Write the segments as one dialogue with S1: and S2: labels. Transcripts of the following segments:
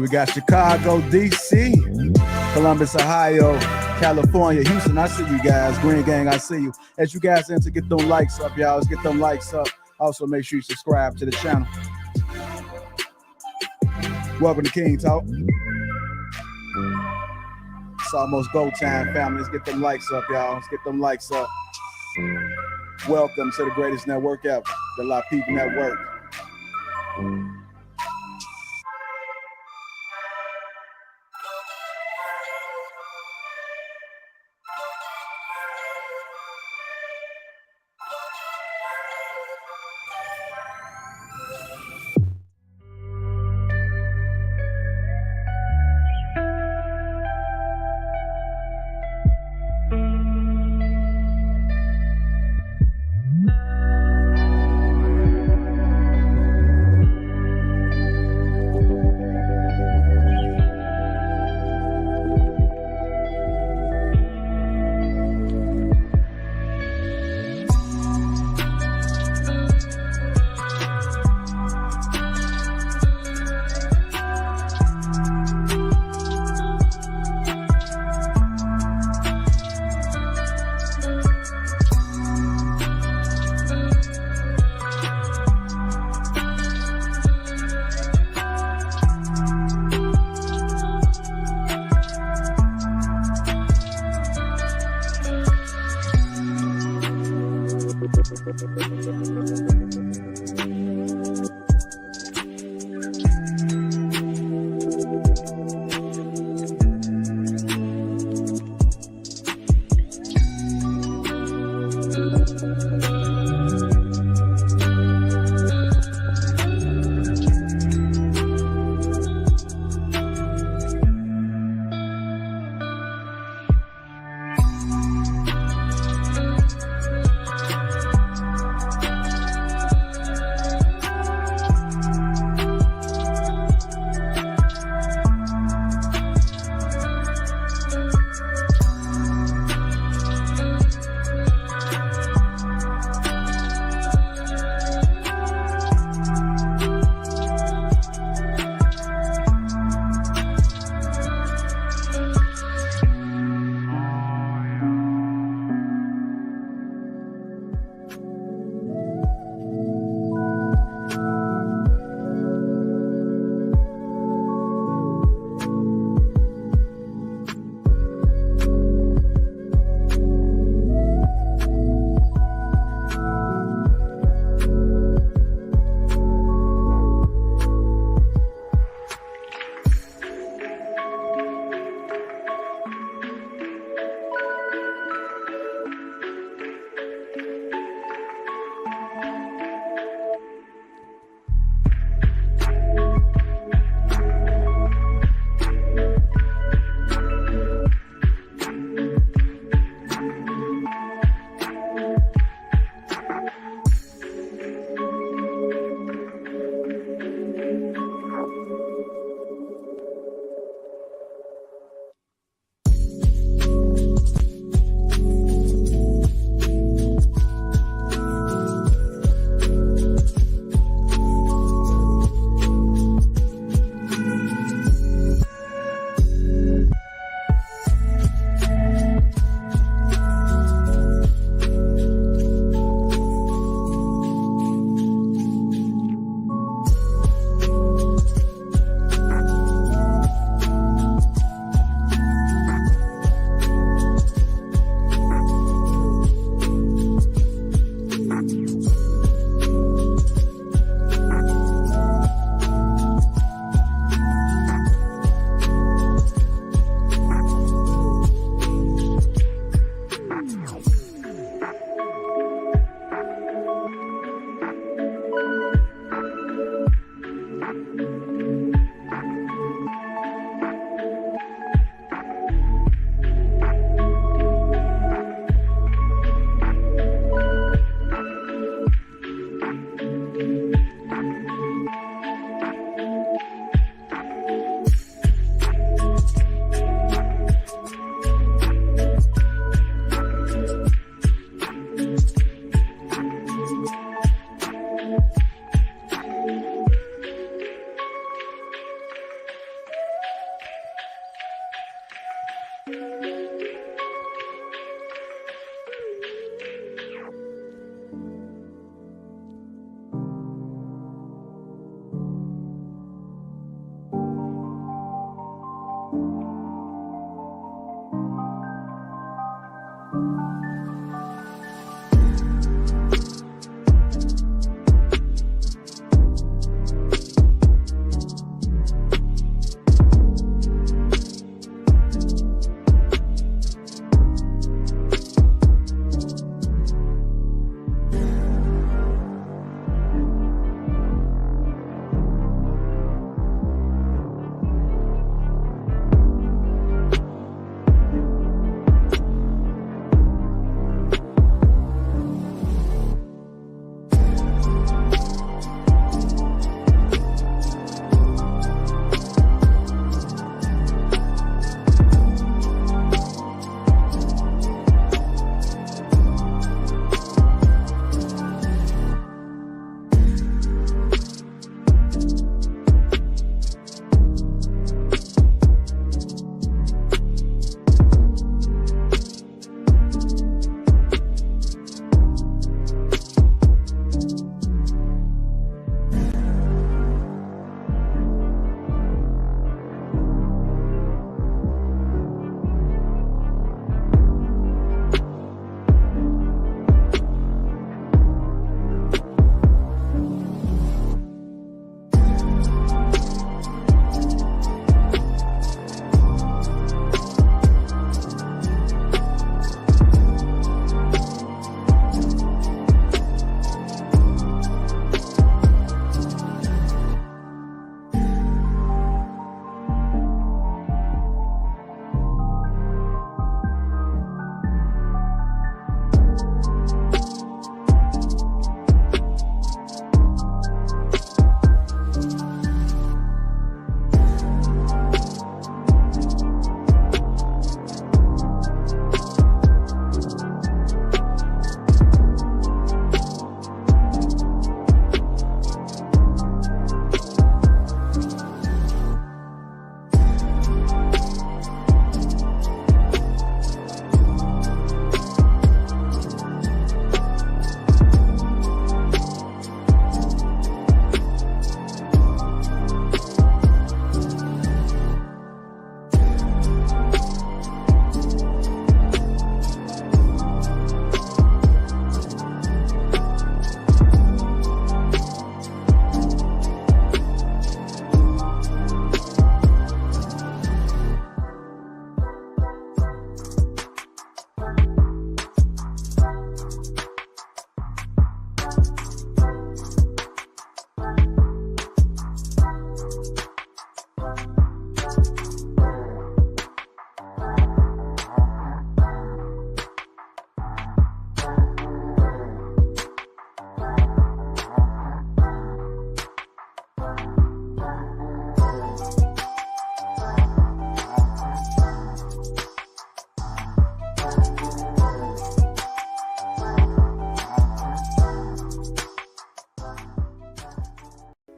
S1: We got Chicago, DC, Columbus, Ohio, California, Houston. I see you guys. Green Gang, I see you. As you guys enter, get them likes up, y'all. Let's get them likes up. Also, make sure you subscribe to the channel. Welcome to King Talk. It's almost go time, family. Let's get them likes up, y'all. Let's get them likes up. Welcome to the greatest network ever, the Lapeef Network.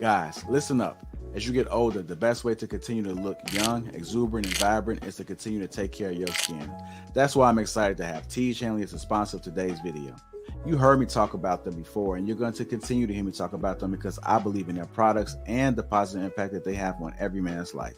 S1: Guys, listen up. As you get older, the best way to continue to look young, exuberant, and vibrant is to continue to take care of your skin. That's why I'm excited to have Teej Hanley as a sponsor of today's video. You heard me talk about them before, and you're going to continue to hear me talk about them because I believe in their products and the positive impact that they have on every man's life.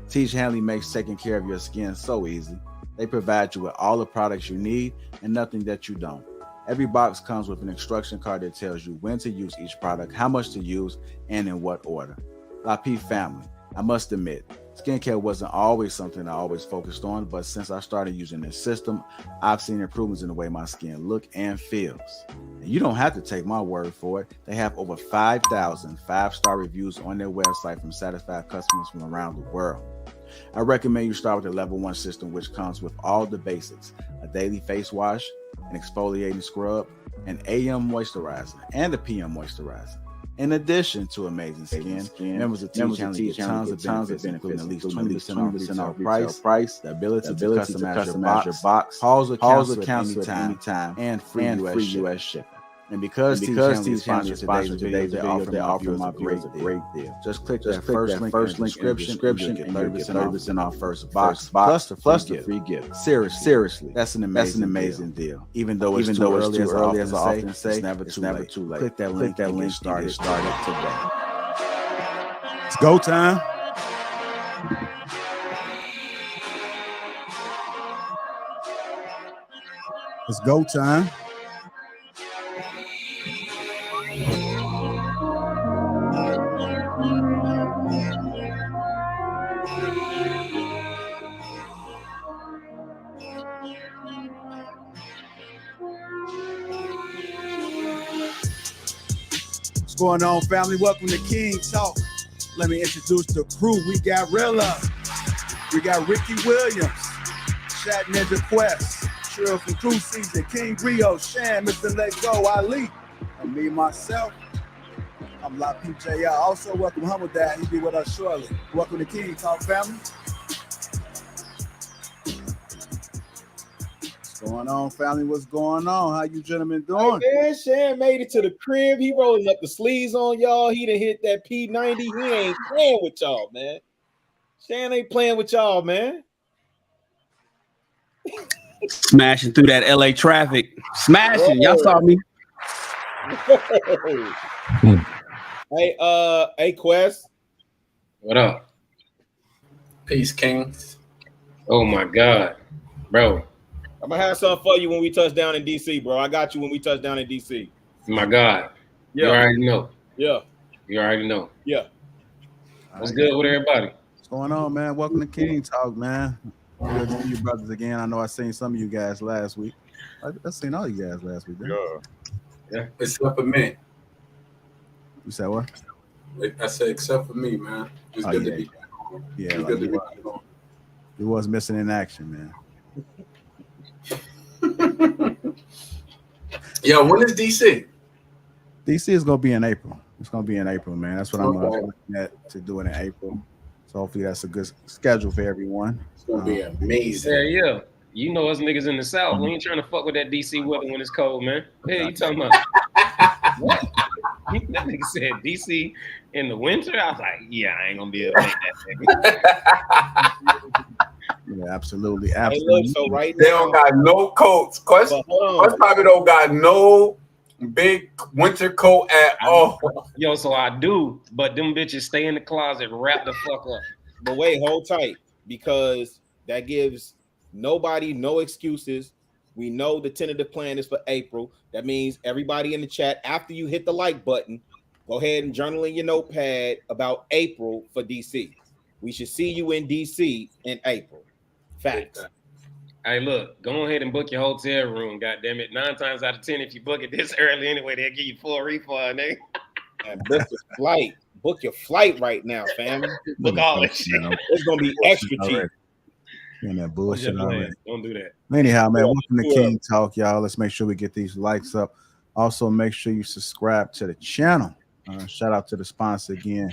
S1: Teej Hanley makes taking care of your skin so easy. They provide you with all the products you need and nothing that you don't. Every box comes with an instruction card that tells you when to use each product, how much to use, and in what order. Lapeef family, I must admit, skincare wasn't always something I always focused on, but since I started using this system, I've seen improvements in the way my skin looks and feels. And you don't have to take my word for it. They have over 5,000 5-star reviews on their website from satisfied customers from around the world. I recommend you start with the level 1 system, which comes with all the basics: a daily face wash, an exfoliating scrub, an AM moisturizer, and a PM moisturizer. In addition to amazing skin, members of Teej Hanley get tons of benefits, including at least 20% off price, the ability to customize your box, pause or cancel at any time, and free US shipping. And because TV channel is sponsored today's video, they're offering my viewers a great deal. Just click that first link in the description and you'll get 30% off first box plus the free gift. Seriously, that's an amazing deal. Even though it's too early, as I often say, it's never too late. Click that link and start today. It's go time. It's go time. What's going on, family? Welcome to King Talk. Let me introduce the crew. We got Rilla. We got Ricky Williams, Chat Ninja Quest, Trill from Crew Season, King Rio, Shan, Mr. Let Go, Ali, and me, myself. I'm Lapeef JR. Also, welcome Hamadad. He'll be with us shortly. Welcome to King Talk, family. What's going on, family? What's going on? How you gentlemen doing?
S2: Hey man, Shan made it to the crib. He rolling up the sleeves on y'all. He done hit that P90. He ain't playing with y'all, man. Shan ain't playing with y'all, man.
S3: Smashing through that LA traffic. Smashing. Y'all saw me.
S2: Hey, Quest.
S4: What up? Peace, Kings. Oh my God, bro.
S2: I'm gonna have something for you when we touch down in DC, bro. I got you when we touch down in DC.
S4: My God.
S2: Yeah.
S4: You already know.
S2: Yeah.
S4: You already know.
S2: Yeah.
S4: What's good with everybody?
S1: What's going on, man? Welcome to King Talk, man. Good to see you brothers again. I know I seen some of you guys last week. I seen all you guys last week.
S4: Yeah.
S5: Except for me.
S1: You said what?
S5: I said except for me, man. It's good to be back home.
S1: Yeah,
S5: it's
S1: like
S5: good to be back home.
S1: You was missing in action, man.
S5: Yo, when is DC?
S1: DC is gonna be in April. It's gonna be in April, man. That's what I'm looking at to do it in April. So hopefully that's a good schedule for everyone.
S5: It's gonna be amazing.
S4: Yeah. You know us niggas in the South. We ain't trying to fuck with that DC weather when it's cold, man. Hey, you talking about what? That nigga said DC in the winter. I was like, yeah, I ain't gonna be able to make that.
S1: Yeah, absolutely.
S2: Hey, look, so right
S5: They
S2: now,
S5: don't got no coats. Quest probably don't got no big winter coat at all.
S4: Yo, so I do, but them bitches stay in the closet, wrap the fuck up.
S2: but wait, hold tight, because that gives nobody no excuses. We know the tentative plan is for April. That means everybody in the chat, after you hit the like button, go ahead and journal in your notepad about April for DC. We should see you in DC in April. Facts.
S4: Hey, look, go ahead and book your hotel room, goddammit. 9 times out of 10, if you book it this early anyway, they'll give you full refund, nigga.
S2: And book your flight. Book your flight right now, fam.
S4: Book all that shit.
S2: It's gonna be extra cheap.
S1: And that bullshit already.
S4: Don't do that.
S1: Anyhow, man, welcome to King Talk, y'all. Let's make sure we get these likes up. Also, make sure you subscribe to the channel. Shout out to the sponsor again,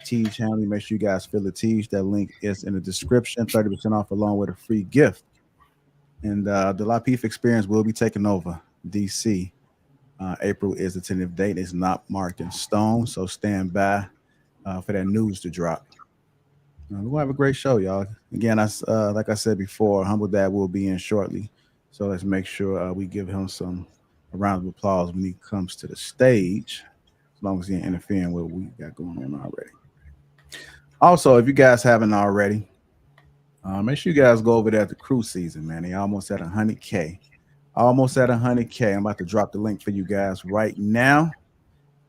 S1: Teej Hanley. Make sure you guys fill the Teej. That link is in the description. 30% off along with a free gift. And the Lapeef experience will be taking over DC. April is the tentative date. It's not marked in stone, so stand by for that news to drop. We'll have a great show, y'all. Again, like I said before, Humble Dad will be in shortly. So let's make sure we give him a round of applause when he comes to the stage, as long as he ain't interfering with what we got going on already. Also, if you guys haven't already, make sure you guys go over there at the Crew Season, man. They almost at 100K. Almost at 100K. I'm about to drop the link for you guys right now.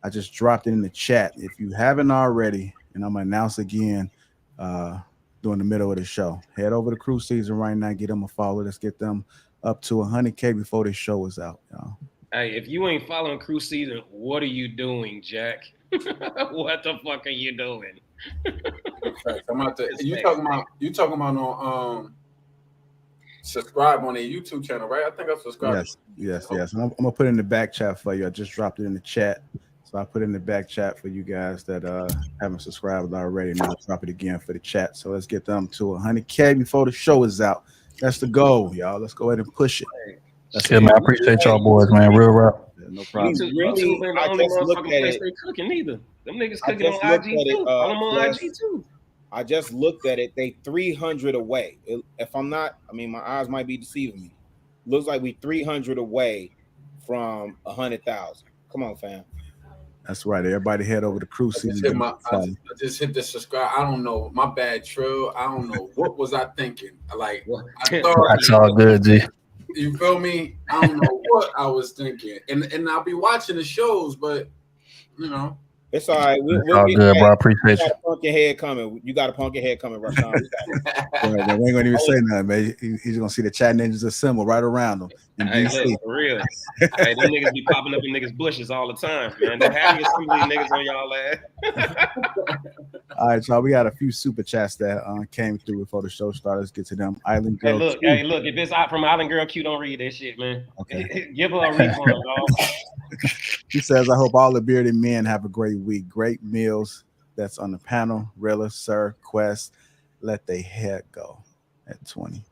S1: I just dropped it in the chat. If you haven't already, and I'm going to announce again during the middle of the show, head over to Crew Season right now. Get them a follow. Let's get them up to 100K before this show is out, y'all.
S4: Hey, if you ain't following Crew Season, what are you doing, Jack? What the fuck are you doing?
S5: I'm out there. You talking about on subscribe on their YouTube channel, right? I think I subscribed.
S1: Yes. I'm gonna put it in the back chat for you. I just dropped it in the chat, so I put it in the back chat for you guys that haven't subscribed already. And I'll drop it again for the chat. So let's get them to 100K before the show is out. That's the goal, y'all. Let's go ahead and push it.
S6: Man, I appreciate y'all boys, man. Real rap.
S1: Yeah. no problem.
S4: YouTube ain't the
S2: I
S4: only
S2: just looked
S4: motherfucking
S2: at
S4: place
S2: it.
S4: they cooking either. Them niggas
S2: I
S4: cooking
S2: just
S4: on
S2: looked
S4: IG
S2: at it,
S4: too. All them on
S2: Flex.
S4: IG too.
S2: I just looked at it. They 300 away. If I'm not, I mean, my eyes might be deceiving me. Looks like we 300 away from 100,000. Come on, fam.
S1: That's right. Everybody head over to Crew
S5: I
S1: Season.
S5: just hit the subscribe. I don't know. My bad, Trill. I don't know. What was I thinking? Like, I thought
S6: That's all good, G.
S5: you feel me? I don't know what I was thinking. And I'll be watching the shows, but you know.
S2: It's all right. We'll
S6: all
S2: get
S6: good,
S2: that.
S6: bro. I appreciate
S2: You
S6: you.
S2: got a pumpkin head coming. You got a pumpkin head coming, Rashawn.
S1: We ain't gonna even say nothing, man. He's gonna see the chat ninjas assemble right around him.
S4: Hey, look, for real. Hey, them niggas be popping up in niggas' bushes all the time, man. Don't have me assembly niggas on y'all ass.
S1: All right, y'all. We got a few super chats that came through before the show started. Let's get to them. Island Girl.
S4: Hey, look. If it's out from Island Girl Q, don't read that shit, man.
S1: Okay.
S4: Give her a refund, dog.
S1: She says, I hope all the bearded men have a great week. Great meals. That's on the panel. Rilla, Sir, Quest. Let they head go at 20.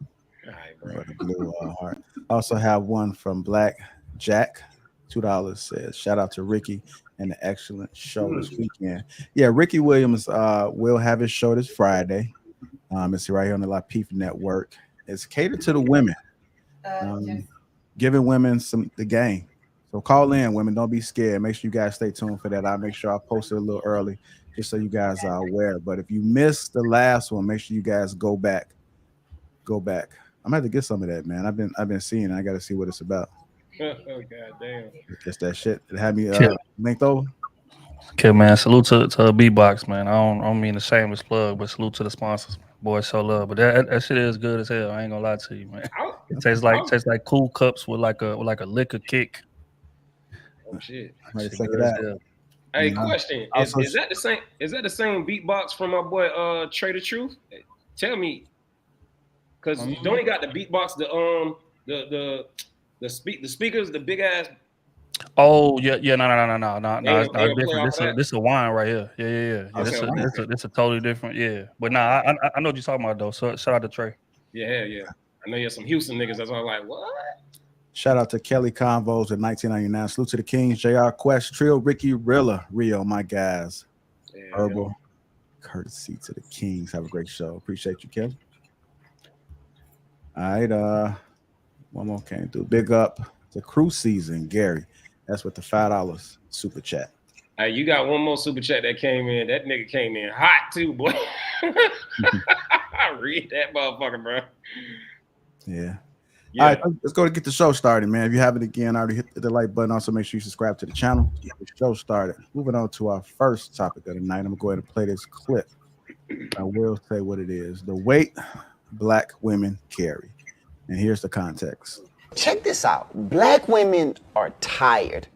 S4: All right, bro.
S1: With a blue heart. Also have one from Black Jack. $2 says, shout out to Ricky and the excellent show this weekend. Yeah, Ricky Williams will have his show this Friday. It's right here on the Lapeef Network. It's catered to the women. Giving women the game. So call in, women. Don't be scared. Make sure you guys stay tuned for that. I'll make sure I post it a little early just so you guys are aware. But if you missed the last one, make sure you guys go back. I'm gonna have to get some of that, man. I've been seeing it. I gotta see what it's about.
S4: Oh, god damn.
S1: It's that shit. It had me linked over.
S6: Okay, man. Salute to Beatbox, man. I don't mean the shameless plug, but salute to the sponsors. Boy, so love. But that shit is good as hell. I ain't gonna lie to you, man. It tastes like cool cups with like a liquor kick.
S4: Oh shit.
S1: Check it out.
S4: Hey, question. Is that the same? Is that the same beatbox from my boy Trader Truth? Tell me. Cause don't he got the beatbox, the speakers, the big ass.
S6: Oh yeah, no. It's different. This a wine right here. Yeah. This a totally different. Yeah, but nah, I know what you're talking about though. So shout out to Trey.
S4: Yeah. I know you have some Houston niggas. That's all like what.
S1: Shout out to Kelly Convos in 1999. Salute to the Kings, JR Quest, Trill, Ricky, Rilla, Rio, my guys. Yeah, Herbal, courtesy to the Kings. Have a great show. Appreciate you, Kelly. All right, one more came through. Big up to Crew Season, Gary. That's with the $5 super chat.
S4: Hey, you got one more super chat that came in. That nigga came in hot too, boy. Read that motherfucker, bro.
S1: Yeah. All right, let's go to get the show started, man. If you haven't again, already hit the like button. Also, make sure you subscribe to the channel. Get the show started. Moving on to our first topic of the night. I'm gonna go ahead and play this clip. I will say what it is: the weight Black women carry. And here's the context.
S7: Check this out. Black women are tired.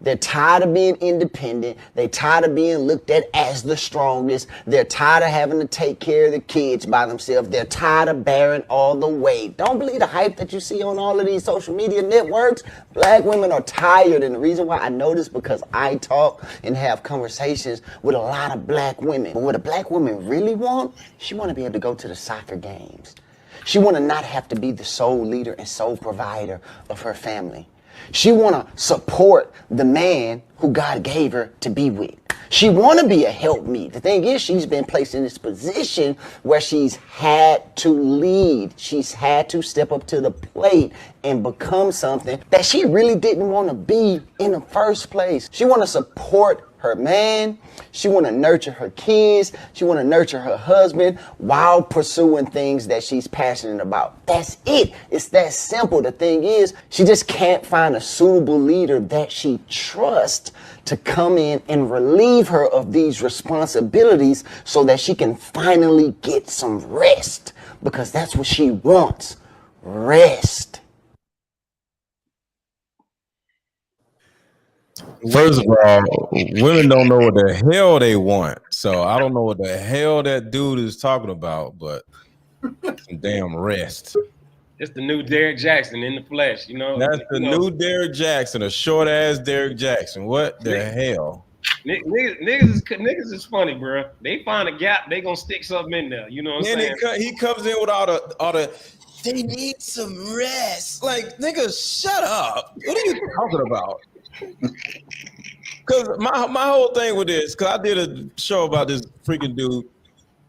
S7: They're tired of being independent. They're tired of being looked at as the strongest. They're tired of having to take care of the kids by themselves. They're tired of bearing all the weight. Don't believe the hype that you see on all of these social media networks. Black women are tired. And the reason why I know this because I talk and have conversations with a lot of black women. But what a black woman really want, she want to be able to go to the soccer games. She want to not have to be the sole leader and sole provider of her family. She want to support the man who God gave her to be with. She want to be a helpmeet. The thing is, she's been placed in this position where she's had to lead. She's had to step up to the plate and become something that she really didn't want to be in the first place. She want to support her man. She want to nurture her kids. She want to nurture her husband while pursuing things that she's passionate about. That's it. It's that simple. The thing is, she just can't find a suitable leader that she trusts to come in and relieve her of these responsibilities so that she can finally get some rest, because that's what she wants. Rest.
S8: First of all, women don't know what the hell they want. So I don't know what the hell that dude is talking about, but some damn rest.
S4: It's the new Derrick Jackson in the flesh, you know.
S8: That's the new Derrick Jackson, a short ass Derrick Jackson. What the hell?
S4: Niggas is funny, bro. They find a gap, they gonna stick something in there. You know what I'm saying?
S8: He comes in with all the. They need some rest. Like, nigga, shut up. What are you talking about? Because my whole thing with this, because I did a show about this freaking dude.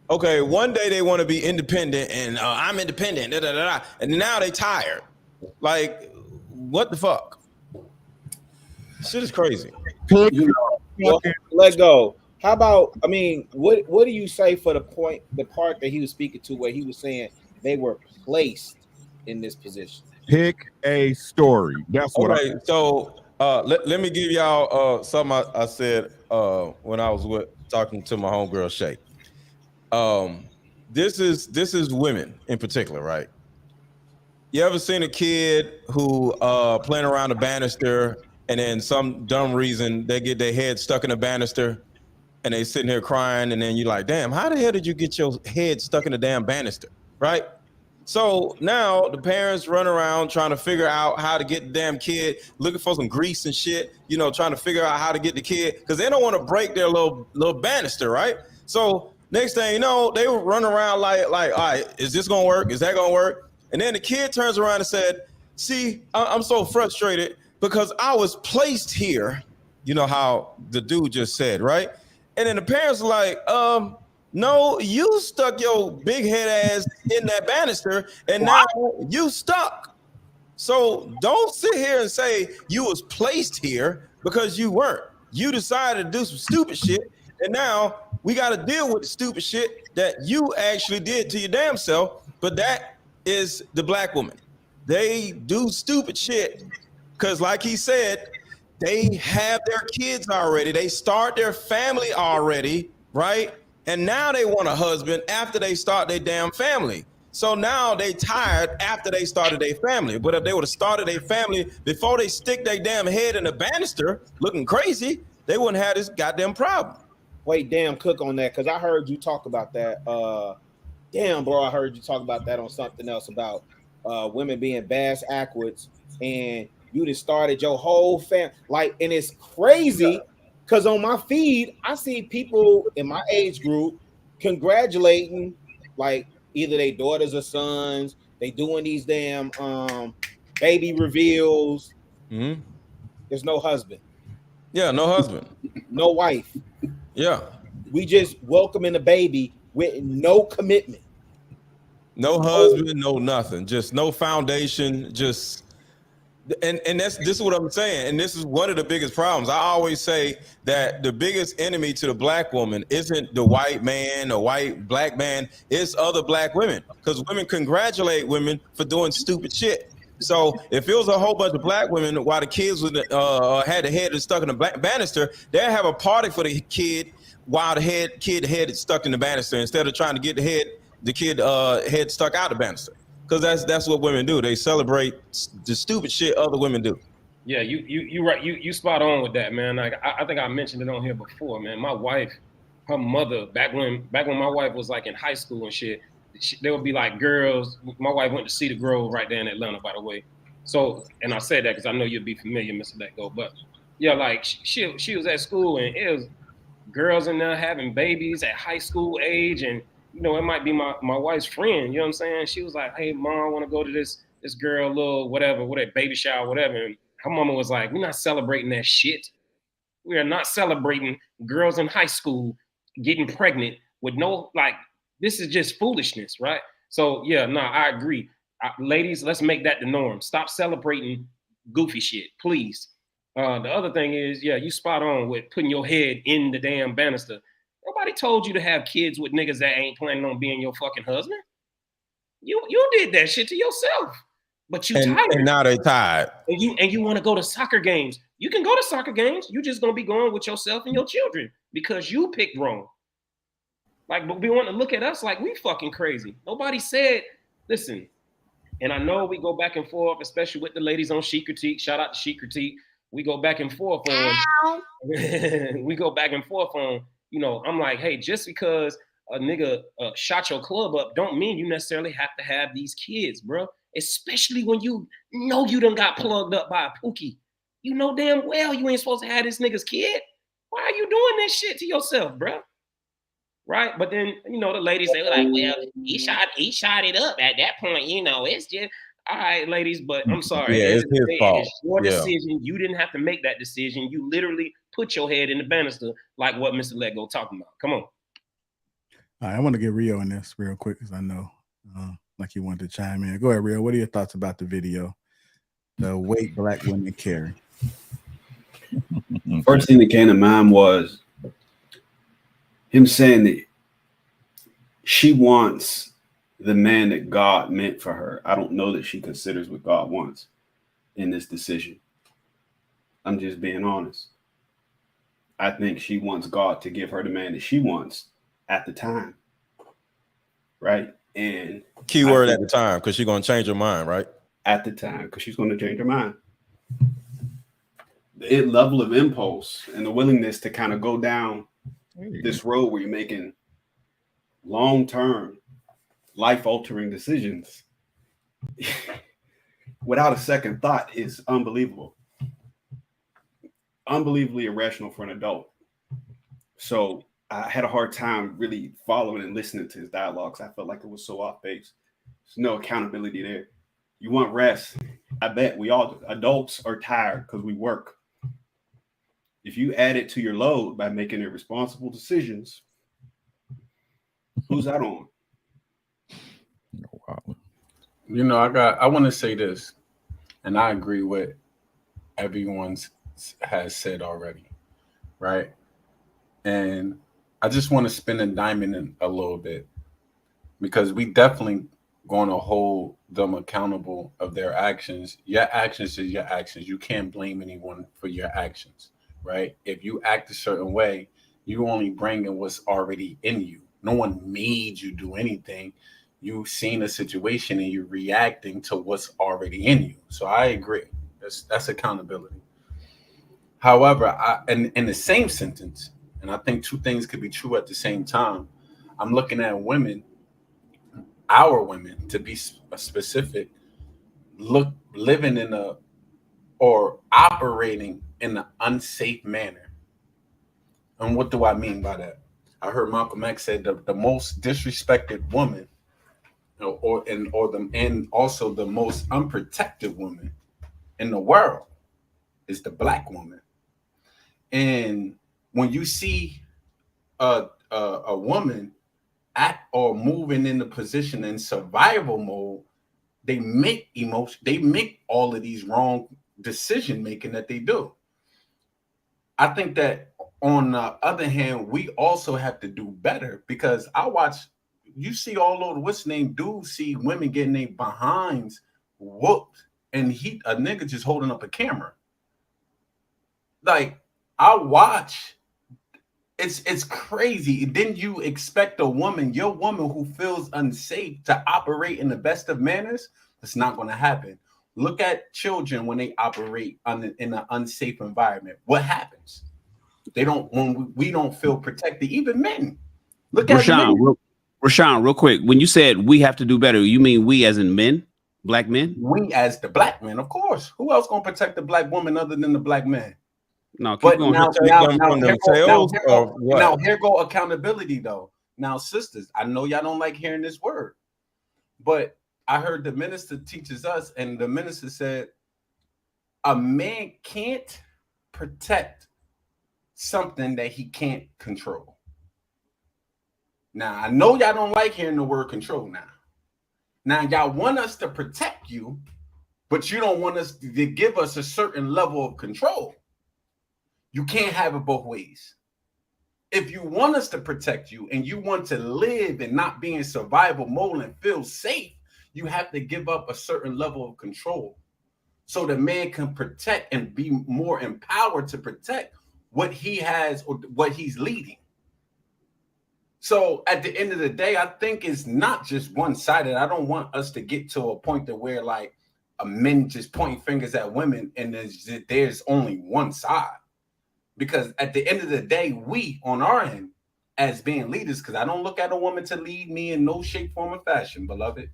S8: Okay, one day they want to be independent, and I'm independent, and now they tired. Like, what the fuck? Shit is crazy.
S2: Well, let go. How about? I mean, what do you say for the part that he was speaking to, where he was saying they were placed in this position?
S9: Pick a story. That's what.
S8: Okay, so let me give y'all something I said when I was talking to my homegirl Shay. This is women in particular, right? You ever seen a kid who playing around the banister, and then some dumb reason they get their head stuck in the banister, and they sitting here crying, and then you're like, damn, how the hell did you get your head stuck in the damn banister, right? So now the parents run around trying to figure out how to get the damn kid, looking for some grease and shit, you know, trying to figure out how to get the kid, because they don't want to break their little banister, right? So next thing you know, they run around like, all right, is this gonna work? Is that gonna work? And then the kid turns around and said, see, I'm so frustrated because I was placed here. You know how the dude just said, right? And then the parents are like, no, you stuck your big head ass in that banister, and now you stuck. So don't sit here and say you was placed here, because you weren't. You decided to do some stupid shit, and now we got to deal with the stupid shit that you actually did to your damn self. But that is the black woman. They do stupid shit because, like he said, they have their kids already. They start their family already, right? And now they want a husband after they start their damn family. So now they tired after they started their family. But if they would have started their family before they stick their damn head in the banister looking crazy, they wouldn't have this goddamn problem.
S2: Wait, damn, cook on that, because I heard you talk about that. Damn, bro, I heard you talk about that on something else about women being bass backwards, and you just started your whole family. Like, and it's crazy. Because on my feed, I see people in my age group congratulating, like, either their daughters or sons. They doing these damn baby reveals.
S8: Mm-hmm.
S2: There's no husband.
S8: Yeah, no husband.
S2: No wife.
S8: Yeah.
S2: We just welcoming the baby with no commitment.
S8: No husband, no nothing. Just no foundation, just... And this is what I'm saying, and this is one of the biggest problems. I always say that the biggest enemy to the black woman isn't the white man, the white black man, it's other black women, because women congratulate women for doing stupid shit. So if it was a whole bunch of black women while the kids had the head stuck in the banister, they'd have a party for the kid while the head is stuck in the banister, instead of trying to get the kid head stuck out the banister. Because that's what women do. They celebrate the stupid shit other women do.
S4: Yeah, you right. You spot on with that, man. Like I think I mentioned it on here before, man. My wife, her mother, back when my wife was like in high school and shit, there would be like girls. My wife went to Cedar Grove right there in Atlanta, by the way. So, and I said that because I know you'd be familiar, Mr. Let Go. But yeah, like she was at school, and it was girls in there having babies at high school age, and you know, it might be my wife's friend, you know what I'm saying? She was like, hey, mom, I want to go to this girl, little whatever, baby shower, whatever. And her mama was like, we're not celebrating that shit. We are not celebrating girls in high school getting pregnant with no, like, this is just foolishness, right? So, yeah, no, I agree. Ladies, let's make that the norm. Stop celebrating goofy shit, please. The other thing is, yeah, you spot on with putting your head in the damn banister. Nobody told you to have kids with niggas that ain't planning on being your fucking husband. You did that shit to yourself. But you tired.
S8: And now they tired.
S4: And you want to go to soccer games. You can go to soccer games. You just gonna be going with yourself and your children because you picked wrong. Like, but we want to look at us like we fucking crazy. Nobody said, listen, and I know we go back and forth, especially with the ladies on She Critique. Shout out to She Critique. We go back and forth on you know, I'm like, hey, just because a nigga shot your club up don't mean you necessarily have to have these kids, bro. Especially when you know you done got plugged up by a pookie. You know damn well you ain't supposed to have this nigga's kid. Why are you doing this shit to yourself, bro? Right? But then, you know, the ladies, they were like, well, he shot it up at that point, you know, it's just, All right, ladies, but I'm sorry.
S8: Yeah, it's his fault.
S4: It's your
S8: Yeah.
S4: decision. You didn't have to make that decision. You literally put your head in the banister, like what Mr. Lego talking about. Come on.
S1: All right, I want to get Rio in this real quick because I know, like you wanted to chime in. Go ahead, Rio. What are your thoughts about the video? The weight black women carry.
S10: First thing that came to mind was him saying that she wants the man that God meant for her. I don't know that she considers what God wants in this decision. I'm just being honest. I think she wants God to give her the man that she wants at the time. Right? And
S8: keyword at the time, because she's going to change her mind, right?
S10: At the time, because she's going to change her mind. The level of impulse and the willingness to kind of go down this road where you're making long-term, life-altering decisions without a second thought is unbelievable. Unbelievably irrational for an adult. So I had a hard time really following and listening to his dialogues. I felt like it was so off base. There's no accountability there. You want rest. I bet we all do. Adults are tired because we work. If you add it to your load by making irresponsible decisions, who's that on?
S5: Wow. You know, I want to say this, and I agree with everyone has said already, right? And I just want to spin a diamond in a little bit, because we definitely going to hold them accountable of their actions. Your actions is your actions. You can't blame anyone for your actions, right? If you act a certain way, you only bring in what's already in you. No one made you do anything. You've seen a situation and you're reacting to what's already in you. So I agree. That's accountability. However, in the same sentence, and I think two things could be true at the same time, I'm looking at women, our women, to be specific, living in or operating in an unsafe manner. And what do I mean by that? I heard Malcolm X say the most disrespected woman, and also the most unprotected woman in the world is the Black woman. And when you see a woman act or moving in the position in survival mode, they make all of these wrong decision making that they do. I think that on the other hand, we also have to do better, because you see all of the what's name dudes see women getting their behinds whooped, and a nigga just holding up a camera. Like, I watch. It's crazy. Then you expect your woman who feels unsafe to operate in the best of manners? It's not going to happen. Look at children when they operate in an unsafe environment. What happens? When we don't feel protected. Even men. Look at
S3: Rashawn, real quick. When you said we have to do better, you mean we as in men, Black men?
S5: We as the Black men, of course. Who else gonna protect the Black woman other than the Black man?
S3: No,
S5: but now here go accountability though. Now, sisters, I know y'all don't like hearing this word, but I heard the minister teaches us, and the minister said a man can't protect something that he can't control. Now, I know y'all don't like hearing the word control now. Now, y'all want us to protect you, but you don't want us to give us a certain level of control. You can't have it both ways. If you want us to protect you and you want to live and not be in survival mode and feel safe, you have to give up a certain level of control so the man can protect and be more empowered to protect what he has or what he's leading. So at the end of the day, I think it's not just one-sided. I don't want us to get to a point that where like men just pointing fingers at women and there's only one side. Because at the end of the day, we on our end as being leaders, because I don't look at a woman to lead me in no shape, form, or fashion, beloved.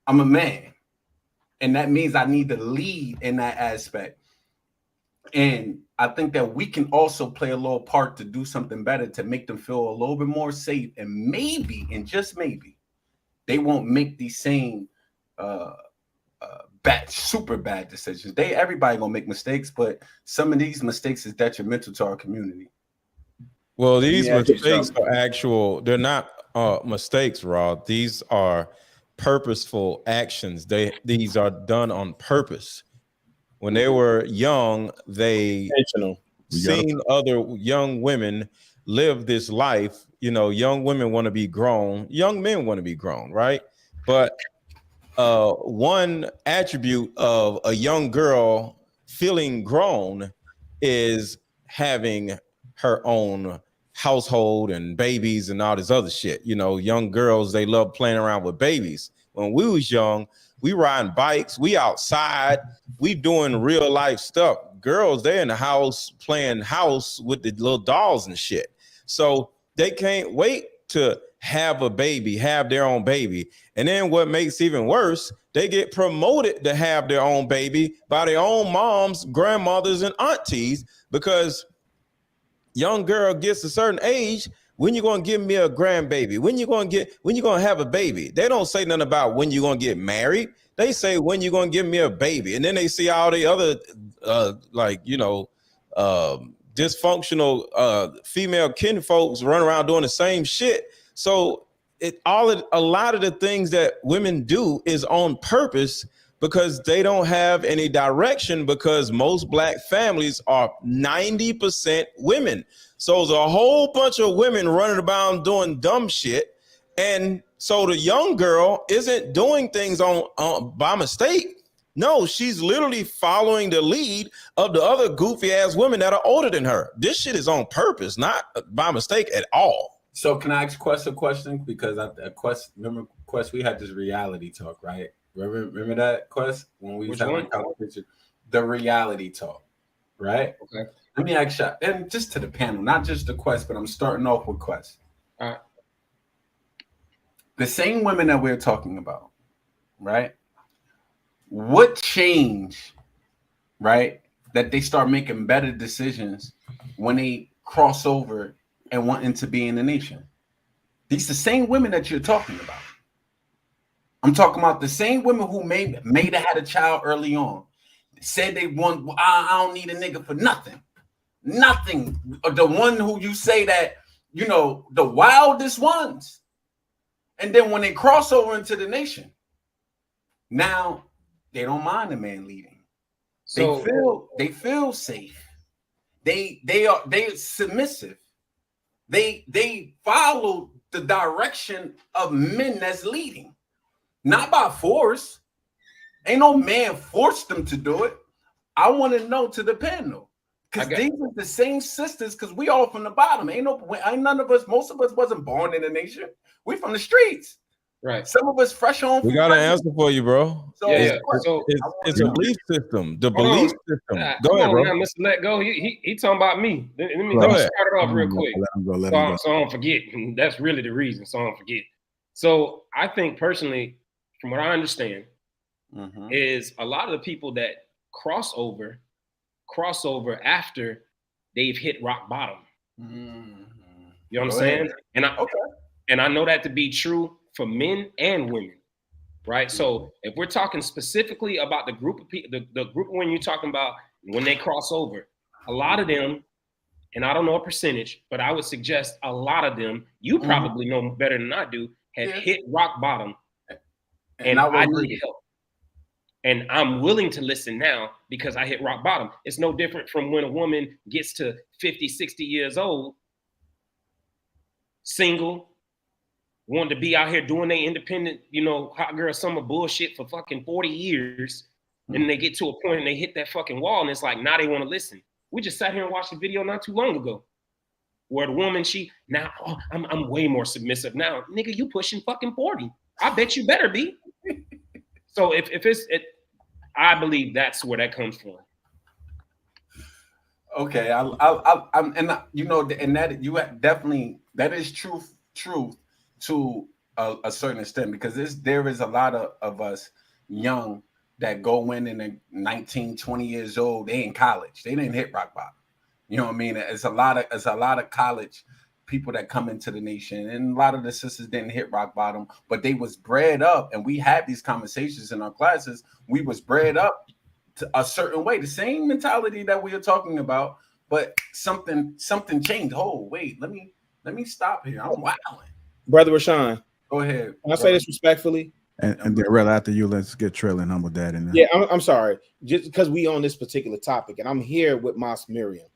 S5: I'm a man. And that means I need to lead in that aspect. And I think that we can also play a little part to do something better to make them feel a little bit more safe. And maybe, and just maybe, they won't make these same bad, super bad decisions. Everybody gonna make mistakes, but some of these mistakes is detrimental to our community.
S8: Well, these mistakes are actual. They're not mistakes, Rob. These are purposeful actions. These are done on purpose. When they were young, they seen other young women live this life. You know, young women want to be grown. Young men want to be grown, right? But one attribute of a young girl feeling grown is having her own household and babies and all this other shit. You know, young girls, they love playing around with babies. When we was young, we riding bikes, we outside, we doing real life stuff. Girls, they're in the house playing house with the little dolls and shit. So they can't wait to have a baby, have their own baby. And then what makes even worse, they get promoted to have their own baby by their own moms, grandmothers, and aunties, because young girl gets a certain age. When you gonna give me a grandbaby? When you gonna have a baby? They don't say nothing about when you gonna get married. They say when you gonna give me a baby, and then they see all the other dysfunctional female kinfolks run around doing the same shit. So a lot of the things that women do is on purpose, because they don't have any direction, because most Black families are 90% women. So there's a whole bunch of women running about doing dumb shit. And so the young girl isn't doing things on by mistake. No, she's literally following the lead of the other goofy ass women that are older than her. This shit is on purpose, not by mistake at all.
S5: So can I ask Quest a question? Because remember Quest, we had this reality talk, right? Remember that, Quest? When we had the reality talk, right?
S4: Okay.
S5: Let me ask you, and just to the panel, not just the Quest, but I'm starting off with Quest.
S4: All right.
S5: The same women that we're talking about, right? What changed, right? That they start making better decisions when they cross over and wanting to be in the nation. These the same women that you're talking about. I'm talking about the same women who may have had a child early on, said they want, I don't need a nigga for nothing. Nothing. The one who you say that, you know, the wildest ones. And then when they cross over into the nation, now they don't mind the man leading. So they feel safe. They're submissive. They follow the direction of men that's leading, not by force. Ain't no man forced them to do it. I want to know to the panel, because these are the same sisters, because we all from the bottom. Ain't none of us, most of us wasn't born in the nation. We from the streets.
S4: Right.
S5: Some of us fresh on.
S8: We got an answer for you, bro.
S5: So,
S8: it's a belief system. The belief system. Go ahead, bro.
S4: Now, Mr. Let Go. He talking about me. Let me start it off real quick. So I don't forget. That's really the reason. So I don't forget. So I think personally, from what I understand, is a lot of the people that cross over after they've hit rock bottom. You know what I'm saying? And I know that to be true for men and women, right? So if we're talking specifically about the group of people, the group when you're talking about when they cross over, a lot of them, and I don't know a percentage, but I would suggest a lot of them, you probably know better than I do, have hit rock bottom, and I need help. And I'm willing to listen now because I hit rock bottom. It's no different from when a woman gets to 50, 60 years old, single, wanting to be out here doing their independent, hot girl summer bullshit for fucking 40 years. And they get to a point and they hit that fucking wall, and it's like, now they want to listen. We just sat here and watched a video not too long ago where the woman, I'm way more submissive now. Nigga, you pushing fucking 40. I bet you better be. So if I believe that's where that comes from.
S5: Okay, that is truth to a certain extent, because there is a lot of us young that go in and 19, 20 years old, they in college, they didn't hit rock bottom. You know what I mean? It's a lot of college people that come into the nation, and a lot of the sisters didn't hit rock bottom, but they was bred up, and we had these conversations in our classes. We was bred up to a certain way, the same mentality that we are talking about, but something changed. Oh, wait, let me stop here. I'm wilding.
S2: Brother Rashawn,
S5: go ahead.
S2: Can I say this respectfully?
S1: And then right after you, let's get Trill and Humble Dad in there.
S2: Yeah, I'm sorry. Just because we on this particular topic, and I'm here with Mas Miriam,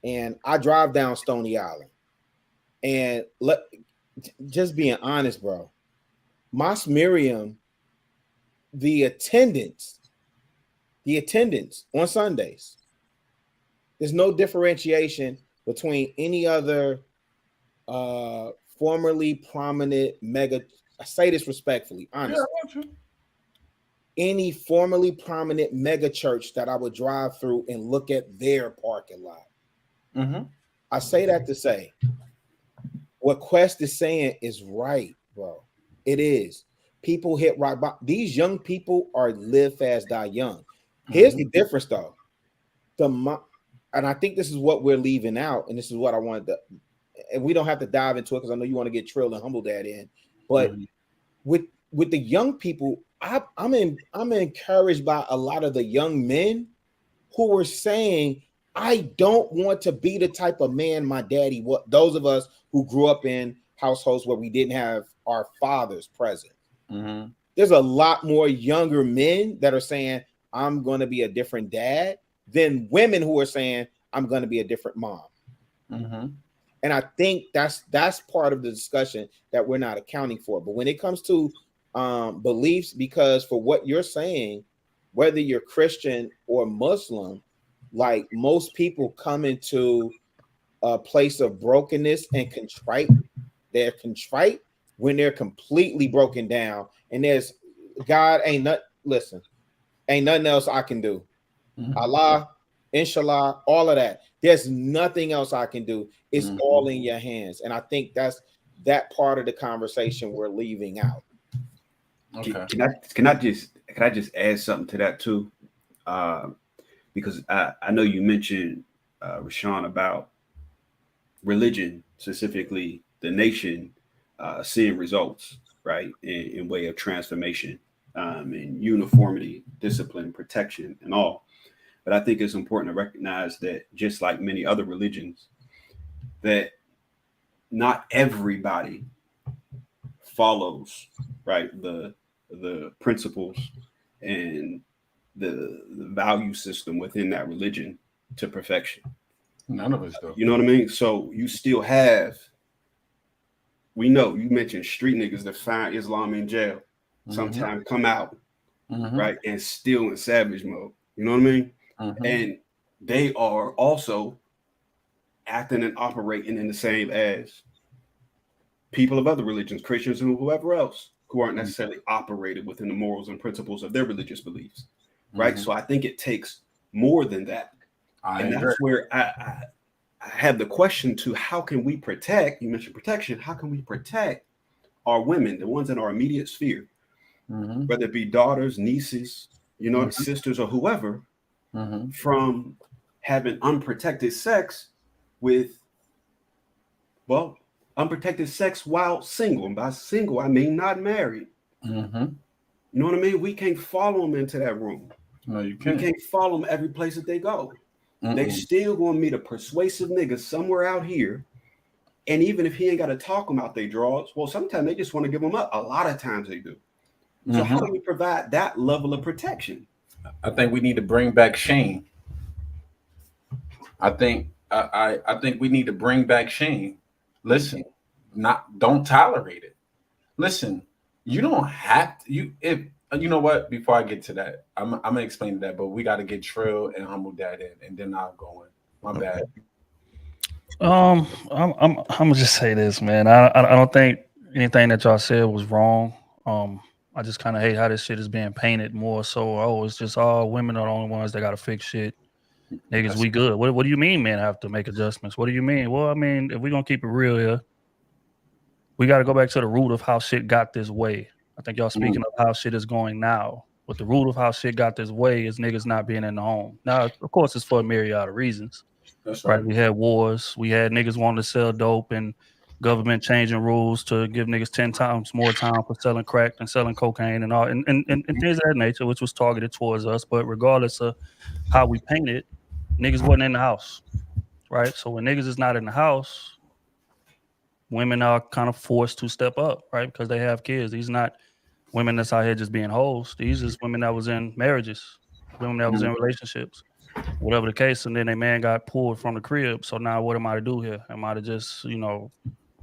S2: and I drive down Stony Island, and just being honest, bro, Mas Miriam, the attendance on Sundays, there's no differentiation between any other formerly prominent mega. I say this respectfully, honestly. Yeah, any formerly prominent mega church that I would drive through and look at their parking lot. Mm-hmm. I say that to say what Quest is saying is right, bro. It is. People hit rock bottom. These young people are live fast, die young. Here's the difference, though. And I think this is what we're leaving out, and this is what I wanted to. And we don't have to dive into it because I know you want to get Trill and Humble Dad in. But with the young people, I'm encouraged by a lot of the young men who were saying, I don't want to be the type of man my daddy was. Those of us who grew up in households where we didn't have our fathers present. Mm-hmm. There's a lot more younger men that are saying, I'm going to be a different dad than women who are saying, I'm going to be a different mom. Mm-hmm. And I think that's part of the discussion that we're not accounting for. But when it comes to beliefs, because for what you're saying, whether you're Christian or Muslim, like most people come into a place of brokenness and contrite. They're contrite when they're completely broken down. And there's God ain't nothing else I can do. Mm-hmm. Allah, inshallah, all of that. There's nothing else I can do. It's all in your hands. And I think that's that part of the conversation we're leaving out.
S10: Okay. Can I just add something to that too? Because I know you mentioned, Rashawn, about religion, specifically the nation, seeing results, right, in way of transformation, and uniformity, discipline, protection, and all. But I think it's important to recognize that just like many other religions, that not everybody follows, right, the principles and the value system within that religion to perfection.
S5: None of us do.
S10: You know what I mean? So you still have, we know you mentioned street niggas that find Islam in jail, sometimes come out, right, and still in savage mode. You know what I mean? And they are also acting and operating in the same as people of other religions, Christians and whoever else, who aren't necessarily operated within the morals and principles of their religious beliefs, right? So I think it takes more than that. That's where I have the question to how can we protect, you mentioned protection, how can we protect our women, the ones in our immediate sphere, whether it be daughters, nieces, you know, sisters or whoever, from having unprotected sex with, well, unprotected sex while single. And by single, I mean not married. You know what I mean? We can't follow them into that room.
S5: No, you can't.
S10: We can't follow them every place that they go. They still gonna meet a persuasive nigga somewhere out here. And even if he ain't got to talk them out their drawers, well, sometimes they just want to give them up. A lot of times they do. So how do we provide that level of protection?
S5: I think we need to bring back shame. I think we need to bring back shame. Listen, don't tolerate it. Listen, you don't have to. If you know what? Before I get to that, I'm gonna explain that. But we got to get Trill and Humble Dad in, and then I'll go in. My bad.
S6: I'm gonna just say this, man. I don't think anything that y'all said was wrong. I just kind of hate how this shit is being painted more so. It's just all women are the only ones that gotta fix shit. Niggas, we good. What do you mean, man? Have to make adjustments? What do you mean? Well, I mean, if we're gonna keep it real here, we got to go back to the root of how shit got this way. I think y'all speaking of how shit is going now. But the root of how shit got this way is niggas not being in the home. Now, of course, it's for a myriad of reasons.
S5: That's
S6: right?
S5: right.
S6: We had wars. We had niggas wanting to sell dope and government changing rules to give niggas 10 times more time for selling crack and selling cocaine and all and things of that nature, which was targeted towards us. But regardless of how we paint it, niggas wasn't in the house, right? So when niggas is not in the house, women are kind of forced to step up, right? Because they have kids. These not women that's out here just being hoes. These is women that was in marriages, women that was in relationships, whatever the case. And then a man got pulled from the crib. So now what am I to do here? Am I to just,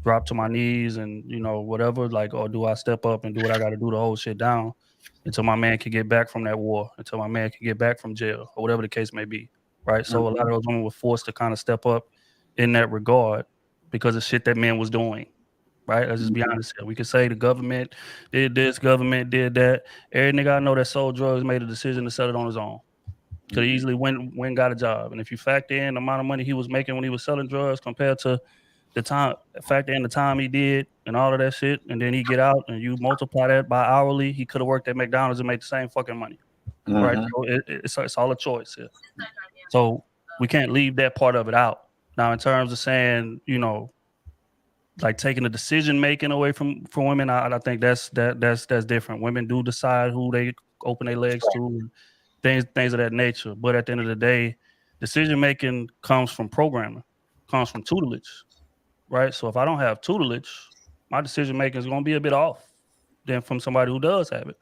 S6: drop to my knees and, whatever, like, or do I step up and do what I got to do to hold shit down until my man can get back from that war, until my man can get back from jail or whatever the case may be, right? So a lot of those women were forced to kind of step up in that regard because of shit that men was doing, right? Let's just be honest here. We could say the government did this, government did that. Every nigga I know that sold drugs made a decision to sell it on his own. Could easily went got a job. And if you factor in the amount of money he was making when he was selling drugs compared to the time, factor in the time he did and all of that shit, and then he get out and you multiply that by hourly, he could have worked at McDonald's and made the same fucking money, right? So it's all a choice here. So we can't leave that part of it out. Now, in terms of saying, like taking the decision making away from women, I think that's different. Women do decide who they open their legs to, and things of that nature. But at the end of the day, decision making comes from programming, comes from tutelage. Right. So if I don't have tutelage, my decision making is going to be a bit off than from somebody who does have it.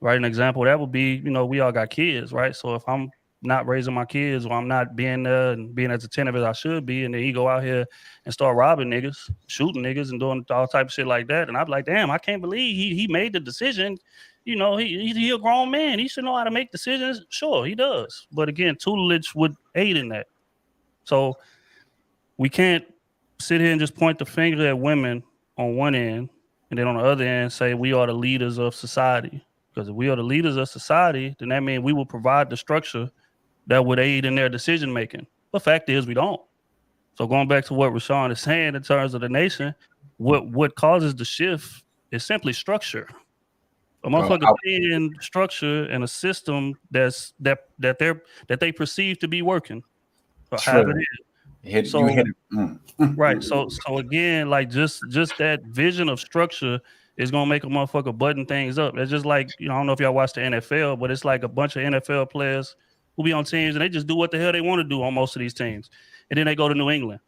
S6: Right. An example of that would be, we all got kids. Right. So if I'm not raising my kids or I'm not being there and being as attentive as I should be, and then he go out here and start robbing niggas, shooting niggas and doing all type of shit like that. And I'm like, damn, I can't believe he made the decision. He a grown man. He should know how to make decisions. Sure, he does. But again, tutelage would aid in that. So we can't sit here and just point the finger at women on one end, and then on the other end say we are the leaders of society. Because if we are the leaders of society, then that means we will provide the structure that would aid in their decision making. The fact is we don't. So going back to what Rashawn is saying in terms of the nation, what causes the shift is simply structure. A motherfucker in structure and a system that they perceive to be working. Or however it is. Right. So again, like just that vision of structure is gonna make a motherfucker button things up. It's just like, I don't know if y'all watch the NFL, but it's like a bunch of NFL players who be on teams and they just do what the hell they want to do on most of these teams. And then they go to New England.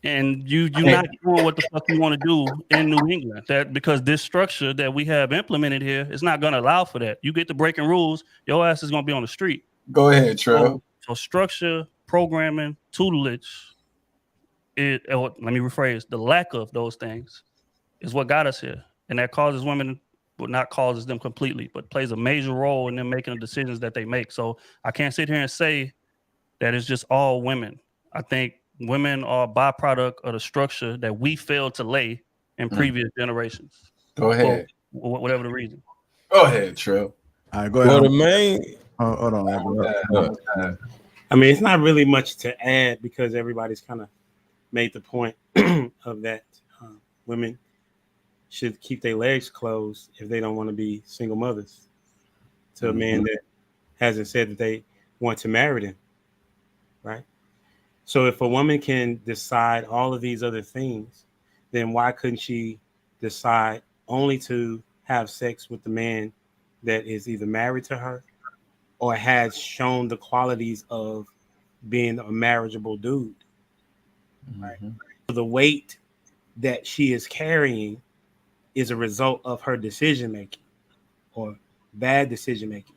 S6: And you're not doing what the fuck you want to do in New England. That because this structure that we have implemented here is not gonna allow for that. You get to breaking rules, your ass is gonna be on the street.
S5: Go ahead, Trev.
S6: So structure, programming, tutelage, let me rephrase, the lack of those things is what got us here. And that causes women, but not causes them completely, but plays a major role in them making the decisions that they make. So I can't sit here and say that it's just all women. I think women are a byproduct of the structure that we failed to lay in previous generations.
S5: Go ahead.
S6: Whatever the reason.
S5: Go ahead, Trev.
S1: All right, go ahead.
S8: Well, the main...
S1: hold on.
S11: I mean, it's not really much to add because everybody's kind of made the point of that. Women should keep their legs closed if they don't want to be single mothers to a man that hasn't said that they want to marry them, right? So if a woman can decide all of these other things, then why couldn't she decide only to have sex with the man that is either married to her or has shown the qualities of being a marriageable dude, right? The weight that she is carrying is a result of her decision making or bad decision making.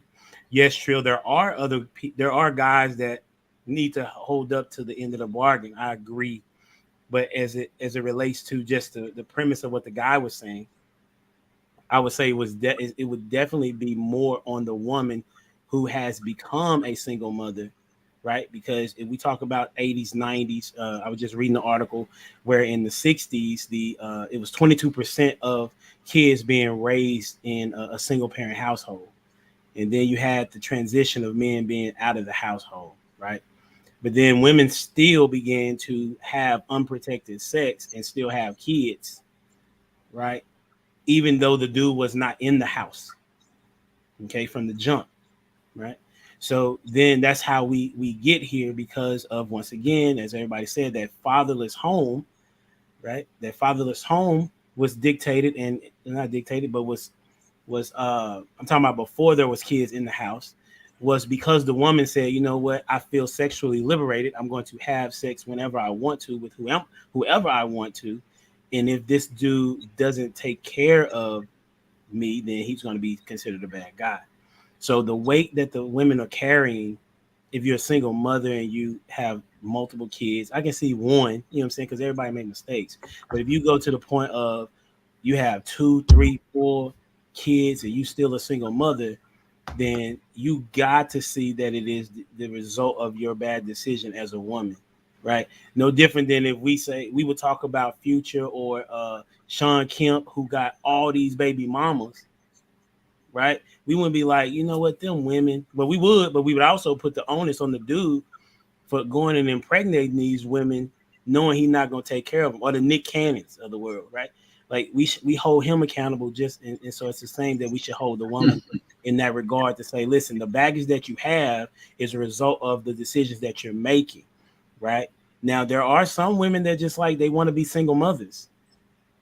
S11: Yes, Trill, there are guys that need to hold up to the end of the bargain. I agree, but as it relates to just the premise of what the guy was saying, I would say it would definitely be more on the woman who has become a single mother, right? Because if we talk about 80s, 90s, I was just reading an article where in the 60s, it was 22% of kids being raised in a single parent household. And then you had the transition of men being out of the household, right? But then women still began to have unprotected sex and still have kids, right? Even though the dude was not in the house, okay, from the jump. Right. So then that's how we get here, because of, once again, as everybody said, that fatherless home, right? That fatherless home was dictated, and not dictated, but was I'm talking about before there was kids in the house, was because the woman said, you know what, I feel sexually liberated. I'm going to have sex whenever I want to with whoever I want to. And if this dude doesn't take care of me, then he's going to be considered a bad guy. So the weight that the women are carrying, if you're a single mother and you have multiple kids, I can see one, you know what I'm saying, because everybody make mistakes. But if you go to the point of you have 2, 3, 4 kids and you still a single mother, then you got to see that it is the result of your bad decision as a woman, right? No different than if we would talk about Future or Sean Kemp, who got all these baby mamas, right? We wouldn't be like, you know what, them women, but we would also put the onus on the dude for going and impregnating these women, knowing he's not going to take care of them, or the Nick Cannons of the world, right? Like we hold him accountable, and so it's the same that we should hold the woman in that regard, to say, listen, the baggage that you have is a result of the decisions that you're making, right? Now, there are some women that just like, they want to be single mothers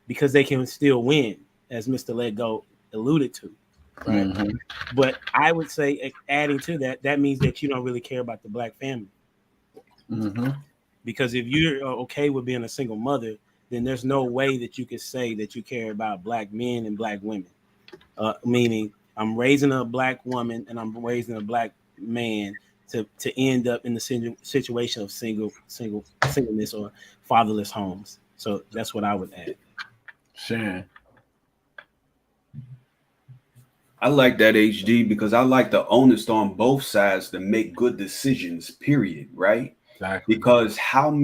S11: because they can still win, as Mr. Let Go alluded to, right? Mm-hmm. But I would say, adding to that, that means that you don't really care about the Black family. Mm-hmm. Because if you're okay with being a single mother, then there's no way that you could say that you care about Black men and Black women. Meaning, I'm raising a Black woman and I'm raising a Black man to end up in the situation of singleness or fatherless homes. So that's what I would add.
S5: Shan.
S10: I like that, HD, because I like the onus on both sides to make good decisions, period, right? Exactly. Because I don't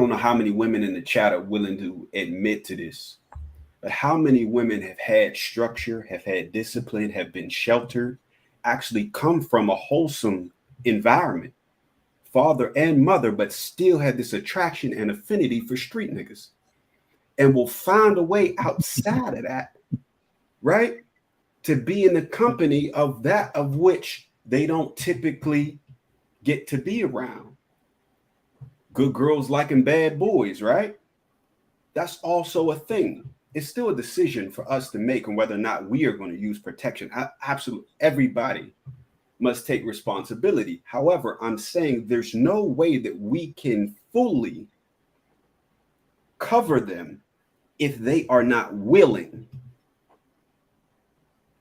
S10: know how many women in the chat are willing to admit to this, but how many women have had structure, have had discipline, have been sheltered, actually come from a wholesome environment, father and mother, but still had this attraction and affinity for street niggas, and will find a way outside of that, right, to be in the company of that of which they don't typically get to be around. Good girls liking bad boys, right? That's also a thing. It's still a decision for us to make on whether or not we are going to use protection. Absolutely, everybody must take responsibility. However, I'm saying there's no way that we can fully cover them if they are not willing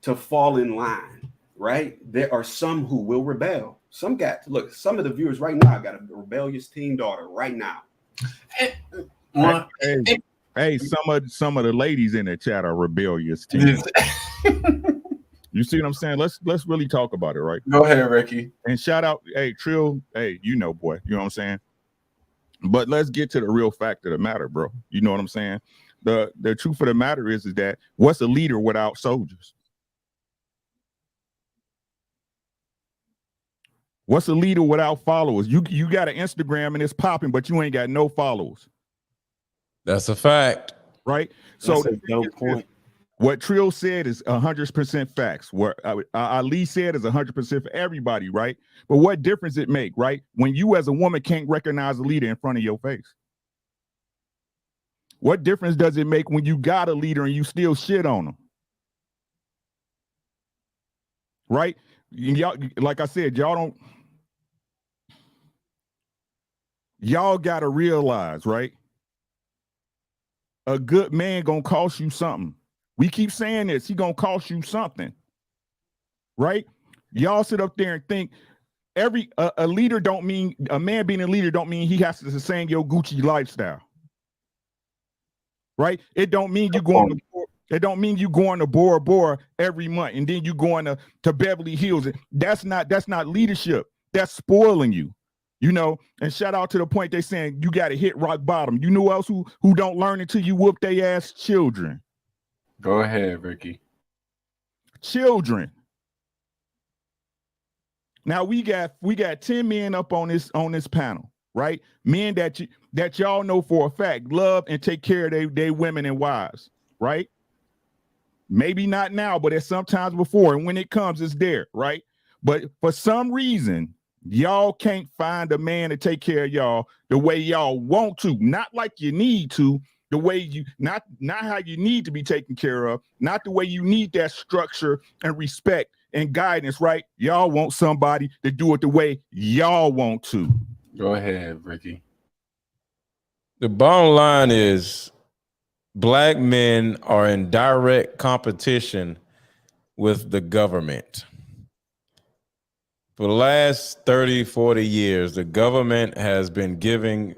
S10: to fall in line, right? There are some who will rebel. Some of the viewers right now got a rebellious teen daughter right now.
S9: Hey, some of the ladies in the chat are rebellious teens. You see what I'm saying? Let's really talk about it, right?
S5: Go ahead, Ricky.
S9: And shout out, hey, Trill, hey, you know, boy, you know what I'm saying? But let's get to the real fact of the matter, bro. You know what I'm saying? The truth of the matter is that what's a leader without soldiers? What's a leader without followers? You got an Instagram and it's popping, but you ain't got no followers.
S8: That's a fact.
S9: Right? So
S11: that's a dope point.
S9: What Trill said is 100% facts. What Ali said is 100% for everybody, right? But what difference it make, right? When you as a woman can't recognize a leader in front of your face. What difference does it make when you got a leader and you still shit on them? Right? Y'all, like I said, y'all gotta realize, right? A good man gonna cost you something. We keep saying this, he gonna cost you something, right? Y'all sit up there and think a leader don't mean, a man being a leader don't mean he has to sustain your Gucci lifestyle, right? It don't mean you going to Bora Bora every month and then you going to Beverly Hills. That's not leadership. That's spoiling you, you know. And shout out to the point they saying you got to hit rock bottom. You know else who don't learn until you whoop their ass? Children.
S5: Go ahead, Ricky.
S9: Children. Now we got 10 men up on this panel, right? Men that y'all know for a fact love and take care of their women and wives, right? Maybe not now, but at sometimes before, and when it comes, it's there, right? But for some reason, y'all can't find a man to take care of y'all the way y'all want to, not like you need to, the way you not how you need to be taken care of, not the way you need that structure and respect and guidance, right? Y'all want somebody to do it the way y'all want to.
S5: Go ahead, Ricky.
S8: The bottom line is black men are in direct competition with the government. For the last 30, 40 years, the government has been giving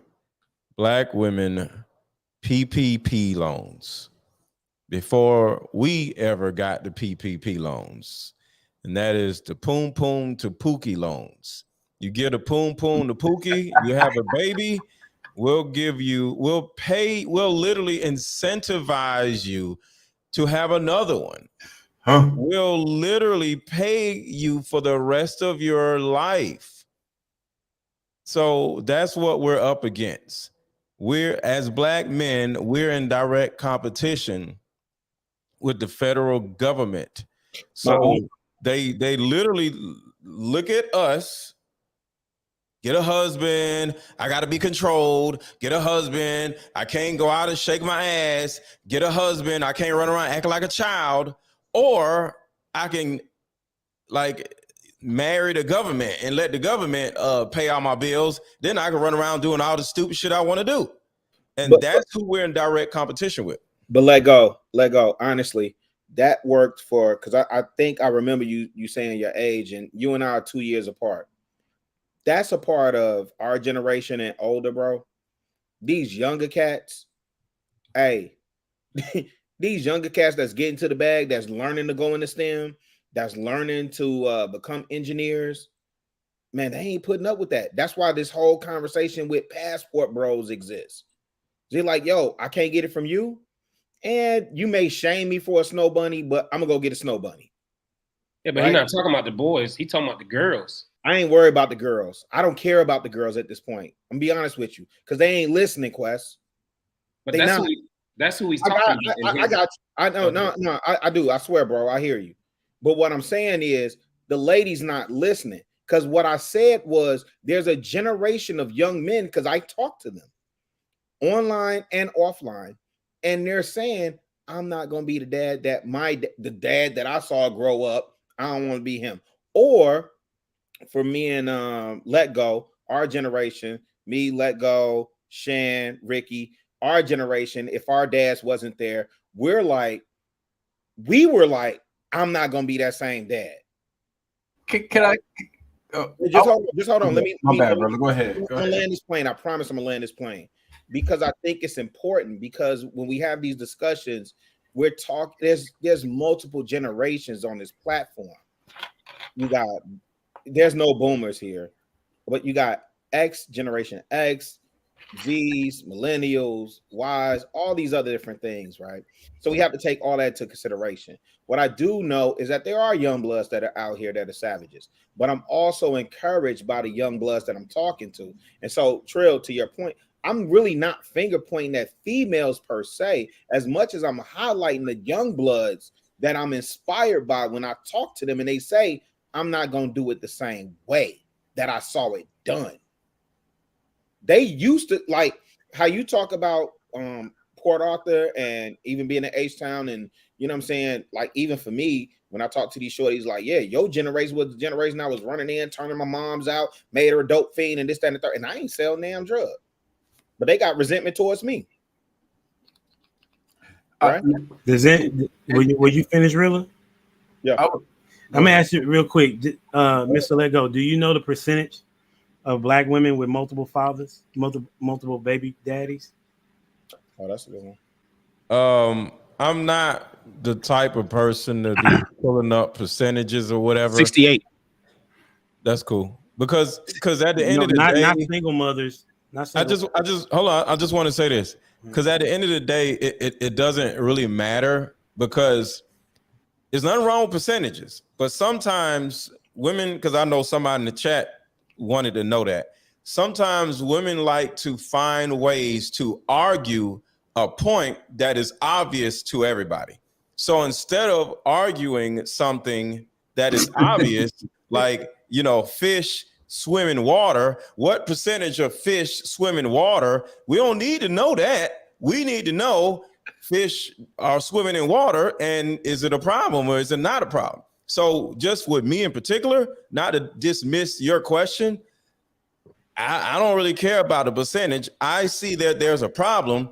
S8: black women PPP loans before we ever got the PPP loans. And that is the Poom Poom to Pookie loans. You get a Poom Poom to Pookie, you have a baby, we'll literally incentivize you to have another one.
S10: Huh?
S8: We'll literally pay you for the rest of your life. So that's what we're up against. We're, as black men, we're in direct competition with the federal government. So they literally look at us, get a husband, I gotta be controlled, get a husband, I can't go out and shake my ass, get a husband, I can't run around acting like a child, or I can like marry the government and let the government pay all my bills. Then I can run around doing all the stupid shit I want to do. And that's who we're in direct competition with.
S2: But let go. Honestly, that worked for, because I think I remember you saying your age, and you and I are 2 years apart. That's a part of our generation and older, bro. These younger cats, hey, these younger cats that's getting to the bag, that's learning to go into STEM, that's learning to become engineers, man, they ain't putting up with that. That's why this whole conversation with passport bros exists. They're like, yo, I can't get it from you, and you may shame me for a snow bunny, but I'm gonna go get a snow bunny.
S4: Yeah, but he's not talking about the boys. He's talking about the girls.
S2: I ain't worried about the girls. I don't care about the girls at this point. I'm gonna be honest with you, because they ain't listening, Quest.
S4: But that's who he's talking about.
S2: I got you. I know, no, I do. I swear, bro. I hear you. But what I'm saying is the lady's not listening. Because what I said was there's a generation of young men, because I talk to them online and offline, and they're saying, I'm not gonna be the dad that the dad that I saw grow up. I don't want to be him. Or for me and Let Go, our generation, me, Let Go, Shan, Ricky, our generation, if our dads wasn't there, we were like, I'm not gonna be that same dad.
S5: Can I?
S2: Just hold on. Let me.
S5: My bad, brother. Go ahead.
S2: I'm gonna land this plane. I promise I'm gonna land this plane, because I think it's important. Because when we have these discussions, we're talking. There's multiple generations on this platform. There's no boomers here, but you got X, Generation X, Z's, millennials, Y's, all these other different things, right? So we have to take all that into consideration. What I do know is that there are young bloods that are out here that are savages, but I'm also encouraged by the young bloods that I'm talking to. And so, Trill, to your point, I'm really not finger pointing at females per se, as much as I'm highlighting the young bloods that I'm inspired by when I talk to them, and they say, I'm not going to do it the same way that I saw it done. They used to, like how you talk about Port Arthur and even being in H-Town, and you know what I'm saying? Like, even for me, when I talk to these shorties, like, yeah, your generation was the generation I was running in, turning my moms out, made her a dope fiend, and this, that, and the third. And I ain't selling damn drug. But they got resentment towards me. Right?
S11: Will you finish, Rilla?
S2: Yeah.
S11: I'm gonna ask you real quick, Mr. Let Go. Do you know the percentage of black women with multiple fathers, multiple baby daddies?
S2: Oh, that's a good one.
S8: I'm not the type of person to be pulling up percentages or whatever.
S3: 68.
S8: That's cool, because at the end of the day,
S11: not single mothers.
S8: I just hold on. I just want to say this, because at the end of the day, it doesn't really matter, because there's nothing wrong with percentages. But sometimes women, because I know somebody in the chat wanted to know that, sometimes women like to find ways to argue a point that is obvious to everybody. So instead of arguing something that is obvious, like, you know, fish swim in water. What percentage of fish swim in water? We don't need to know that. We need to know fish are swimming in water, and is it a problem or is it not a problem? So just with me in particular, not to dismiss your question, I don't really care about the percentage. I see that there's a problem,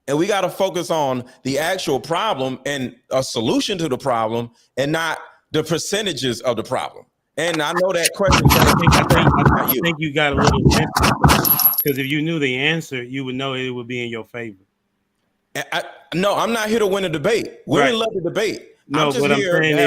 S8: and we got to focus on the actual problem and a solution to the problem, and not the percentages of the problem. And I know that question.
S11: I think you got a little because if you knew the answer, you would know it would be in your favor.
S8: No, I'm not here to win a debate. We didn't love the debate.
S11: No,
S8: I'm
S11: what I'm saying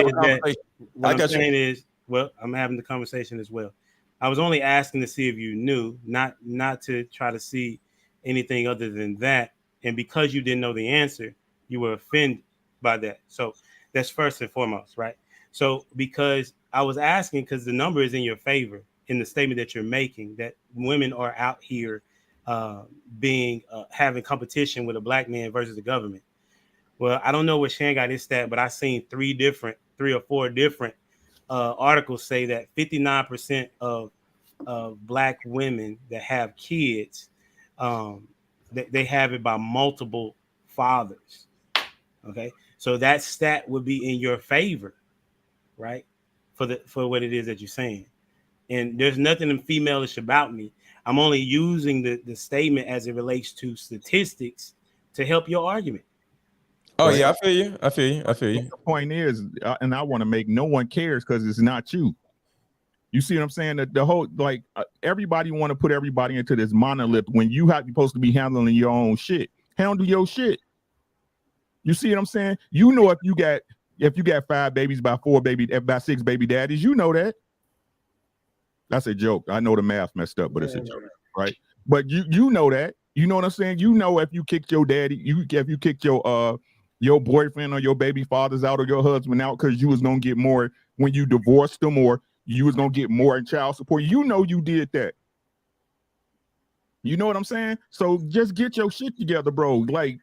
S11: is
S8: that
S11: well, I'm having the conversation as well. I was only asking to see if you knew, not to try to see anything other than that. And because you didn't know the answer, you were offended by that. So that's first and foremost, right? So because I was asking, because the number is in your favor in the statement that you're making, that women are out here having competition with a black man versus the government. Well, I don't know where Shan got his stat, but I seen three or four different articles say that 59% of black women that have kids, they have it by multiple fathers. Okay, so that stat would be in your favor, right? For what it is that you're saying. And there's nothing female-ish about me. I'm only using the statement as it relates to statistics to help your argument.
S8: Oh, yeah, I feel you.
S9: The point is, and I want to make, no one cares because it's not you. You see what I'm saying? The whole, like, everybody want to put everybody into this monolith when you're supposed to be handling your own shit. Handle your shit. You see what I'm saying? You know, if you got 5 babies by 6 baby daddies, you know that. That's a joke. I know the math messed up, but it's a joke, right? But you know that. You know what I'm saying? You know, if you kicked your daddy, if you kicked your boyfriend or your baby fathers out or your husband out because you was gonna get more when you divorced them, or you was gonna get more in child support. You know you did that. You know what I'm saying? So just get your shit together, bro. Like,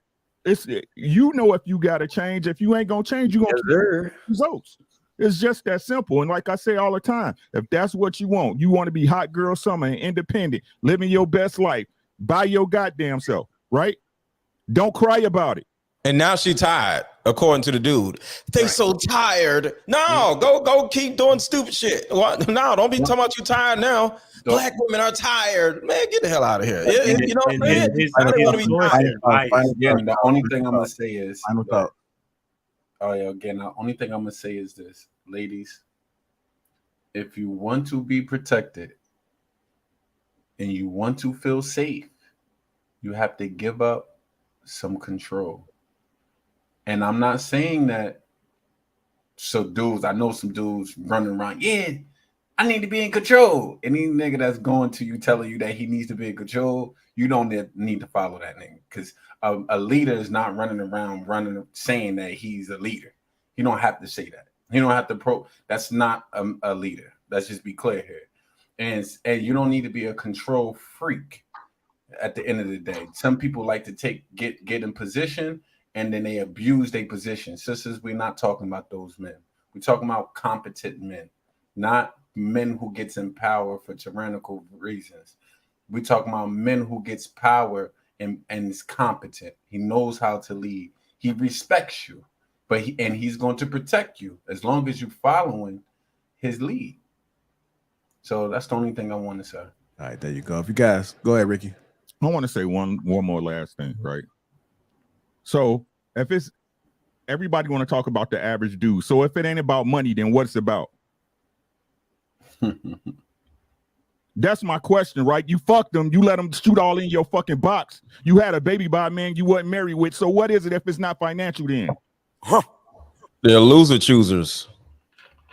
S9: it's, you know, if you gotta change, if you ain't gonna change, you gonna keep results. It's just that simple. And like I say all the time, if that's what you want to be hot girl summer and independent, living your best life, buy your goddamn self, right? Don't cry about it.
S8: And now she tired, according to the dude. They so tired. No, go keep doing stupid shit. What? No, don't be talking about you tired now. Black women are tired. Man, get the hell out of here. You know what I'm saying? I don't want to be tired.
S5: Again, the only thing I'm going to say is, the only thing I'm going to say is this, ladies, if you want to be protected and you want to feel safe, you have to give up some control. And I'm not saying that. So dudes, I know some dudes running around. Yeah, I need to be in control. Any nigga that's going to you telling you that he needs to be in control, you don't need to follow that nigga, because a leader is not running around saying that he's a leader. You don't have to say that. You don't have to That's not a leader. Let's just be clear here. And you don't need to be a control freak. At the end of the day, some people like to get in position, and then they abuse their position. Sisters, we're not talking about those men. We're talking about competent men, not men who gets in power for tyrannical reasons. We're talking about men who gets power and is competent. He knows how to lead. He respects you, but he's going to protect you as long as you're following his lead. So that's the only thing I want to say.
S1: All right, there you go. If you guys go ahead, Ricky.
S9: I want to say one more last thing, right? So if it's everybody want to talk about the average dude. So if it ain't about money, then what's it about? That's my question, right? You fucked them. You let them shoot all in your fucking box. You had a baby by a man you wasn't married with. So what is it if it's not financial then?
S8: They're loser choosers.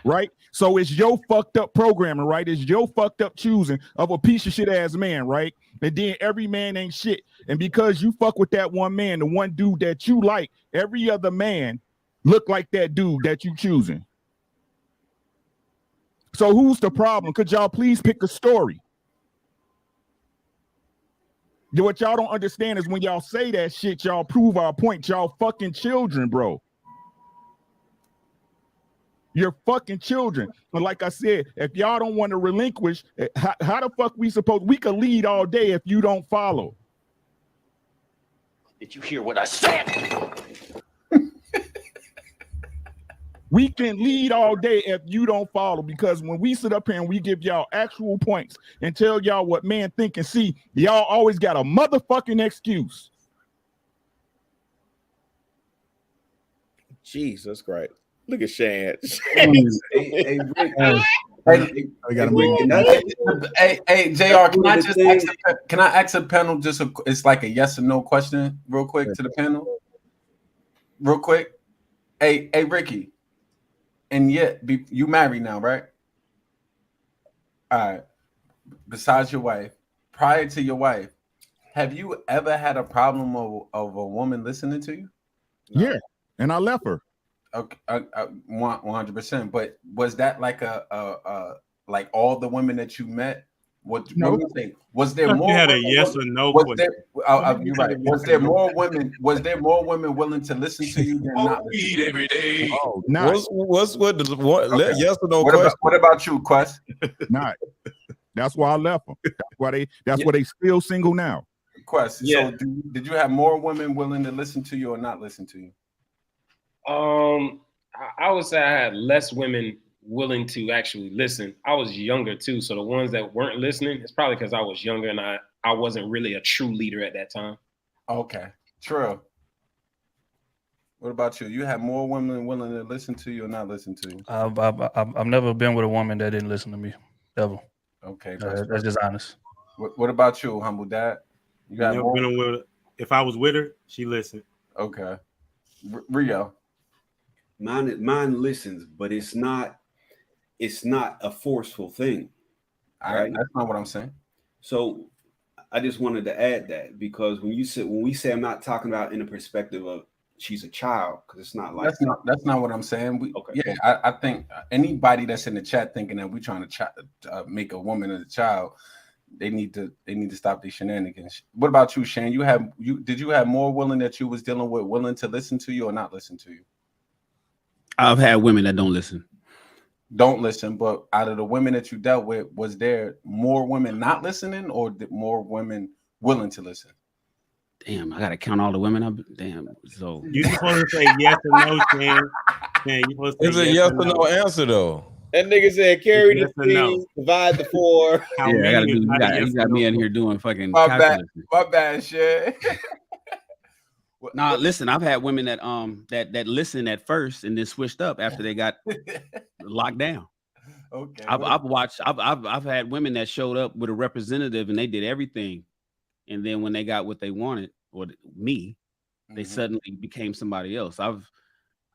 S9: Right? So it's your fucked up programming, right? It's your fucked up choosing of a piece of shit ass man, right? And then every man ain't shit. And because you fuck with that one man, the one dude that you like, every other man look like that dude that you choosing. So who's the problem? Could y'all please pick a story? What y'all don't understand is when y'all say that shit, y'all prove our point. Y'all fucking children, bro. You're fucking children. And like I said, if y'all don't want to relinquish, how the fuck we could lead all day if you don't follow?
S12: Did you hear what I said?
S9: We can lead all day if you don't follow, because when we sit up here and we give y'all actual points and tell y'all what man think and see, y'all always got a motherfucking excuse.
S2: Jesus Christ. Look at Shan.
S5: Hey, JR, can I ask a panel it's like a yes or no question real quick to the panel? Real quick. Hey, Ricky. And yet you married now, right? All right. Besides your wife, prior to your wife, have you ever had a problem of a woman listening to you?
S9: No. Yeah, and I left her.
S5: Okay, 100%. But was that like like all the women that you met? What do you think? Was there more?
S11: You had a yes or no question.
S5: You're right. Was there more women? Was there more women willing to listen to you than not?
S8: Every day.
S9: Oh, not.
S8: What's okay. Yes or no question?
S5: What about you, Quest?
S9: Not. That's why I left them. That's why they still single now.
S5: Quest. Yeah. So did you have more women willing to listen to you or not listen to you?
S4: I would say I had less women willing to actually listen. I was younger too, so the ones that weren't listening, it's probably because I was younger and I wasn't really a true leader at that time.
S5: Okay, true. What about you? You had more women willing to listen to you or not listen to you?
S6: I've never been with a woman that didn't listen to me ever.
S5: Okay,
S6: that's just honest.
S5: What about you, Humble Dad? You got
S11: never been with her. If I was with her, she listened.
S5: Okay, Rio.
S10: Mine listens, but it's not a forceful thing.
S5: Right? That's not what I'm saying.
S10: So I just wanted to add that, because when we say, I'm not talking about in the perspective of she's a child, because it's not like
S5: that's not what I'm saying. I think anybody that's in the chat thinking that we're trying to make a woman a child, they need to stop these shenanigans. What about you, Shane? Did you have more willing that you was dealing with willing to listen to you or not listen to you?
S3: I've had women that don't listen.
S5: But out of the women that you dealt with, was there more women not listening or more women willing to listen?
S3: Damn, I gotta count all the women. So
S11: you're supposed to say yes or no, Shane.
S8: It's a yes or no answer though.
S2: That nigga said carry the 3, divide the 4.
S3: Yeah, I gotta do. You got me in here doing fucking.
S5: My bad, shit.
S3: Nah, listen, I've had women that listened at first and then switched up after they got locked down.
S5: Okay.
S3: I've had women that showed up with a representative and they did everything, and then when they got what they wanted, or me, they suddenly became somebody else.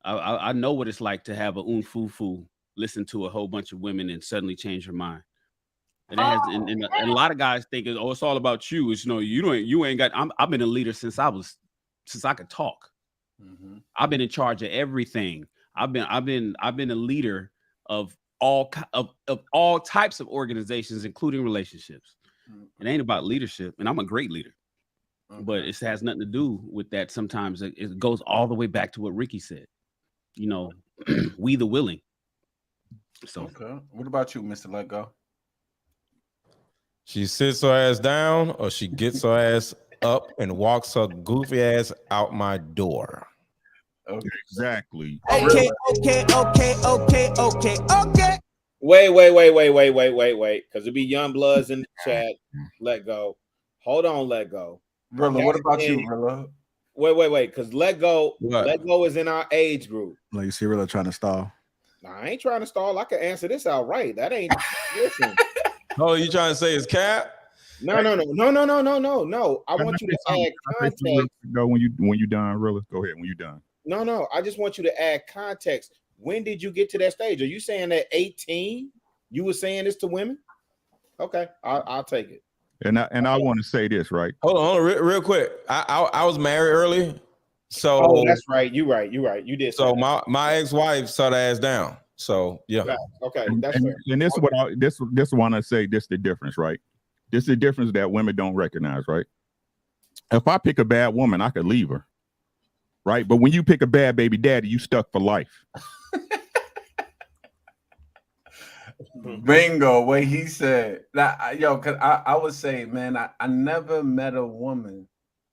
S3: I know what it's like to have a unfufu listen to a whole bunch of women and suddenly change her mind. And, and a lot of guys think it's all about you. It's you ain't got. I've been a leader since I could talk. I've been in charge of everything. I've been a leader of all types of organizations, including relationships. It ain't about leadership, and I'm a great leader. But it has nothing to do with that. Sometimes it goes all the way back to what Ricky said. We the willing. So
S5: what about you, Mr. Let Go?
S8: She sits her ass down or she gets her ass up and walks her goofy ass out my door.
S9: Okay, exactly.
S2: Okay. Wait. Because there be young bloods in the chat. Let Go. Hold on, Let Go.
S5: Rilla, what about you, Rilla?
S2: Wait. Because Let Go is in our age group.
S1: Like, you see Rilla trying to stall.
S2: Nah, I ain't trying to stall. I can answer this outright. That ain't listen.
S8: Oh, you trying to say it's cap?
S2: No. I want you to add context.
S9: Go when you done, Rilla. Go ahead when you done.
S2: No. I just want you to add context. When did you get to that stage? Are you saying at 18 you were saying this to women? Okay, I'll take it.
S9: And I want to say this, right?
S8: Hold on, real quick. I was married early, so
S2: that's right. You right. You did.
S8: So my ex-wife sat her ass down. So yeah.
S2: Okay, that's fair.
S9: And this is what this one I say. This is the difference, right? This is the difference that women don't recognize, right? If I pick a bad woman, I could leave her, right? But when you pick a bad baby daddy, you stuck for life.
S5: Bingo, what he said. That, yo, cause I would say, man, I never met a woman,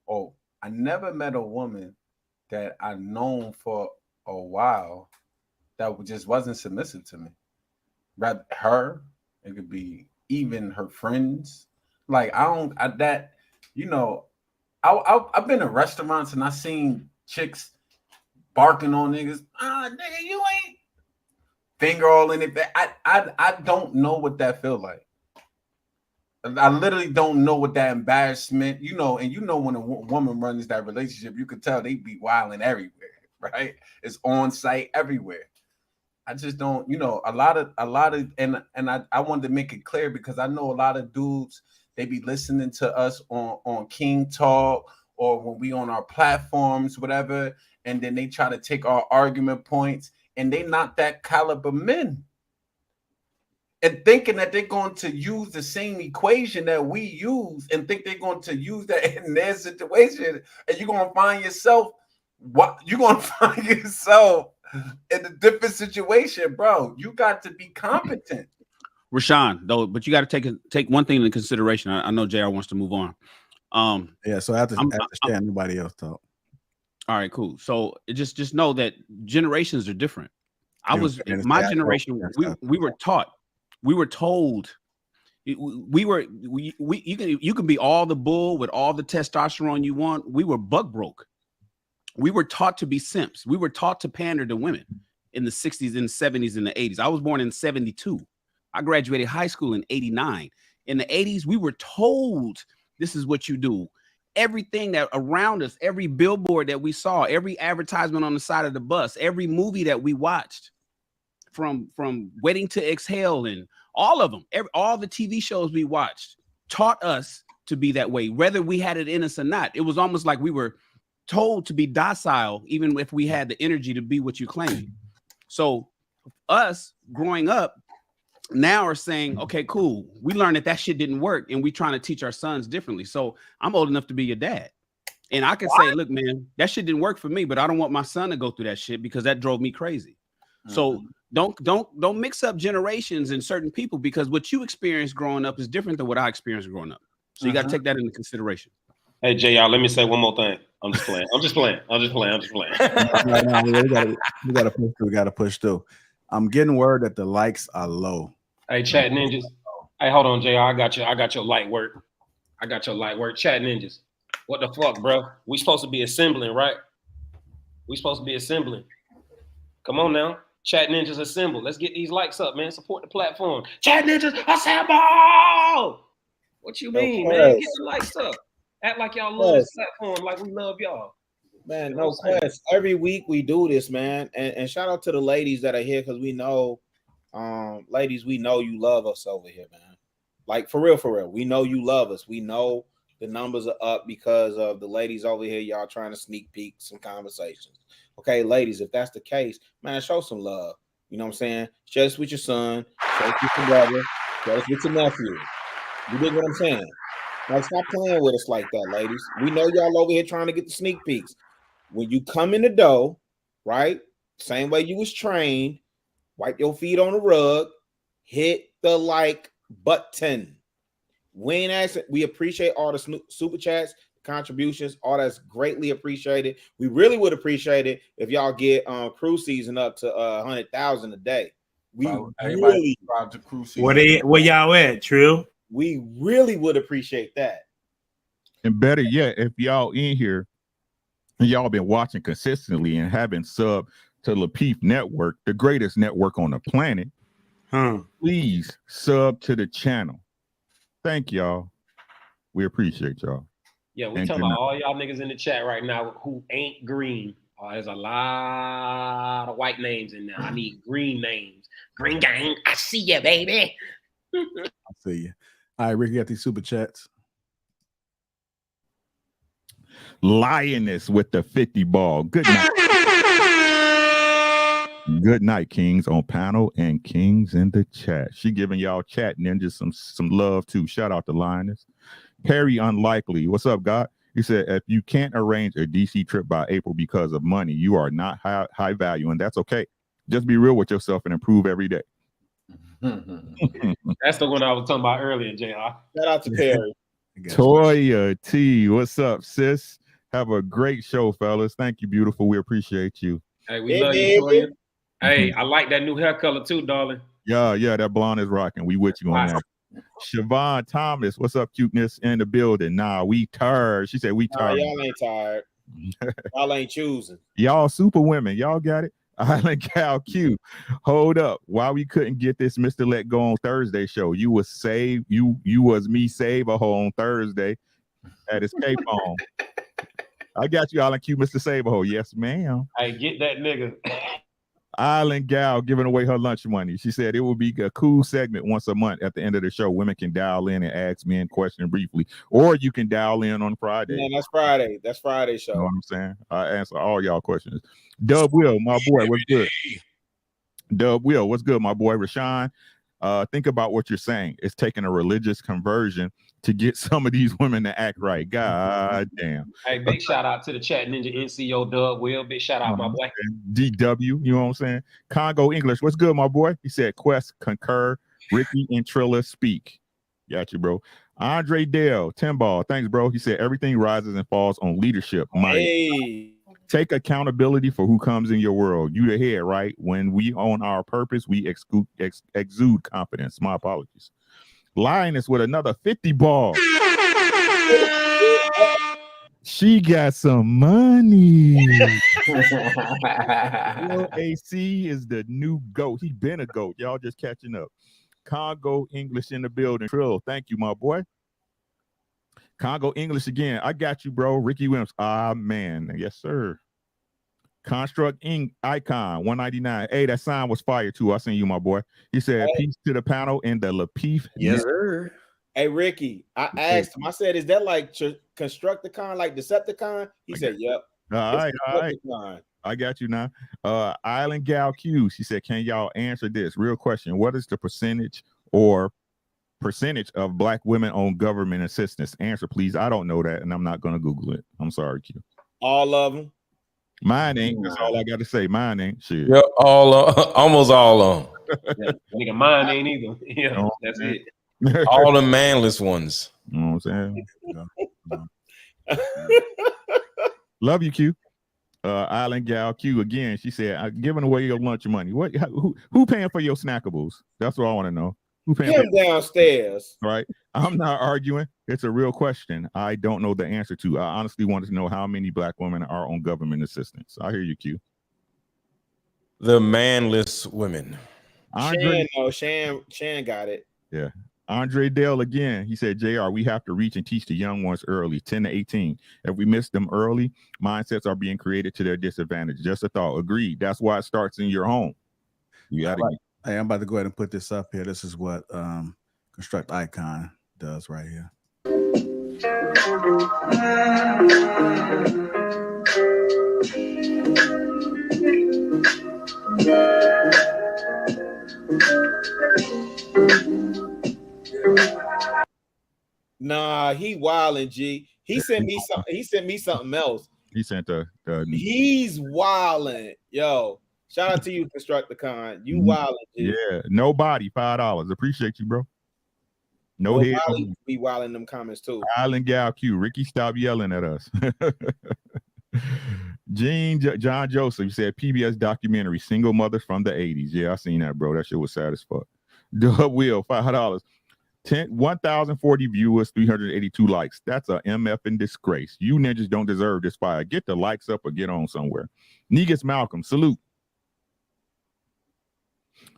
S5: I never met a woman that I've known for a while that just wasn't submissive to me. Rather her, it could be even her friends. Like I've been in restaurants and I seen chicks barking on niggas. Nigga, you ain't finger all in it. I don't know what that feel like. I literally don't know what that embarrassment, and when a woman runs that relationship, you could tell they be wilding everywhere, right? It's on site everywhere. I just don't, a lot of, and I wanted to make it clear because I know a lot of dudes, they be listening to us on King Talk or when we on our platforms, whatever, and then they try to take our argument points, and they not that caliber men. And thinking that they're going to use the same equation that we use and think they're going to use that in their situation, and you're going to find yourself in a different situation, bro. You got to be competent.
S3: Rashawn, though, but you got to take one thing into consideration. I know JR wants to move on.
S1: Yeah, so after everybody else talk.
S3: All right, cool. So just know that generations are different. My generation, we were taught, we were told, you can be all the bull with all the testosterone you want. We were buck broke. We were taught to be simps. We were taught to pander to women in the 60s and 70s and the 80s. I was born in 72. I graduated high school in 89. In the 80s, we were told this is what you do. Everything that around us, every billboard that we saw, every advertisement on the side of the bus, every movie that we watched, from Waiting to Exhale and all of them, all the TV shows we watched taught us to be that way, whether we had it in us or not. It was almost like we were told to be docile, even if we had the energy to be what you claim. So us growing up now are saying, okay, cool. We learned that shit didn't work, and we trying to teach our sons differently. So I'm old enough to be your dad. And I can say, look, man, that shit didn't work for me, but I don't want my son to go through that shit because that drove me crazy. So don't mix up generations and certain people, because what you experienced growing up is different than what I experienced growing up. So you got to take that into consideration.
S4: Hey, JR, let me say one more thing. I'm just playing. I'm just playing.
S1: We gotta push through. I'm getting word that the likes are low.
S4: Hey, Chat Ninjas. Hey, hold on, JR. I got your light work. Chat Ninjas. What the fuck, bro? We supposed to be assembling, right? Come on now. Chat Ninjas assemble. Let's get these likes up, man. Support the platform. Chat Ninjas assemble. What you mean, man? Get the likes up. Act like y'all love this platform like we love y'all.
S2: Man, no question. Every week we do this, man. And shout out to the ladies that are here, because we know, ladies, we know you love us over here, man. Like, for real. We know you love us. We know the numbers are up because of the ladies over here. Y'all trying to sneak peek some conversations. Okay, ladies, if that's the case, man, show some love. You know what I'm saying? Share this with your son. Share this with your brother. Share this with your nephew. You dig what I'm saying? Like, stop playing with us like that, ladies. We know y'all over here trying to get the sneak peeks. When you come in the door, right? Same way you was trained, wipe your feet on the rug, hit the like button. We ain't asking. We appreciate all the super chats, contributions, all that's greatly appreciated. We really would appreciate it if y'all get crew season up to 100,000 a day. We really
S5: to crew season.
S11: Where y'all at, Trill?
S2: We really would appreciate that.
S9: And better yet, if y'all in here and y'all been watching consistently and having sub to Lapeef Network, the greatest network on the planet, please sub to the channel. Thank y'all. We appreciate y'all.
S4: Yeah, we talking about all y'all niggas in the chat right now who ain't green. There's a lot of white names in there. I need green names. Green gang, I see you, baby.
S1: I see you. All right, Ricky, got these super chats.
S9: Lioness with the 50 ball. Good night. Good night, Kings on panel and Kings in the chat. She giving y'all Chat Ninjas some love too. Shout out to Lioness. Perry Unlikely. What's up, God? He said, if you can't arrange a DC trip by April because of money, you are not high value, and that's okay. Just be real with yourself and improve every day.
S4: That's the one I was talking about earlier, JR.
S2: Shout out to Perry.
S9: Toya T, what's up, sis? Have a great show, fellas. Thank you, beautiful. We appreciate you.
S4: Hey, we love you, Toya. Hey, I like that new hair color too, darling.
S9: Yeah, that blonde is rocking. We with you on that. Siobhan Thomas, what's up, cuteness in the building? Nah, we tired. She said we tired.
S2: Y'all ain't tired. Y'all ain't choosing.
S9: Y'all super women. Y'all got it. Island Cal Q. Hold up. Why we couldn't get this Mr. Let Go on Thursday show? You was save you was me save a hole on Thursday at his cape on. I got you, Island Q, Mr. Save a hole. Yes, ma'am.
S4: Hey, get that nigga.
S9: Island Gal giving away her lunch money. She said it will be a cool segment once a month at the end of the show. Women can dial in and ask men questions briefly, or you can dial in on Friday.
S2: Man, that's Friday. That's Friday show.
S9: You know what I'm saying? I answer all y'all questions. Dub Will, my boy, what's good? Dub Will, what's good, my boy? Rashawn, think about what you're saying. It's taking a religious conversion to get some of these women to act right. God damn.
S4: Hey, big shout out to the Chat Ninja NCO Dub Will. Big shout out, my boy.
S9: DW, you know what I'm saying? Congo English, what's good, my boy? He said, Quest, concur, Ricky and Trilla speak. Got you, bro. Andre Dale, Timball, thanks, bro. He said, everything rises and falls on leadership.
S2: Hey.
S9: Take accountability for who comes in your world. You the head, right? When we own our purpose, we exude confidence. My apologies. Lioness with another 50 ball. She got some money. AC is the new GOAT. He been a GOAT. Y'all just catching up. Congo English in the building. Trill, thank you, my boy. Congo English again. I got you, bro. Ricky Williams. Ah, man. Yes, sir. Construct Inc. Icon 199. Hey, that sign was fire too. I seen you, my boy. He said, peace to the panel and the Lapeef.
S2: Yes, sir. Hey, Ricky, I asked him, I said, is that like Constructicon, like Decepticon? He said, yep.
S9: All right. I got you now. Island Gal Q. She said, can y'all answer this? Real question. What is the percentage of Black women on government assistance? Answer, please. I don't know that, and I'm not going to Google it. I'm sorry, Q.
S2: All of them.
S9: Mine ain't. That's all I got to say. Mine ain't. Shit.
S8: Yep, almost all of them.
S4: Nigga, mine ain't either. Yeah, that's it.
S8: All the manless ones.
S9: You know what I'm saying? Love you, Q. Island Gal Q again. She said, I'm giving away your lunch money. What? Who paying for your snackables? That's what I want to know. Who paying
S2: him downstairs?
S9: Right. I'm not arguing. It's a real question. I don't know the answer to. I honestly wanted to know how many Black women are on government assistance. I hear you, Q.
S8: The manless women.
S2: Shan got it.
S9: Yeah. Andre Dale again. He said, JR, we have to reach and teach the young ones early, 10 to 18. If we miss them early, mindsets are being created to their disadvantage. Just a thought. Agreed. That's why it starts in your home. You got to.
S1: Hey, I'm about to go ahead and put this up here. This is what Construct Icon does right here.
S2: Nah, he wildin', G. He sent me something. He sent me something else.
S9: He sent the
S2: He's wildin', yo. Shout out to you, Constructicon. You wildin', G.
S9: Yeah, nobody $5. Appreciate you, bro. No head.
S2: Be wildin' them comments too.
S9: Island Gal Q. Ricky, stop yelling at us. John Joseph said PBS documentary, Single Mothers from the 80s. Yeah, I seen that, bro. That shit was sad as fuck. Dub Will, $5. 1,040 viewers, 382 likes. That's a MF in disgrace. You ninjas don't deserve this fire. Get the likes up or get on somewhere. Negus Malcolm, salute.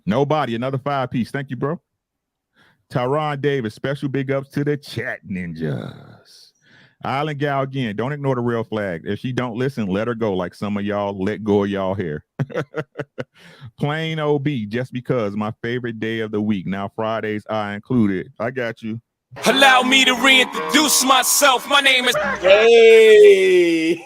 S9: Nobody, another 5-piece. Thank you, bro. Tyron Davis, special big ups to the Chat Ninjas. Island Gal again, don't ignore the real flag. If she don't listen, let her go like some of y'all let go of y'all hair. Plain OB, just because my favorite day of the week. Now Fridays I included. I got you.
S12: Allow me to reintroduce myself. My name is
S2: Hey.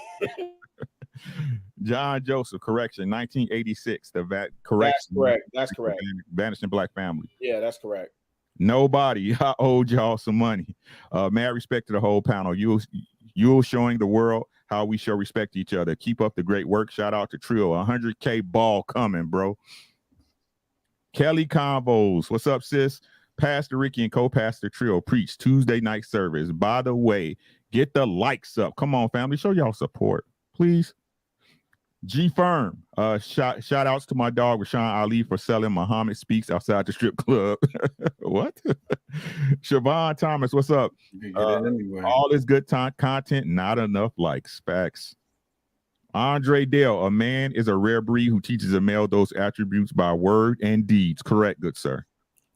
S9: John Joseph, correction, 1986. Correction.
S2: That's correct. That's correct.
S9: Vanishing Black Family.
S2: Yeah, that's correct.
S9: Nobody. I owed y'all some money. Mad respect to the whole panel. You're showing the world how we show respect to each other. Keep up the great work. Shout out to Trio. 100K ball coming, bro. Kelly Combos, what's up, sis? Pastor Ricky and co-pastor Trio preach Tuesday night service. By the way, get the likes up. Come on, family, show y'all support, please. G Firm, shout outs to my dog Rashawn Ali for selling Muhammad Speaks outside the strip club. What? Siobhan Thomas, what's up? All this good content, not enough likes. Facts. Andre Dale, a man is a rare breed who teaches a male those attributes by word and deeds. Correct, good sir.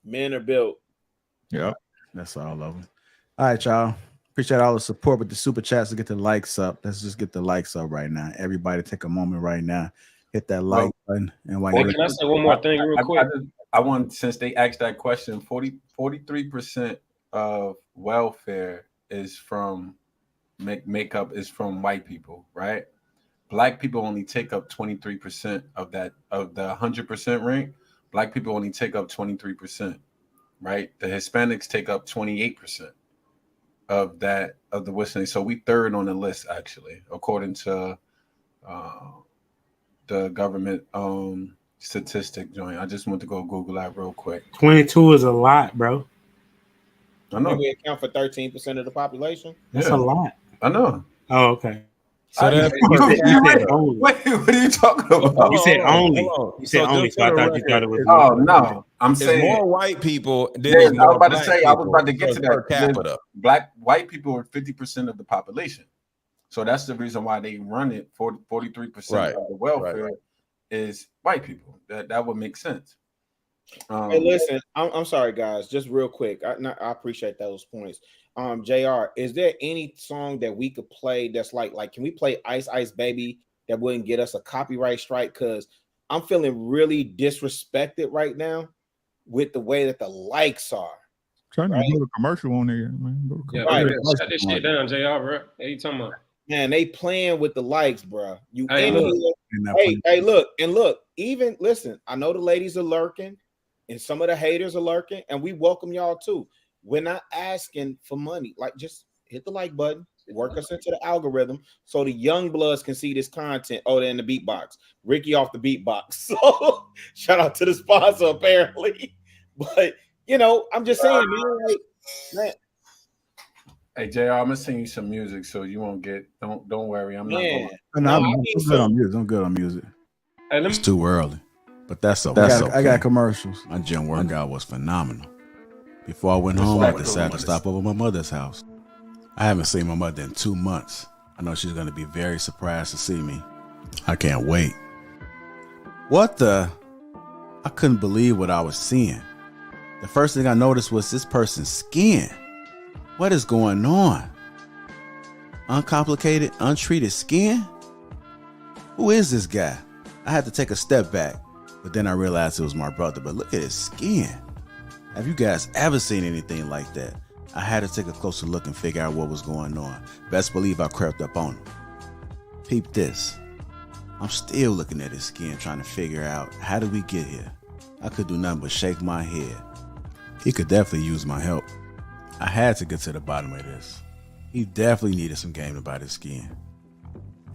S2: Men are built.
S9: Yep.
S1: That's all of them. All right, y'all. Appreciate all the support with the super chats to get the likes up. Let's just get the likes up right now. Everybody take a moment right now. Hit that like button. And while
S4: can I say one more thing real quick?
S5: I want, since they asked that question, 43% of welfare is from makeup is from white people, right? Black people only take up 23% of that, of the 100% rank. Black people only take up 23%, right? The Hispanics take up 28% of that, of the whistling. So we third on the list, actually, according to the government statistic joint. I just want to go Google that real quick.
S11: 22 is a lot, bro.
S5: I know.
S2: We account for 13% of the population.
S11: That's a lot.
S5: I know.
S11: Oh, okay.
S8: So that's
S11: you said only.
S5: Wait, what are you talking about?
S11: You said only. You said only, so I thought you thought it was.
S5: Oh no, I'm saying
S8: more white people.
S5: I was about to say, I was about to get to that.
S8: Per capita.
S5: White people are 50% of the population, so that's the reason why they run it. 43% of the welfare is white people. That would make sense.
S2: Hey, listen, I'm sorry, guys. Just real quick, I appreciate those points. JR, is there any song that we could play that's like can we play Ice Ice Baby that wouldn't get us a copyright strike? Because I'm feeling really disrespected right now with the way that the likes are.
S9: Trying to do a commercial on there, man.
S4: Shut this shit down, JR, bro. Hey, you talking about?
S2: Man, they playing with the likes, bro.
S4: Hey,
S2: look, even listen, I know the ladies are lurking and some of the haters are lurking, and we welcome y'all too. We're not asking for money. Like, just hit the like button, work us into the algorithm so the young bloods can see this content. Oh, they're in the beatbox. Ricky off the beatbox. So shout out to the sponsor, apparently. But I'm just saying, man.
S5: Hey JR, I'm gonna sing you some music so you won't get. Don't worry. I'm not going.
S1: I'm good on music. I'm good on music.
S13: It's too early, but that's okay.
S1: I got commercials.
S13: My gym workout was phenomenal. Before I went home, I decided to stop over at my mother's house. I haven't seen my mother in 2 months. I know she's going to be very surprised to see me. I can't wait. What the? I couldn't believe what I was seeing. The first thing I noticed was this person's skin. What is going on? Uncomplicated, untreated skin? Who is this guy? I had to take a step back, but then I realized it was my brother. But look at his skin. Have you guys ever seen anything like that? I had to take a closer look and figure out what was going on. Best believe I crept up on him. Peep this. I'm still looking at his skin, trying to figure out how did we get here. I could do nothing but shake my head. He could definitely use my help. I had to get to the bottom of this. He definitely needed some game about his skin.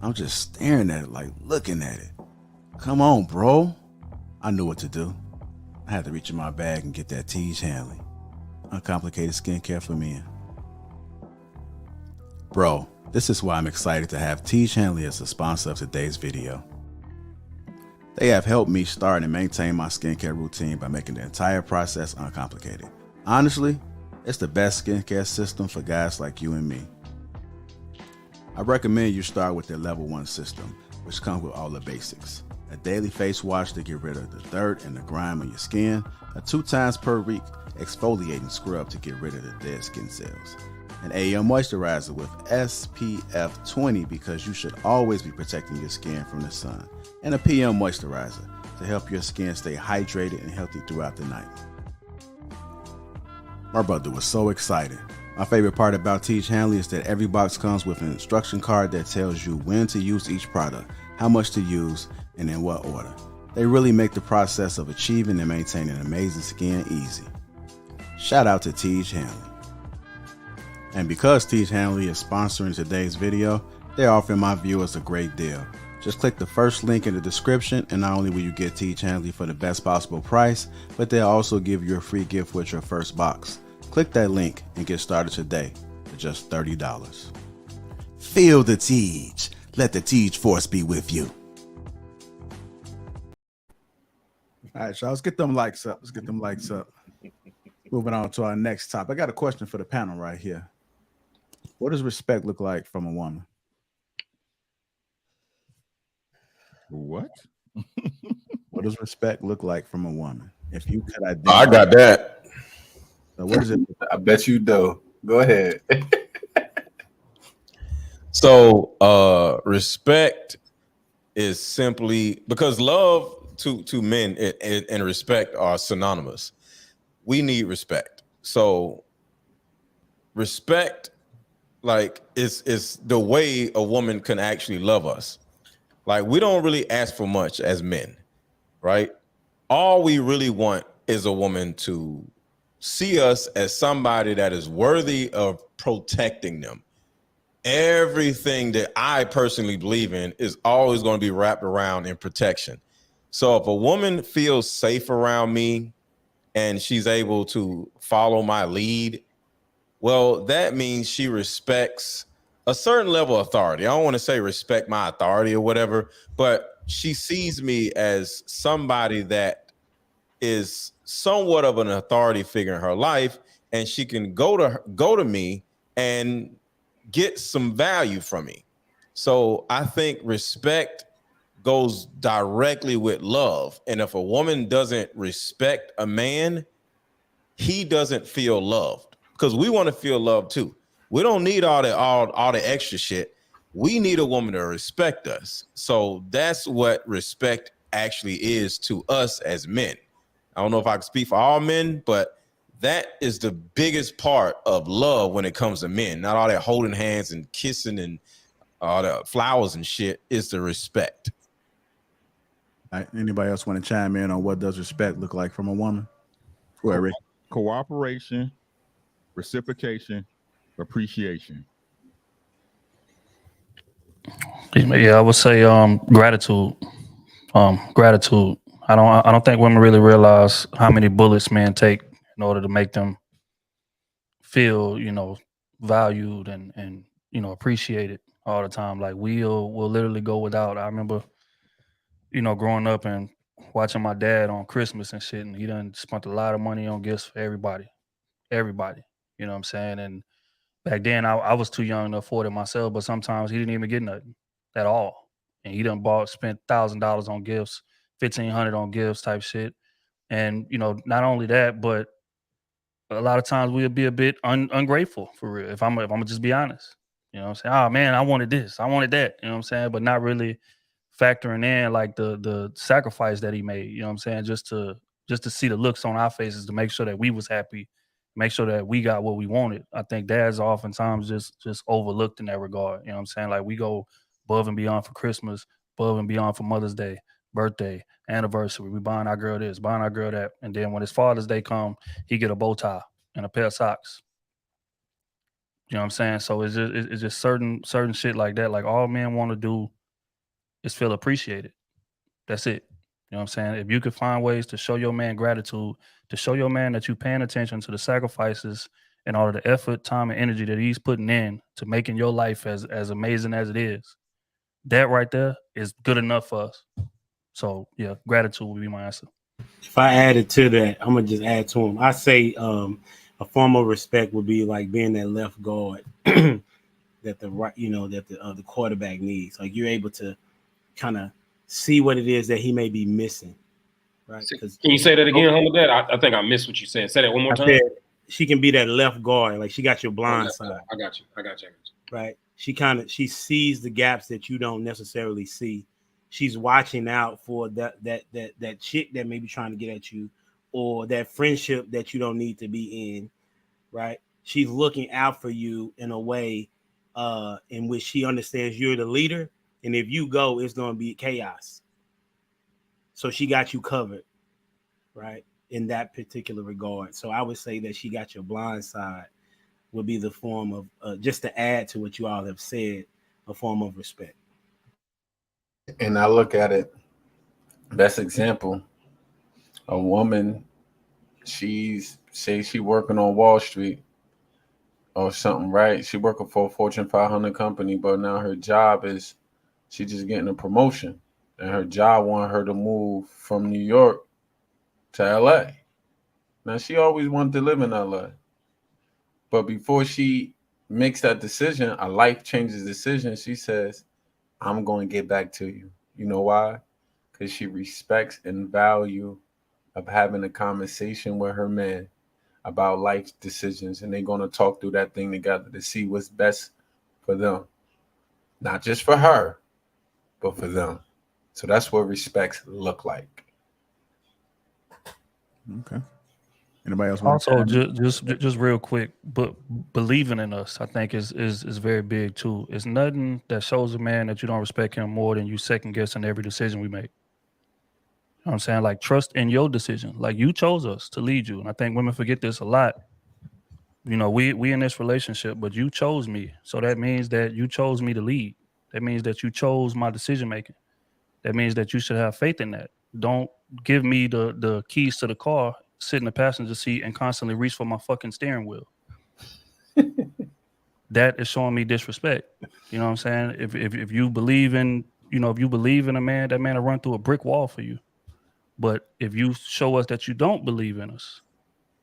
S13: I'm just staring at it, like looking at it. Come on, bro. I knew what to do. I had to reach in my bag and get that Tiege Hanley. Uncomplicated skincare for men. Bro, this is why I'm excited to have Tiege Hanley as a sponsor of today's video. They have helped me start and maintain my skincare routine by making the entire process uncomplicated. Honestly, it's the best skincare system for guys like you and me. I recommend you start with their level 1 system, which comes with all the basics. A daily face wash to get rid of the dirt and the grime on your skin, a 2 times per week exfoliating scrub to get rid of the dead skin cells, an AM moisturizer with SPF 20 because you should always be protecting your skin from the sun, and a PM moisturizer to help your skin stay hydrated and healthy throughout the night. My brother was so excited. My favorite part about Tiege Hanley is that every box comes with an instruction card that tells you when to use each product, how much to use, and in what order. They really make the process of achieving and maintaining amazing skin easy. Shout out to Tiege Hanley. And because Tiege Hanley is sponsoring today's video, they're offering my viewers a great deal. Just click the first link in the description, and not only will you get Teach Handley for the best possible price, but they'll also give you a free gift with your first box. Click that link and get started today for just $30. Feel the Teach. Let the Teach force be with you.
S1: All right, y'all, let's get them likes up. Moving on to our next topic. I got a question for the panel right here. What does respect look like from a woman?
S9: What?
S1: What does respect look like from a woman? If you could identify.
S8: I got that.
S1: So what is it?
S5: I bet you do. Go ahead.
S8: So respect is simply because love to men and respect are synonymous. We need respect. So respect, like, is the way a woman can actually love us. Like, we don't really ask for much as men, right? All we really want is a woman to see us as somebody that is worthy of protecting them. Everything that I personally believe in is always going to be wrapped around in protection. So if a woman feels safe around me and she's able to follow my lead, well, that means she respects a certain level of authority. I don't want to say respect my authority or whatever, but she sees me as somebody that is somewhat of an authority figure in her life, and she can go to me and get some value from me. So I think respect goes directly with love. And if a woman doesn't respect a man, he doesn't feel loved, because we want to feel loved too. We don't need all the extra shit. We need a woman to respect us. So that's what respect actually is to us as men. I don't know if I can speak for all men, but that is the biggest part of love when it comes to men. Not all that holding hands and kissing and all the flowers and shit. Is the respect.
S1: All right, anybody else want to chime in on what does respect look like from a woman? Go ahead, Rick.
S9: Cooperation, reciprocation, appreciation.
S6: Yeah, I would say gratitude. Gratitude. I don't think women really realize how many bullets men take in order to make them feel, valued and appreciated all the time. Like we'll literally go without. I remember, growing up and watching my dad on Christmas and shit, and he done spent a lot of money on gifts for everybody. You know what I'm saying? And back then I was too young to afford it myself, but sometimes he didn't even get nothing at all. And he done spent $1,000 on gifts, $1,500 on gifts type shit. And, not only that, but a lot of times we'll be a bit ungrateful for real. If I'm gonna just be honest, you know what I'm saying? Oh man, I wanted this, I wanted that, you know what I'm saying? But not really factoring in like the sacrifice that he made, you know what I'm saying? Just to see the looks on our faces to make sure that we was happy, make sure that we got what we wanted. I think dads are oftentimes just overlooked in that regard. You know what I'm saying? Like we go above and beyond for Christmas, above and beyond for Mother's Day, birthday, anniversary. We buying our girl this, buying our girl that. And then when his Father's Day come, he get a bow tie and a pair of socks. You know what I'm saying? So it's just certain shit like that. Like all men want to do is feel appreciated. That's it. You know what I'm saying? If you could find ways to show your man gratitude, to show your man that you're paying attention to the sacrifices and all of the effort, time, and energy that he's putting in to making your life as amazing as it is, that right there is good enough for us. So yeah, gratitude would be my answer.
S11: If I added to that, I'm gonna just add to him. I say a form of respect would be like being that left guard that the quarterback needs. Like you're able to kind of see what it is that he may be missing. Right?
S4: Can you say that again, Homer? Dad? I think I missed what you said. Say that one more time.
S11: She can be that left guard, like she got your blind side.
S4: I got you.
S11: Right? She sees the gaps that you don't necessarily see. She's watching out for that chick that may be trying to get at you, or that friendship that you don't need to be in. Right? She's looking out for you in a way in which she understands you're the leader, and if you go, it's going to be chaos. So she got you covered, right, in that particular regard. So I would say that she got your blind side would be the form of, just to add to what you all have said, a form of respect.
S5: And I look at it, best example, a woman, she working on Wall Street or something, right? She working for a Fortune 500 company, but now her job is she just getting a promotion, and her job want her to move from New York to LA. Now she always wanted to live in LA, but before she makes that decision, a life changes decision, she says, I'm going to get back to you. You know why? Because she respects and value of having a conversation with her man about life decisions, and they're going to talk through that thing together to see what's best for them, not just for her, but for them. So that's what respects look like.
S1: Okay. Anybody else?
S6: Also, just real quick, but believing in us, I think is very big too. It's nothing that shows a man that you don't respect him more than you second guessing every decision we make. You know what I'm saying? Like, trust in your decision. Like, you chose us to lead you. And I think women forget this a lot. You know, we in this relationship, but you chose me. So that means that you chose me to lead. That means that you chose my decision making. That means that you should have faith in that. Don't give me the keys to the car, sit in the passenger seat, and constantly reach for my fucking steering wheel. That is showing me disrespect. You know what I'm saying? If you believe in, if you believe in a man, that man will run through a brick wall for you. But if you show us that you don't believe in us,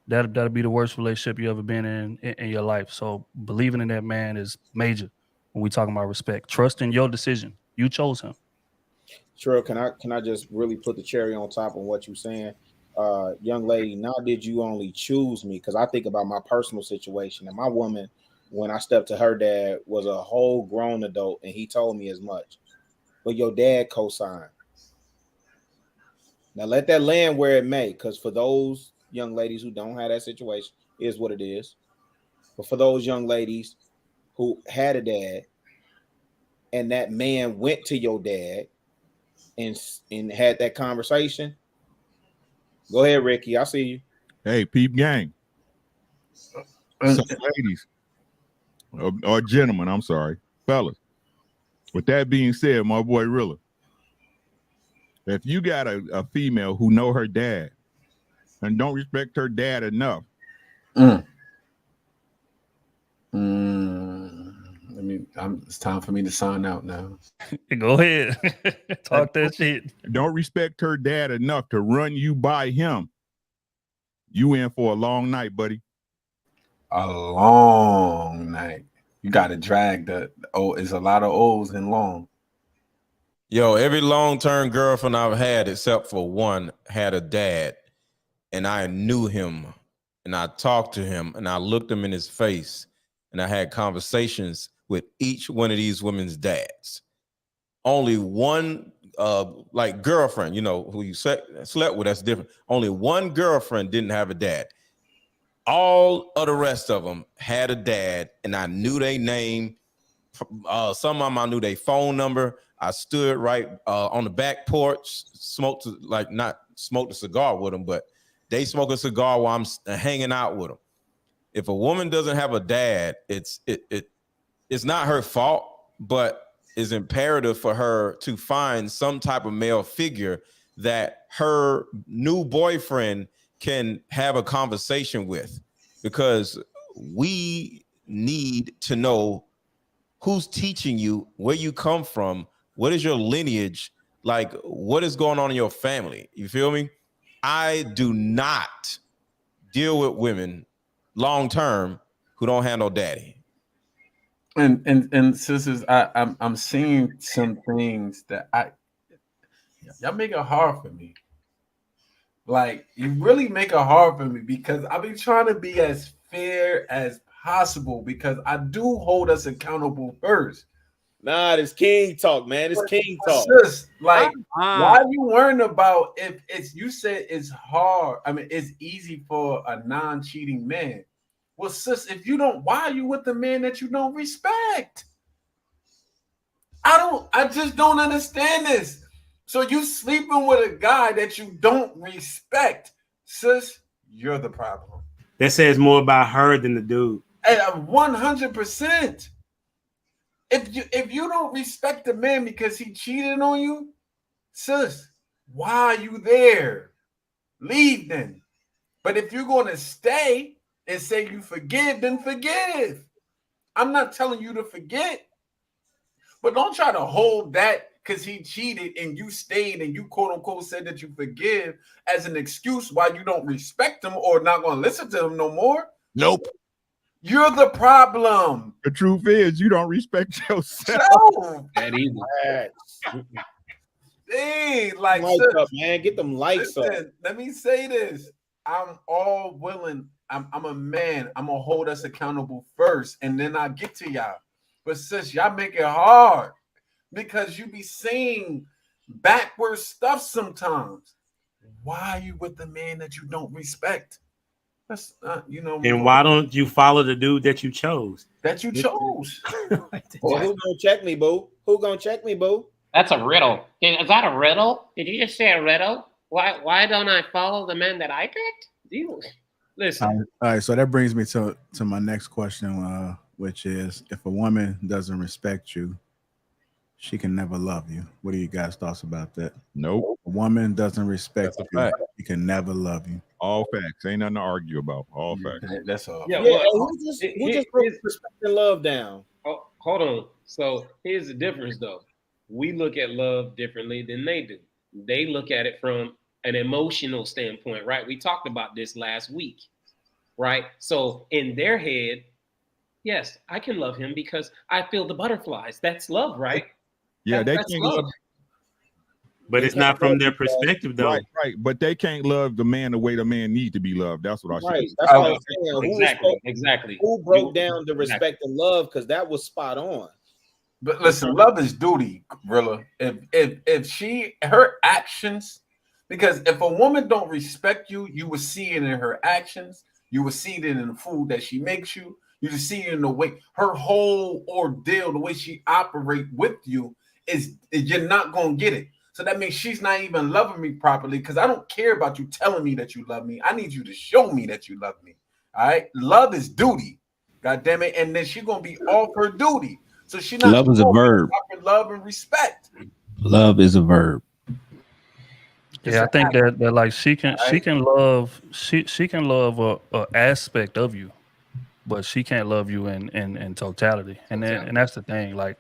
S6: that'll be the worst relationship you ever been in your life. So believing in that man is major when we talking about respect. Trust in your decision. You chose him.
S2: Sure. Can I just really put the cherry on top of what you're saying? Young lady, now did you only choose me? Because I think about my personal situation, and my woman, when I stepped to her dad, was a whole grown adult, and he told me as much. But your dad co-signed. Now let that land where it may, because for those young ladies who don't have that situation, it is what it is. But for those young ladies who had a dad, and that man went to your dad and had that conversation, go ahead, Ricky. I see you.
S9: Hey, peep gang. Some ladies or gentlemen, I'm sorry, fellas. With that being said, my boy Rilla, if you got a female who know her dad and don't respect her dad enough,
S5: it's time for me to sign out now.
S6: Go ahead. Talk that shit.
S9: Don't respect her dad enough to run you by him. You in for a long night, buddy.
S5: A long night. You got to drag it's a lot of O's in long.
S8: Yo, every long-term girlfriend I've had, except for one, had a dad, and I knew him, and I talked to him, and I looked him in his face, and I had conversations with each one of these women's dads. Only one, girlfriend, who you slept with, that's different. Only one girlfriend didn't have a dad. All of the rest of them had a dad, and I knew their name. Some of them I knew their phone number. I stood right on the back porch, not smoked a cigar with them, but they smoke a cigar while I'm hanging out with them. If a woman doesn't have a dad, it's not her fault, but it's imperative for her to find some type of male figure that her new boyfriend can have a conversation with, because we need to know who's teaching you, where you come from, what is your lineage, like what is going on in your family. You feel me? I do not deal with women long term who don't have no daddy.
S5: And sisters, I'm seeing some things that y'all make it hard for me. Like, you really make it hard for me, because I've been trying to be as fair as possible, because I do hold us accountable first.
S2: Nah, it's king talk, man. It's king talk.
S5: Just like, why you worrying about if it's, you said it's hard. I mean, it's easy for a non-cheating man. Well, sis, if you don't, why are you with the man that you don't respect? I just don't understand this. So you sleeping with a guy that you don't respect, sis, you're the problem.
S11: That says more about her than the dude.
S5: Hey, 100%.
S10: if you don't respect a man because he cheated on you, sis, why are you there? Leave then. But if you're going to stay and say you forgive, then forgive. I'm not telling you to forget, but don't try to hold that because he cheated and you stayed and you quote unquote said that you forgive as an excuse why you don't respect him or not going to listen to him no more.
S9: Nope.
S10: You're the problem.
S9: The truth is you don't respect yourself.
S10: So,
S4: That easy.
S10: hey, like,
S2: Lights up, man. Get them lights up.
S10: Let me say this. I'm all willing. I'm a man. I'm gonna hold us accountable first, and then I get to y'all. But sis, y'all make it hard because you be saying backwards stuff sometimes. Why are you with the man that you don't respect? That's not,
S11: And why don't you follow the dude that you chose?
S10: That you chose.
S2: Well, who gonna check me, boo? Who gonna check me, boo?
S4: That's a riddle. Is that a riddle? Did you just say a riddle? Why don't I follow the man that I picked? Listen.
S1: All right, so that brings me to my next question, which is, if a woman doesn't respect you, she can never love you. What are you guys' thoughts about that?
S9: Nope.
S1: A woman doesn't respect
S9: That's a
S1: you,
S9: fact.
S1: she can never love you.
S9: All facts. Ain't nothing to argue about. All facts.
S10: That's all.
S2: Yeah, who just broke respect and love down?
S4: Oh, hold on. So here's the difference, though. We look at love differently than they do. They look at it from an emotional standpoint, right? We talked about this last week, right? So in their head, yes, I can love him because I feel the butterflies. That's love, right?
S9: Yeah, they
S4: that's
S9: can't
S4: love.
S11: But it's not from their perspective, though.
S9: Right. But they can't love the man the way the man needs to be loved. That's what I should
S2: Right.
S9: say.
S2: That's what I'm saying.
S4: Exactly.
S2: Who broke down the respect and love? Because that was spot on.
S10: But listen, love is duty, Rilla. If her actions, because if a woman don't respect you, you will see it in her actions. You will see it in the food that she makes you. You will see it in the way her whole ordeal, the way she operate with you is you're not gonna get it. So that means she's not even loving me properly because I don't care about you telling me that you love me. I need you to show me that you love me. All right, love is duty. God damn it, and then she's gonna be off her duty. So she not
S3: love is a verb.
S10: Love and respect.
S3: Love is a verb.
S6: Yeah, I think that like she can love a aspect of you, but she can't love you in totality. And that's the thing. Like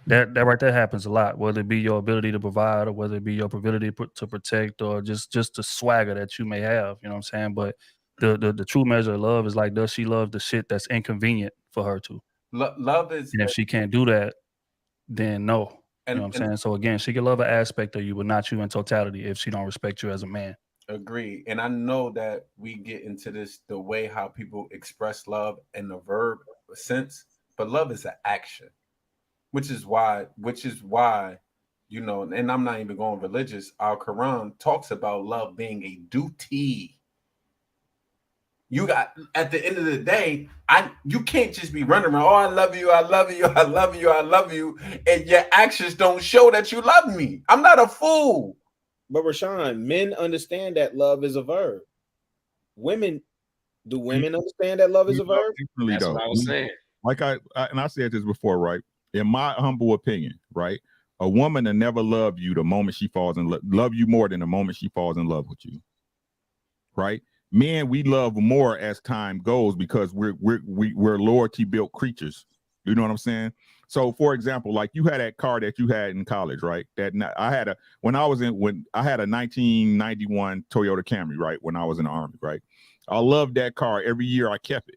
S6: that right there happens a lot. Whether it be your ability to provide, or whether it be your ability to protect, or just the swagger that you may have. You know what I'm saying? But the true measure of love is like, does she love the shit that's inconvenient for her to?
S10: Love is,
S6: and if she can't do that, then no. You know what I'm saying? So again, she can love an aspect of you, but not you in totality if she don't respect you as a man.
S10: Agree. And I know that we get into this, the way how people express love in the verb sense, but love is an action, which is why, and I'm not even going religious. Our Quran talks about love being a duty. You got, at the end of the day, you can't just be running around, oh, I love you, I love you, I love you, I love you, and your actions don't show that you love me. I'm not a fool.
S2: But Rashawn, men understand that love is a verb. Do women understand that love is a verb?
S4: That's what I was saying.
S9: Like I said this before, right? In my humble opinion, right? A woman will never love you the moment she falls in love you more than the moment she falls in love with you. Right? Men, we love more as time goes because we're loyalty built creatures. You know what I'm saying? So, for example, like you had that car that you had in college, right? I had a 1991 Toyota Camry, right? When I was in the Army, right? I loved that car. Every year I kept it.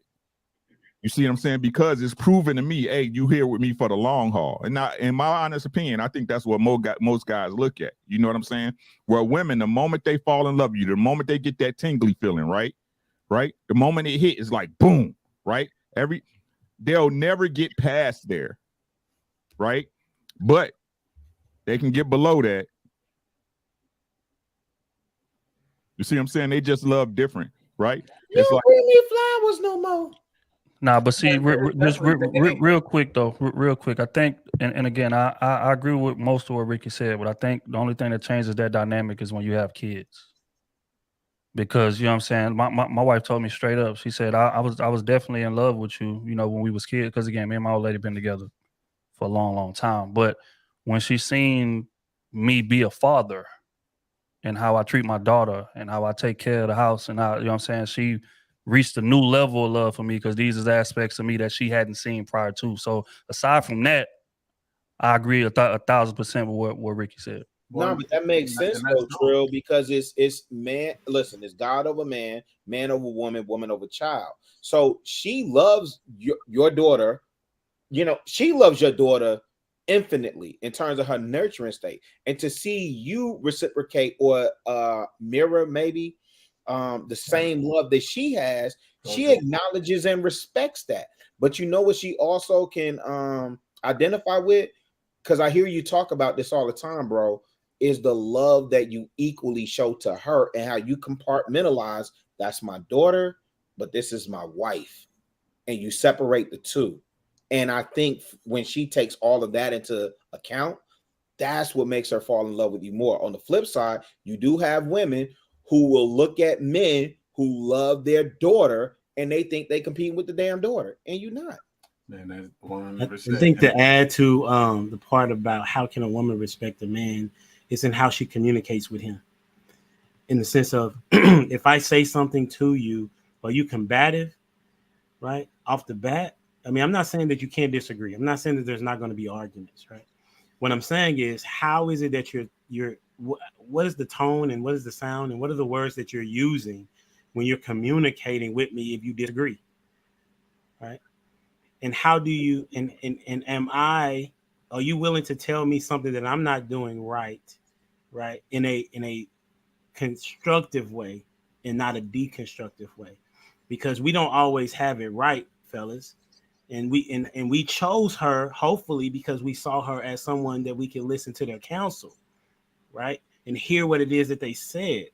S9: You see what I'm saying? Because it's proven to me, hey, you here with me for the long haul. And not, in my honest opinion, I think that's what most guys look at. You know what I'm saying? Where women, the moment they fall in love with you, the moment they get that tingly feeling, right? The moment it hit is like boom, right? They'll never get past there, right? But they can get below that. You see what I'm saying? They just love different, right?
S2: You don't bring me flowers no more.
S6: Nah, but see, just real quick though, real quick. I think, and again, I agree with most of what Ricky said, but I think the only thing that changes that dynamic is when you have kids. Because you know what I'm saying, my wife told me straight up. She said I was definitely in love with you, when we was kids. Because again, me and my old lady been together for a long, long time. But when she seen me be a father and how I treat my daughter and how I take care of the house and how, you know what I'm saying, she reached a new level of love for me because these is aspects of me that she hadn't seen prior to. So aside from that, I agree 1,000% with what Ricky said.
S2: No, but that makes sense though, Trill, because it's man. Listen, it's God over man, man over woman, woman over child. So she loves your daughter. You know, she loves your daughter infinitely in terms of her nurturing state, and to see you reciprocate or mirror maybe the same love that she has, she acknowledges and respects that. But you know what she also can identify with, because I hear you talk about this all the time, bro, is the love that you equally show to her and how you compartmentalize, that's my daughter, but this is my wife, and you separate the two. And I think when she takes all of that into account, that's what makes her fall in love with you more. On the flip side, you do have women who will look at men who love their daughter and they think they compete with the damn daughter, and you're not.
S5: Man, that's 100%.
S11: I think to add to the part about how can a woman respect a man is in how she communicates with him. In the sense of if I say something to you, are you combative, right? Off the bat. I mean, I'm not saying that you can't disagree. I'm not saying that there's not going to be arguments, right? What I'm saying is, how is it that what is the tone and what is the sound and what are the words that you're using when you're communicating with me if you disagree, right? And how do you, and are you willing to tell me something that I'm not doing right, in a constructive way and not a deconstructive way? Because we don't always have it right, fellas. And we chose her, hopefully, because we saw her as someone that we can listen to their counsel, right? And hear what it is that they said,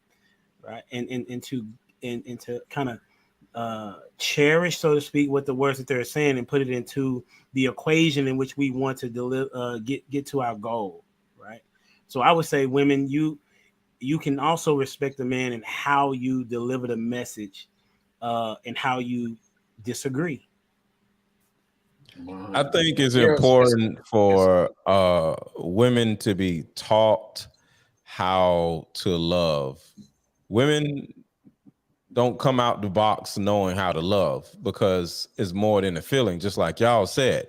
S11: right? And to kind of cherish, so to speak, what the words that they're saying and put it into the equation in which we want to deliver, get to our goal, right? So I would say, women, you can also respect the man and how you deliver the message and how you disagree.
S8: I think it's important for women to be taught how to love. Women don't come out the box knowing how to love because it's more than a feeling, just like y'all said.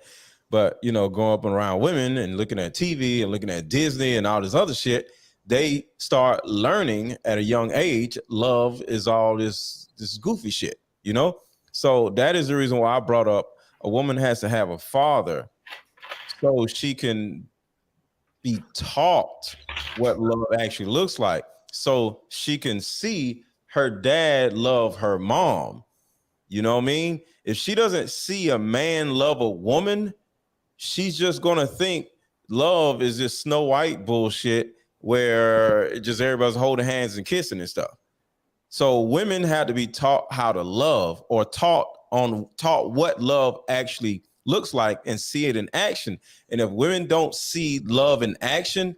S8: But, you know, growing up around women and looking at TV and looking at Disney and all this other shit, they start learning at a young age, love is all this goofy shit, you know? So that is the reason why I brought up a woman has to have a father so she can be taught what love actually looks like, so she can see her dad love her mom. You know what I mean? If she doesn't see a man love a woman, she's just gonna think love is just Snow White bullshit where just everybody's holding hands and kissing and stuff. So women had to be taught how to love, or taught what love actually looks like and see it in action. And if women don't see love in action,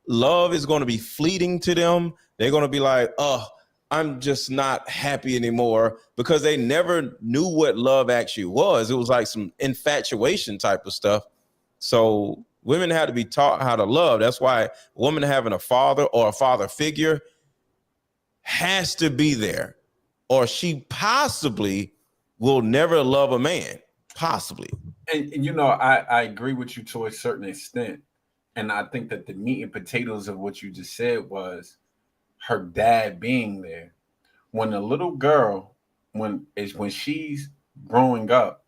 S8: love is going to be fleeting to them. They're going to be like, oh, I'm just not happy anymore, because they never knew what love actually was. It was like some infatuation type of stuff. So women had to be taught how to love. That's why a woman having a father or a father figure has to be there, or she possibly will never love a man, possibly.
S5: And you know, I agree with you to a certain extent. And I think that the meat and potatoes of what you just said was her dad being there. When a little girl, when she's growing up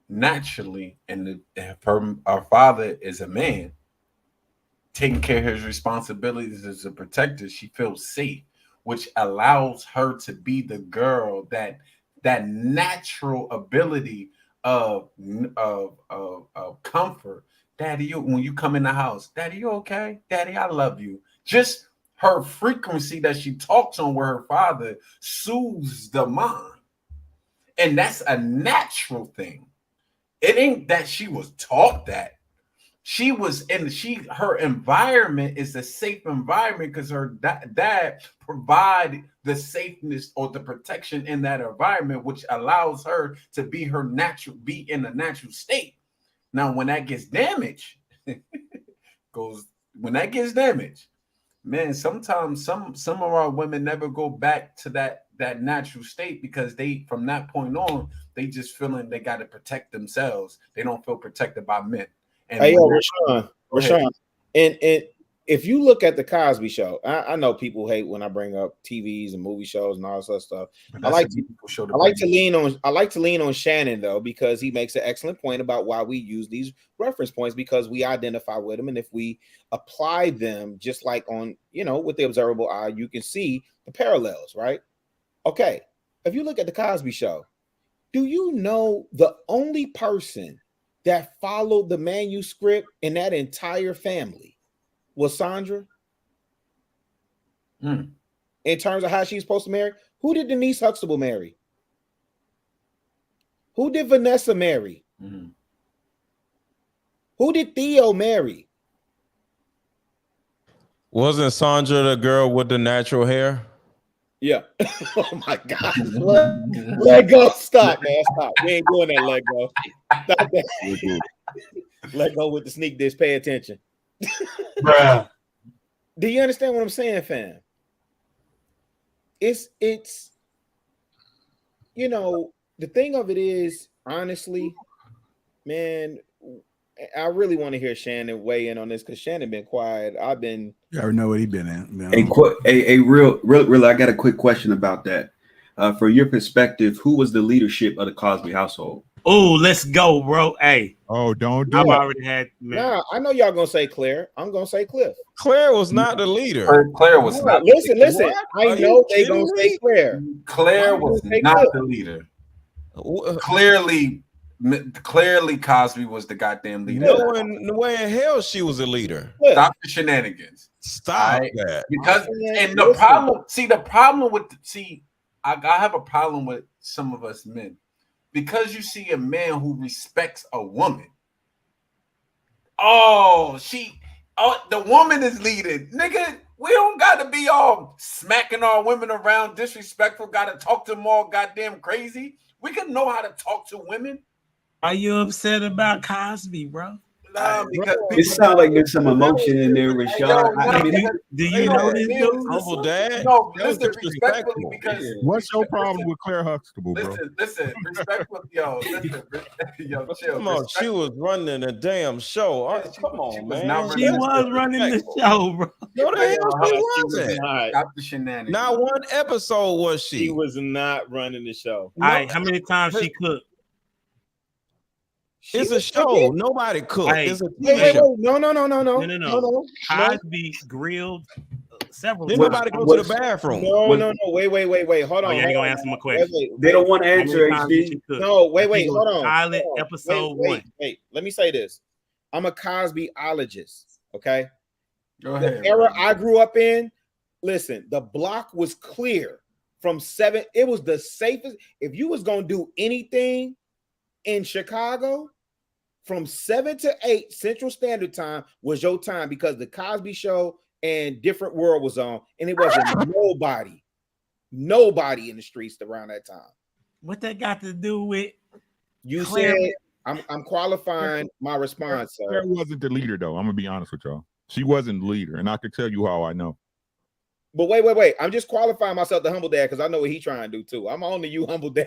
S5: naturally, and her father is a man, taking care of his responsibilities as a protector, she feels safe, which allows her to be the girl that natural ability of comfort. Daddy, when you come in the house, Daddy, you okay? Daddy, I love you. Just her frequency that she talks on with her father soothes the mind. And that's a natural thing. It ain't that she was taught that. She was her environment is a safe environment because her dad provide the safeness or the protection in that environment, which allows her to be in a natural state. Now, when that gets damaged, man, sometimes some of our women never go back to that natural state because they, from that point on, they just feeling they got to protect themselves. They don't feel protected by men. And
S2: hey, yo, Rashawn, and if you look at the Cosby Show, I know people hate when I bring up TVs and movie shows and all that stuff. I like to lean on Shannon though, because he makes an excellent point about why we use these reference points, because we identify with them, and if we apply them just like on, with the observable eye, you can see the parallels, right? Okay, if you look at the Cosby Show, do you know the only person that followed the manuscript in that entire family was Sandra? In terms of how she's supposed to marry? Who did Denise Huxtable marry? Who did Vanessa marry? Who did Theo marry?
S8: Wasn't Sandra the girl with the natural hair?
S2: Yeah. Oh my God. Let go. Stop, man. Stop. We ain't doing that. Let go. Stop that. Let go with the sneak dish. Pay attention. Bruh. Do you understand what I'm saying, fam? It's the thing of it is, honestly, man, I really want to hear Shannon weigh in on this, because Shannon been quiet. You
S1: already know what he been in.
S10: Real, I got a quick question about that. From your perspective, who was the leadership of the Cosby household?
S11: Oh, let's go, bro. Hey.
S9: Oh, don't do
S11: I've
S9: it.
S11: already had.
S2: Nah, I know y'all gonna say Claire. I'm gonna say Cliff.
S8: Claire was not the leader.
S5: Claire was not.
S2: Listen.
S8: What?
S2: I know they gonna say Claire.
S5: Claire was not the leader. Clearly, Cosby was the goddamn leader.
S8: No way in hell she was a leader.
S5: Stop the shenanigans.
S8: Stop that.
S5: Because the problem with I have a problem with some of us men. Because you see a man who respects a woman. The woman is leading. Nigga, we don't got to be all smacking our women around, disrespectful, got to talk to them all goddamn crazy. We can know how to talk to women.
S11: Are you upset about Cosby, bro?
S5: Nah, because
S10: it sounds like there's some emotion in there, Rashad.
S11: Do you know this dude?
S8: Uncle Dad?
S5: No, listen, respectfully, because
S9: what's your problem with Claire Huxtable, bro?
S5: Listen, respectfully, yo, chill.
S8: Come on, she was running a damn show. Come on, man.
S11: She was running the show, bro.
S8: No, the hell she wasn't.
S5: Stop the shenanigans.
S8: Not one episode was she.
S2: She was not running the show.
S11: All right, how many times she cooked?
S8: It's a show. Nobody cooked.
S11: Hey,
S8: It's a
S2: wait.
S8: show.
S2: No.
S11: Cosby grilled several
S8: Didn't
S11: times.
S8: nobody go to the bathroom?
S2: No. Wait. Hold on.
S11: You ain't gonna answer my question.
S10: They don't want to answer, HD.
S2: No, wait. Hold on.
S11: Pilot episode 1.
S2: Wait. Let me say this. I'm a Cosbyologist. Okay.
S5: Go ahead.
S2: The era I grew up in, listen, the block was clear from 7. It was the safest. If you was gonna do anything in Chicago, from 7 to 8 Central Standard Time was your time, because the Cosby Show and Different World was on, and it wasn't nobody in the streets around that time.
S11: What that got to do with
S2: you?
S11: Claire?
S2: Said I'm qualifying my response, sir.
S9: Claire wasn't the leader, though. I'm gonna be honest with y'all. She wasn't the leader, and I can tell you how I know.
S2: But wait. I'm just qualifying myself to humble dad, because I know what he's trying to do too. I'm only you, humble dad.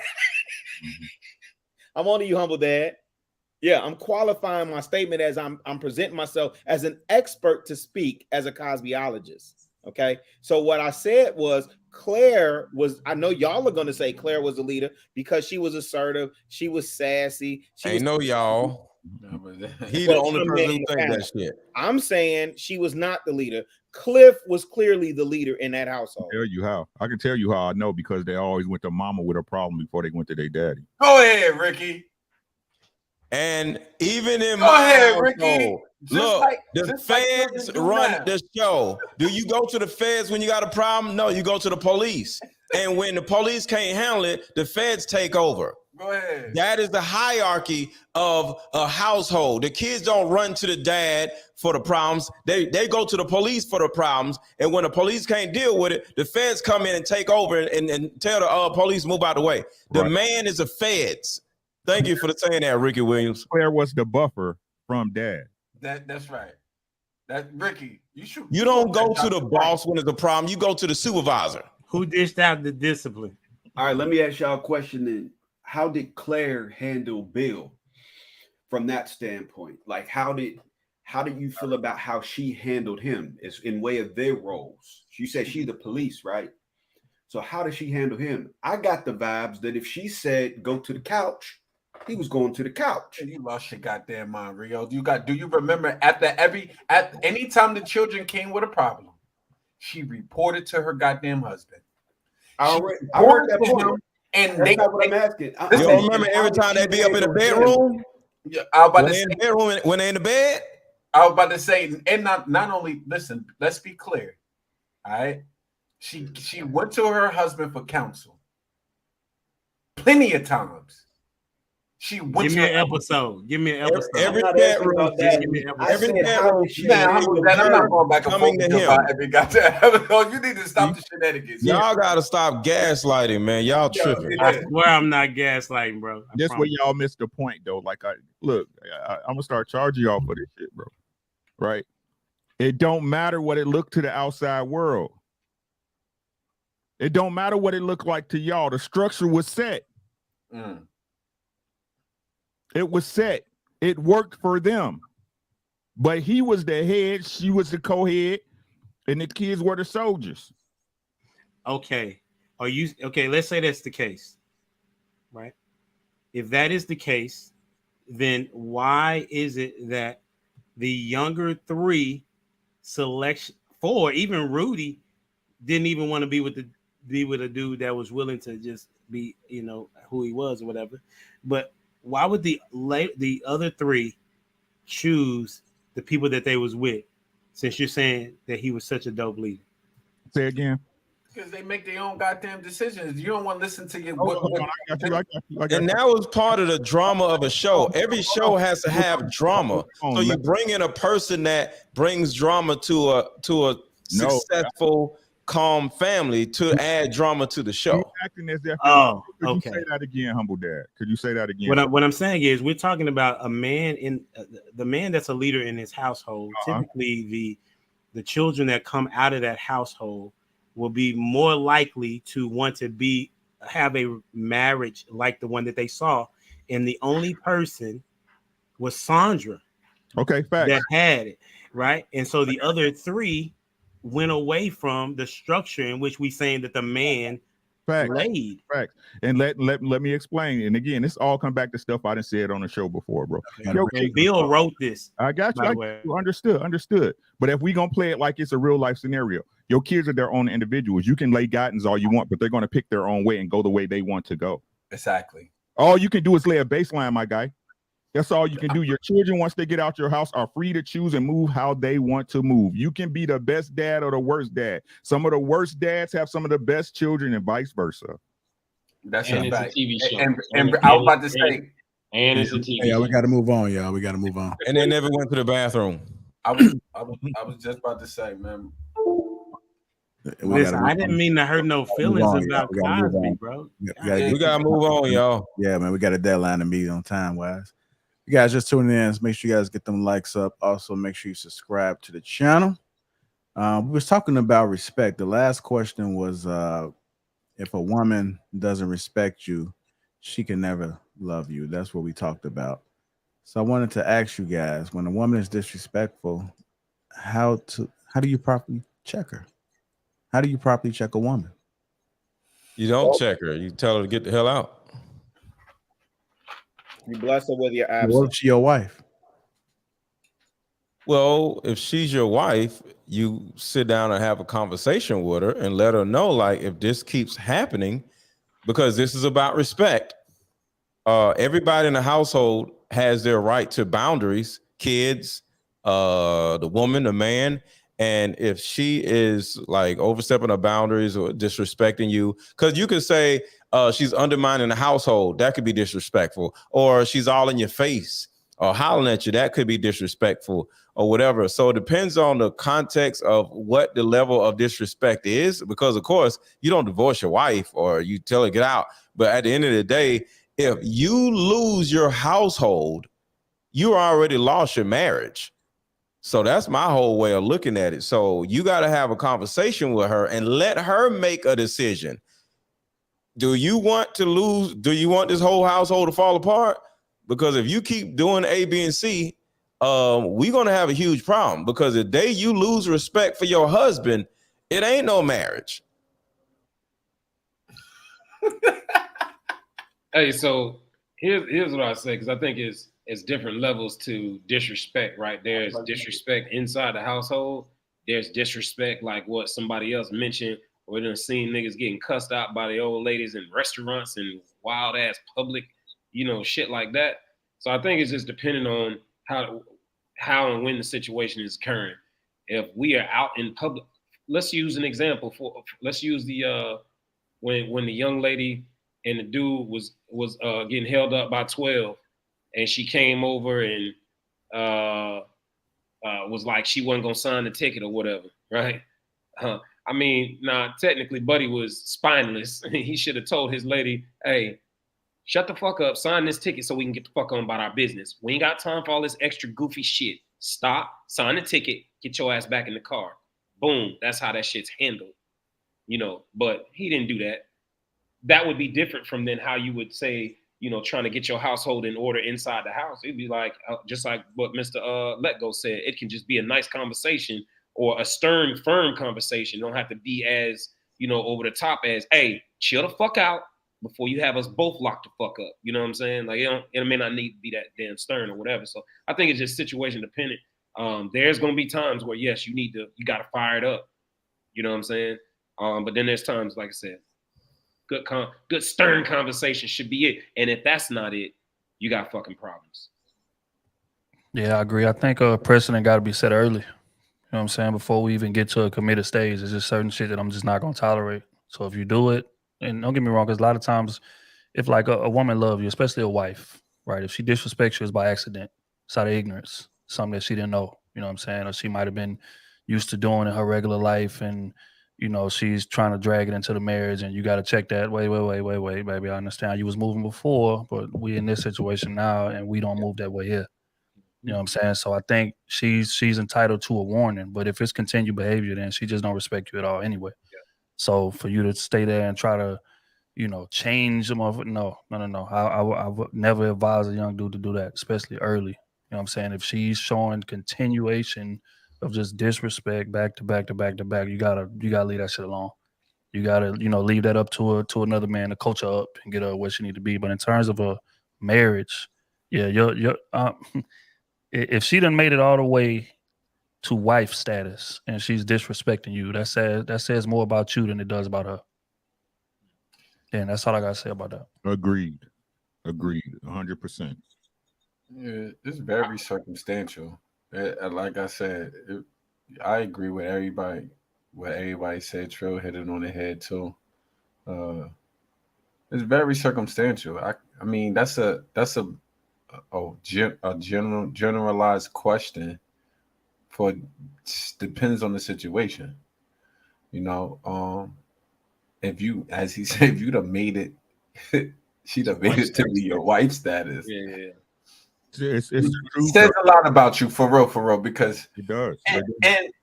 S2: I'm only you, humble dad. Yeah, I'm qualifying my statement as I'm presenting myself as an expert to speak as a Cosbyologist. Okay, so what I said was Claire was. I know y'all are going to say Claire was a leader because she was assertive, she was sassy.
S8: Y'all. He the only person who think that shit.
S2: I'm saying she was not the leader. Cliff was clearly the leader in that household.
S9: I can tell you how I know, because they always went to mama with a problem before they went to their daddy.
S5: Go ahead, Ricky.
S8: And even in
S5: Go ahead, Ricky.
S8: Look, the feds run the show. Do you go to the feds when you got a problem? No, you go to the police. And when the police can't handle it, the feds take over.
S5: Go ahead.
S8: That is the hierarchy of a household. The kids don't run to the dad for the problems. They go to the police for the problems. And when the police can't deal with it, the feds come in and take over and tell the police move out of the way. The man is the feds. Thank you for saying that, Ricky Williams.
S9: Claire was the buffer from dad.
S5: That's right. That Ricky,
S8: you don't go to the boss when it's a problem. You go to the supervisor.
S11: Who dished out the discipline?
S10: All right, let me ask y'all a question then. How did Claire handle Bill from that standpoint? Like, how did you feel about how she handled him as in way of their roles? She said she's the police, right? So how did she handle him? I got the vibes that if she said go to the couch, he was going to the couch.
S5: You lost your goddamn mind, Rio. Do you remember at any time the children came with a problem, she reported to her goddamn husband.
S10: I heard that point.
S5: And
S10: that's not what I'm asking.
S8: You don't remember every time they be up in the bedroom?
S5: Yeah, I was about to
S8: say, when they in the bed?
S5: I was about to say, and not only listen, let's be clear. All right. She went to her husband for counsel. Plenty of times. She went
S11: Give me an episode. Give me an episode.
S8: Every bedroom. Every bedroom.
S5: I'm not going back and forth to him. Every goddamn episode. You need to stop the shenanigans.
S8: Y'all got to stop gaslighting, man. Y'all tripping.
S11: I swear I'm not gaslighting, bro.
S9: That's where y'all missed the point, though. Like, I'm gonna start charging y'all for this shit, bro. Right? It don't matter what it looked to the outside world. It don't matter what it looked like to y'all. The structure was set. It was set. It worked for them. But he was the head, she was the co-head, and the kids were the soldiers.
S11: Okay. Let's say that's the case. Right? If that is the case, then why is it that the younger three four, even Rudy, didn't even want to be with a dude that was willing to just be, who he was or whatever. But why would the other three choose the people that they was with, since you're saying that he was such a dope leader?
S9: Say again.
S5: Because they make their own goddamn decisions. You don't want to listen to your.
S9: I got you.
S8: And that was part of the drama of a show. Every show has to have drama. So you bring in a person that brings drama to a successful, calm family to add drama to the show.
S9: Acting as if
S11: Could
S9: you say that again, humble dad? Could you say that again?
S11: What I'm saying is, we're talking about a man the man that's a leader in his household. Typically, the children that come out of that household will be more likely to want to have a marriage like the one that they saw, and the only person was Sandra.
S9: Okay, fact.
S11: That had it, right? And so the other three went away from the structure in which we saying that the man laid.
S9: Facts. And let me explain. And again, this all come back to stuff I done said on the show before, bro.
S11: And Bill wrote this.
S9: I got you. Understood. But if we gonna play it like it's a real life scenario, your kids are their own individuals. You can lay guidance all you want, but they're gonna pick their own way and go the way they want to go.
S5: Exactly.
S9: All you can do is lay a baseline, my guy. That's all you can do. Your children, once they get out your house, are free to choose and move how they want to move. You can be the best dad or the worst dad. Some of the worst dads have some of the best children, and vice versa.
S4: That's a TV show.
S5: And I was about to say,
S4: and it's a TV show.
S13: Yeah, we got to move on, y'all. We got to move on.
S8: And they never went to the bathroom.
S5: I was just about to say, man.
S11: Listen, I didn't mean to hurt no feelings about Cosby, bro.
S8: We gotta move on, y'all.
S13: Yeah, man, we got a deadline to meet on time wise. You guys just tuning in. Make sure you guys get them likes up. Also, make sure you subscribe to the channel. We was talking about respect. The last question was, if a woman doesn't respect you, she can never love you. That's what we talked about. So I wanted to ask you guys, when a woman is disrespectful, how do you properly check her? How do you properly check a woman?
S8: You don't check her. You tell her to get the hell out.
S2: You bless her with your absence.
S13: What if she your wife?
S8: Well, if she's your wife, you sit down and have a conversation with her and let her know, like, if this keeps happening, because this is about respect. Everybody in the household has their right to boundaries, kids, the woman, the man. And if she is like overstepping her boundaries or disrespecting you, because you could say she's undermining the household, that could be disrespectful, or she's all in your face or hollering at you, that could be disrespectful, or whatever. So it depends on the context of what the level of disrespect is, because of course you don't divorce your wife or you tell her get out. But at the end of the day, If you lose your household, you already lost your marriage. So that's my whole way of looking at it. So you got to have a conversation with her and let her make a decision. Do you want to lose? Do you want this whole household to fall apart? Because if you keep doing A, B, and C, we're going to have a huge problem, because the day you lose respect for your husband, it ain't no marriage.
S4: Hey, so here's what I say, because I think it's different levels to disrespect, right? There's disrespect inside the household. There's disrespect like what somebody else mentioned. We're done seen niggas getting cussed out by the old ladies in restaurants and wild ass public, shit like that. So I think it's just depending on how and when the situation is occurring. If we are out in public, let's use an example. Let's use the when the young lady and the dude was getting held up by 12, and she came over and was like she wasn't gonna sign the ticket or whatever, right? I mean, technically, Buddy was spineless. He should have told his lady, hey, shut the fuck up, sign this ticket so we can get the fuck on about our business. We ain't got time for all this extra goofy shit. Stop, sign the ticket, get your ass back in the car. Boom, that's how that shit's handled. But he didn't do that. That would be different from then how you would say, trying to get your household in order inside the house. It'd be like, just like what Mr. Letgo said, it can just be a nice conversation or a stern, firm conversation. It don't have to be as, over the top as, hey, chill the fuck out before you have us both locked the fuck up. You know what I'm saying? Like, it may not need to be that damn stern or whatever. So I think it's just situation dependent. There's going to be times where, yes, you got to fire it up. You know what I'm saying? But then there's times, like I said, good stern conversation should be it. And if that's not it, you got fucking problems.
S6: Yeah, I agree. I think precedent got to be set early. You know what I'm saying? Before we even get to a committed stage, there's just certain shit that I'm just not going to tolerate. So if you do it, and don't get me wrong, because a lot of times, if like a woman loves you, especially a wife, right? If she disrespects you, it's by accident. It's out of ignorance. Something that she didn't know. You know what I'm saying? Or she might have been used to doing in her regular life, and she's trying to drag it into the marriage, and you got to check that. Wait, baby. I understand you was moving before, but we in this situation now, and we don't move that way here. You know what I'm saying? So I think she's entitled to a warning, but if it's continued behavior, then she just don't respect you at all anyway. Yeah. So for you to stay there and try to, change them off, no. I would never advise a young dude to do that, especially early. You know what I'm saying? If she's showing continuation of just disrespect back to back, you gotta leave that shit alone. You gotta, leave that up to another man to coach her up and get her where she need to be. But in terms of a marriage, yeah, you're if she done made it all the way to wife status and she's disrespecting you, that says more about you than it does about her. And that's all I gotta say about that.
S9: Agreed, 100%.
S5: Yeah, it's very circumstantial. Like I said, I agree with everybody. What everybody said, Trill hit it on the head too. It's very circumstantial. I mean, that's a generalized question. For depends on the situation. If you, as he said, if you'd have made it, she'd have made it to be your wife status.
S4: Yeah.
S9: It
S5: says a lot about you, for real, because
S9: it does.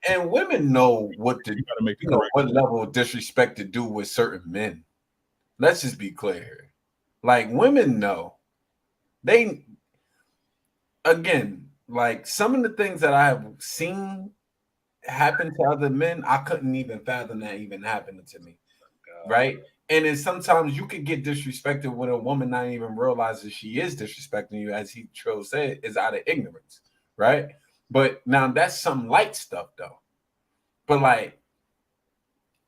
S5: And women know what to what level of disrespect to do with certain men. Let's just be clear here. Like, women know. They, again, like some of the things that I have seen happen to other men, I couldn't even fathom that even happening to me. Right? And then sometimes you could get disrespected when a woman not even realizes she is disrespecting you, as he Trill said, is out of ignorance, right? But now that's some light stuff though. But like,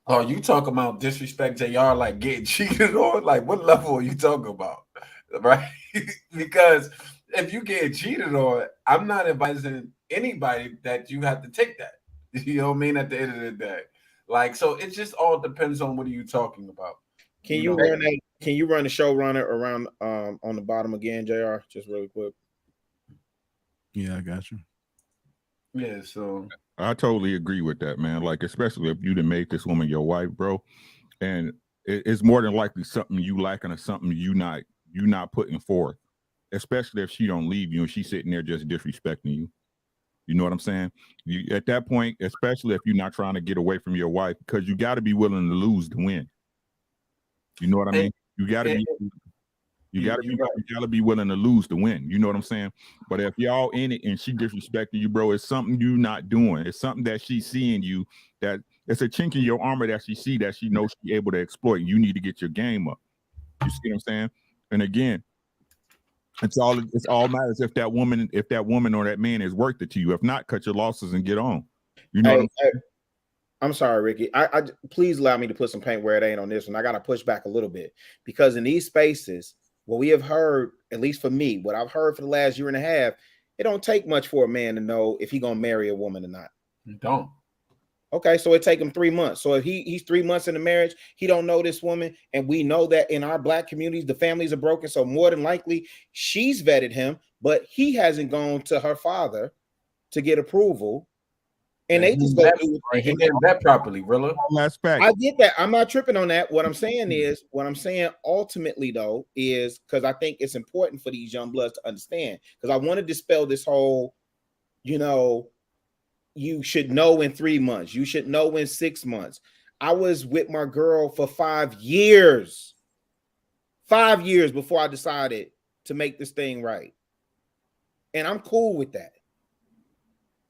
S5: oh, you talking about disrespect, JR, like getting cheated on? Like, what level are you talking about? Right? Because if you get cheated on, I'm not advising anybody that you have to take that. You know what I mean? At the end of the day. Like, so it just all depends on what are you talking about.
S2: Can you run that? Can you run the showrunner around on the bottom again, JR? Just really quick.
S13: Yeah, I got you.
S5: Yeah, so
S9: I totally agree with that, man. Like, especially if you done made this woman your wife, bro, and it's more than likely something you liking or something you not you're not putting forth, especially if she don't leave you and she's sitting there just disrespecting you. You know what I'm saying? You at that point, especially if you're not trying to get away from your wife, because you got to be willing to lose to win. You know what I mean? You got to be. You gotta be willing to lose to win. You know what I'm saying? But if y'all in it and she disrespecting you, bro, it's something you not doing. It's something that she's seeing you, that it's a chink in your armor that she see that she knows she's able to exploit. You need to get your game up. You see what I'm saying? And again, it's all matters if that woman or that man is worth it to you. If not, cut your losses and get on. You know what I'm saying?
S2: I'm sorry, Ricky. I please allow me to put some paint where it ain't on this one. I gotta push back a little bit because in these spaces, what we have heard, at least for me, what I've heard for the last year and a half, it don't take much for a man to know if he gonna marry a woman or not.
S5: You don't.
S2: Okay, so it take him 3 months. So if he's 3 months in the marriage, he don't know this woman, and we know that in our black communities, the families are broken. So more than likely, she's vetted him, but he hasn't gone to her father to get approval. And they just go do it.
S5: He didn't vet properly, Rilla.
S9: Last fact.
S2: I get that. I'm not tripping on that. What I'm saying ultimately though is because I think it's important for these young bloods to understand. Because I want to dispel this whole, you should know in 3 months. You should know in 6 months. I was with my girl for 5 years. 5 years before I decided to make this thing right. And I'm cool with that.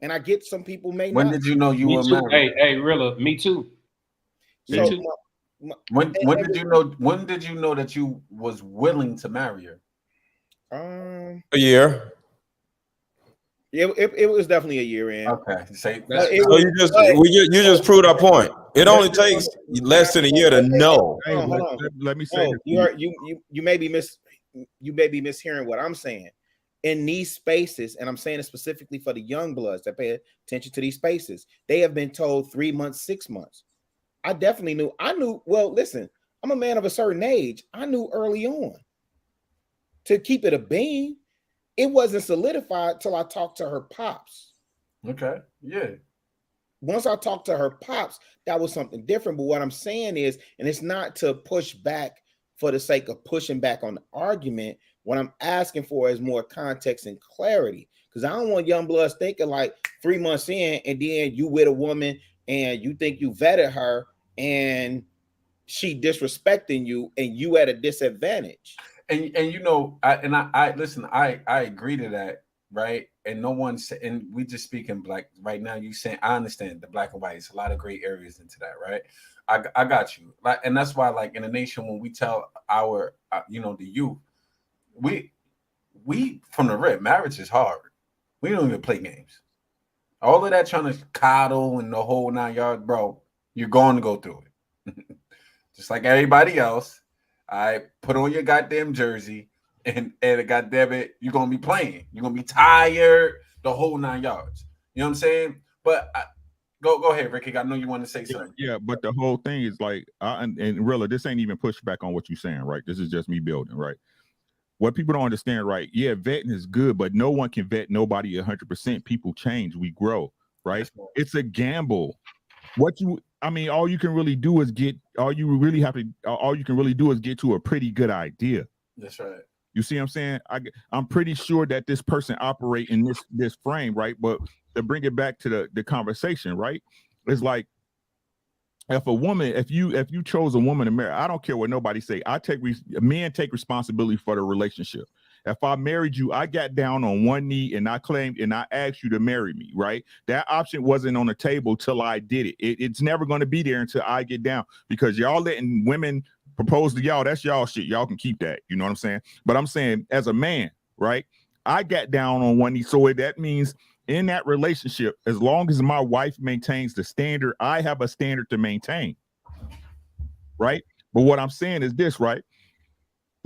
S2: And I get some people may
S5: when
S2: not.
S5: Did you know you were married?
S4: Hey, Rilla, me too.
S2: So,
S5: when did you know? When did you know that you was willing to marry her?
S8: A year.
S2: It was definitely a year in.
S5: Okay,
S8: so you just proved our point. It only takes less than a year to know.
S9: Hey, let me say
S2: you may be mishearing what I'm saying. In these spaces, and I'm saying it specifically for the young bloods that pay attention to these spaces, they have been told 3 months, 6 months. I definitely knew. Well, listen, I'm a man of a certain age. I knew early on. To keep it a bean, it wasn't solidified till I talked to her pops.
S5: Okay, yeah.
S2: Once I talked to her pops, that was something different. But what I'm saying is, and it's not to push back for the sake of pushing back on the argument. What I'm asking for is more context and clarity, because I don't want young bloods thinking like 3 months in and then you with a woman and you think you vetted her and she disrespecting you and you at a disadvantage.
S5: And I listen, I agree to that, right? And no one said, and we just speaking black right now. You saying I understand the black and white. It's a lot of gray areas into that, right? I got you, and that's why, like in a nation, when we tell our, the youth. We from the rip, marriage is hard. We don't even play games. All of that trying to coddle and the whole 9 yards, bro, you're going to go through it. Just like everybody else. I put on your goddamn jersey and goddamn it, you're going to be playing. You're going to be tired, the whole 9 yards. You know what I'm saying? But go ahead, Ricky. I know you want to say something.
S9: Yeah, but the whole thing is like, and Rilla, this ain't even pushback on what you're saying, right? This is just me building, right? What people don't understand, right? Yeah, vetting is good, but no one can vet nobody 100%. People change, we grow, right? It's a gamble. All you can really do is get to a pretty good idea.
S5: That's right.
S9: You see what I'm saying? I'm pretty sure that this person operate in this frame, right? But to bring it back to the conversation, right? It's like, if you chose a woman to marry, I don't care what nobody say. Men take responsibility for the relationship. If I married you, I got down on one knee and I claimed and I asked you to marry me, right? That option wasn't on the table till I did it. It's never going to be there until I get down, because y'all letting women propose to y'all. That's y'all shit. Y'all can keep that. You know what I'm saying? But I'm saying as a man, right? I got down on one knee. So that means in that relationship, as long as my wife maintains the standard, I have a standard to maintain, right? But what I'm saying is this, right?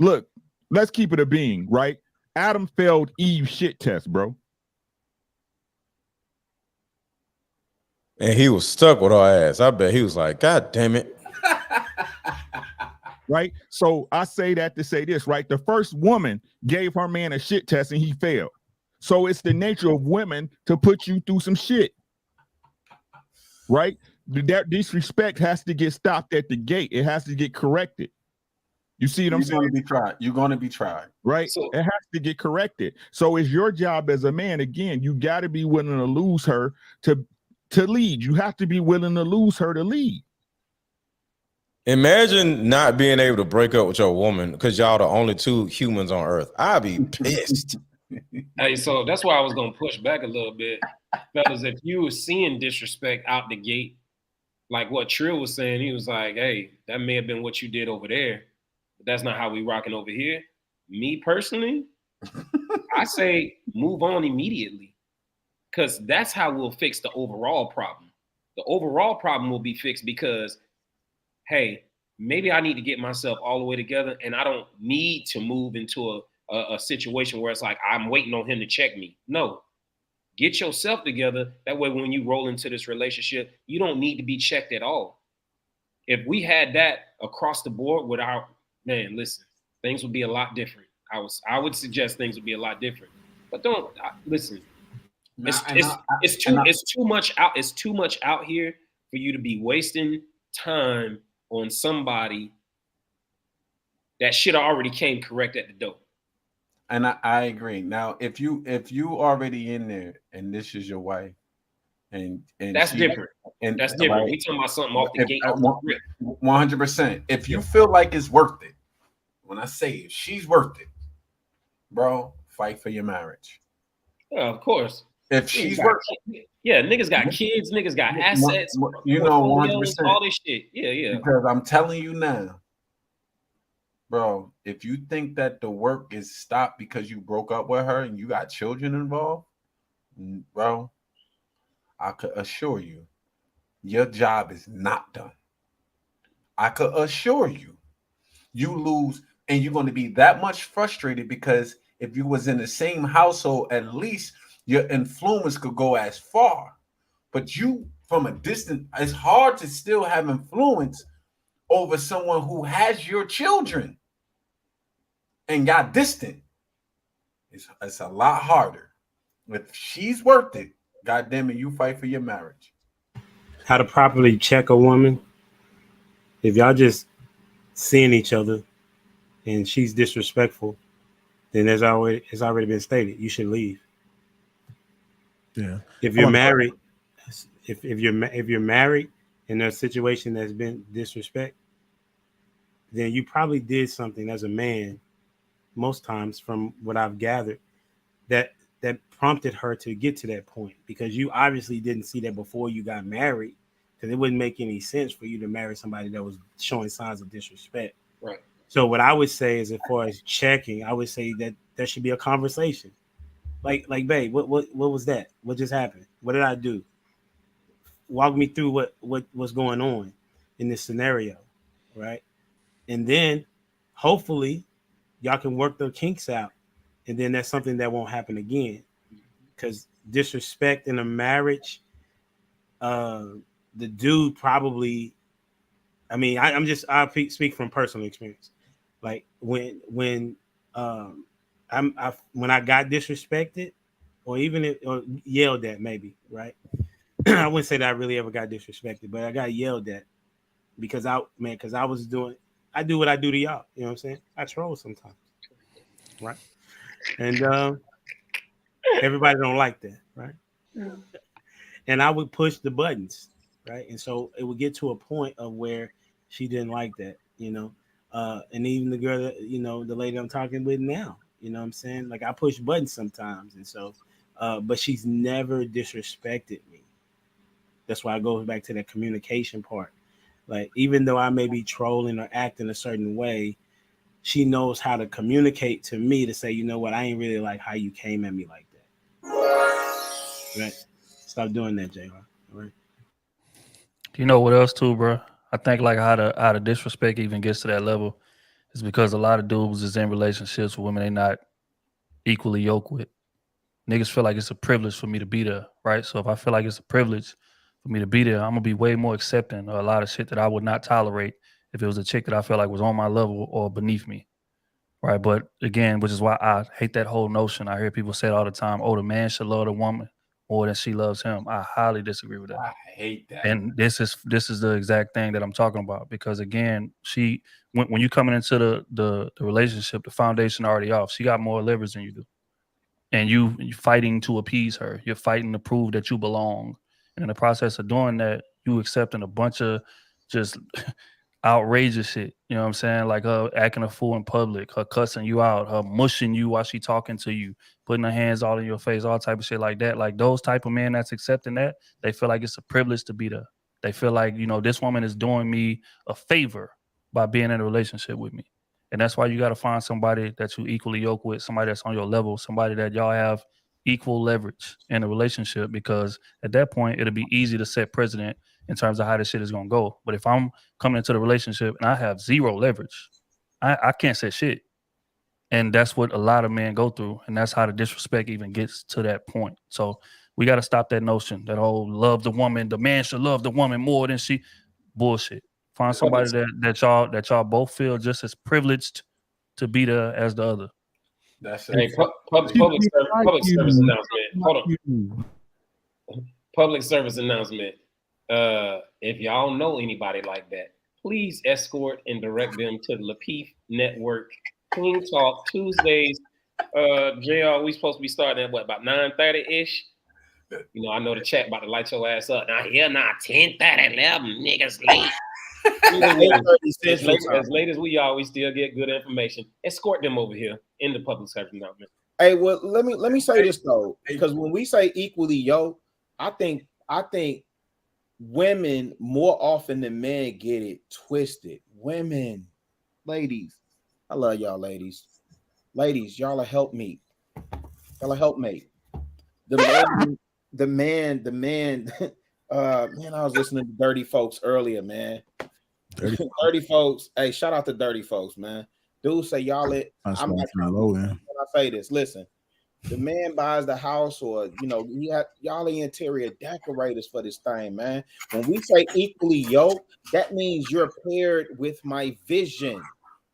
S9: Look, let's keep it a being, right? Adam failed Eve's shit test, bro.
S8: And he was stuck with her ass. I bet he was like, God damn it.
S9: Right? So I say that to say this, right? The first woman gave her man a shit test and he failed. So it's the nature of women to put you through some shit, right? That disrespect has to get stopped at the gate. It has to get corrected. You see what I'm saying?
S5: You're going to be tried.
S9: Right? So, it has to get corrected. So it's your job as a man. Again, you got to be willing to lose her to lead. You have to be willing to lose her to lead.
S8: Imagine not being able to break up with your woman because y'all the only two humans on earth. I'd be pissed.
S4: Hey, so that's why I was gonna push back a little bit, fellas. If you were seeing disrespect out the gate, like what Trill was saying, he was like, "Hey, that may have been what you did over there, but that's not how we rocking over here." Me personally, I say move on immediately, because that's how we'll fix the overall problem. The overall problem will be fixed because, hey, maybe I need to get myself all the way together, and I don't need to move into a situation where it's like I'm waiting on him to check me. No, get yourself together. That way, when you roll into this relationship, you don't need to be checked at all. If we had that across the board with our man, listen, things would be a lot different. I would suggest things would be a lot different. But don't listen. It's too much out here for you to be wasting time on somebody that shit already came correct at the door.
S5: And I agree. Now, if you already in there and this is your wife, and
S4: that's different. And that's different. Right, we talking about something off the gate.
S5: 100%. If you feel like it's worth it, when I say if she's worth it, bro, fight for your marriage.
S4: Yeah, of course.
S5: If she's worth it.
S4: Yeah, niggas got kids, niggas got assets,
S5: 100%.
S4: all this shit. Yeah.
S5: Because I'm telling you now, bro, if you think that the work is stopped because you broke up with her and you got children involved, bro, I could assure you, your job is not done. I could assure you, you lose, and you're going to be that much frustrated because if you was in the same household, at least your influence could go as far. But you, from a distance, it's hard to still have influence over someone who has your children and got distant. It's a lot harder. If she's worth it, goddamn it, you fight for your marriage.
S11: How to properly check a woman. If y'all just seeing each other and she's disrespectful, then it's already been stated. You should leave.
S13: Yeah.
S11: If you're married, if you're married in a situation that's been disrespect, then you probably did something as a man, most times from what I've gathered, that prompted her to get to that point, because you obviously didn't see that before you got married, because it wouldn't make any sense for you to marry somebody that was showing signs of disrespect.
S4: Right.
S11: So what I would say is, as far as checking, I would say that there should be a conversation. Like, babe, what was that? What just happened? What did I do? Walk me through what's going on in this scenario, right? And then hopefully y'all can work the kinks out, and then that's something that won't happen again. Because disrespect in a marriage, the dude probably, I mean, I speak from personal experience. Like when I got disrespected, or even or yelled at, maybe, right? I wouldn't say that I really ever got disrespected, but I got yelled at because I do what I do to y'all. You know what I'm saying? I troll sometimes, right? And everybody don't like that, right? And I would push the buttons, right? And so it would get to a point of where she didn't like that, you know. And even the girl that, you know, the lady I'm talking with now, you know what I'm saying? Like, I push buttons sometimes. And so, but she's never disrespected me. That's why I go back to that communication part. Like, even though I may be trolling or acting a certain way, she knows how to communicate to me to say, you know what, I ain't really like how you came at me like that. Right? Stop doing that, JR. All right.
S6: You know what else too, bro? I think like how the disrespect even gets to that level is because a lot of dudes is in relationships with women they not equally yoked with. Niggas feel like it's a privilege for me to be there, right? So if I feel like it's a privilege for me to be there, I'm gonna be way more accepting of a lot of shit that I would not tolerate if it was a chick that I felt like was on my level or beneath me, right? But again, which is why I hate that whole notion. I hear people say it all the time, oh, the man should love the woman. more than she loves him. I highly disagree with that.
S5: I hate that.
S6: And this is the exact thing that I'm talking about, because again, when you coming into the relationship, the foundation already off. She got more leverage than you do, and you fighting to appease her. You're fighting to prove that you belong. And in the process of doing that, you accepting a bunch of just outrageous shit. You know what I'm saying? Like her acting a fool in public, her cussing you out, her mushing you while she talking to you, putting her hands all in your face, all type of shit like that. Like those type of men that's accepting that, they feel like it's a privilege to be there. They feel like, this woman is doing me a favor by being in a relationship with me. And that's why you got to find somebody that you equally yoke with, somebody that's on your level, somebody that y'all have equal leverage in a relationship, because at that point, it'll be easy to set precedent in terms of how this shit is going to go. But if I'm coming into the relationship and I have zero leverage, I can't say shit. And that's what a lot of men go through. And that's how the disrespect even gets to that point. So we got to stop that notion that, love the woman, the man should love the woman more than she. Bullshit. Find somebody that y'all both feel just as privileged to be there as the other.
S5: That's
S4: it. Hey, public service announcement. Hold on. Public service announcement. If y'all know anybody like that, please escort and direct them to the Lapeef Network Clean Talk Tuesdays. JR, we supposed to be starting at about 9:30-ish. I know the chat about to light your ass up. Now here, 10:30, 11 niggas late. As late as we are, we still get good information. Escort them over here in the public service announcement.
S2: Hey, well, let me say this though, because when we say equally yoked, I think women more often than men get it twisted. Women, ladies, I love y'all, ladies. Ladies, y'all are helpmate. Y'all are helpmate. The man. Man, I was listening to Dirty Folks earlier, man. Dirty Folks. Hey, shout out to Dirty Folks, man. Dude say y'all it. I'm not low, man. When I say this, listen. The man buys the house, or y'all are interior decorators for this thing, man. When we say equally yoked, that means you're paired with my vision.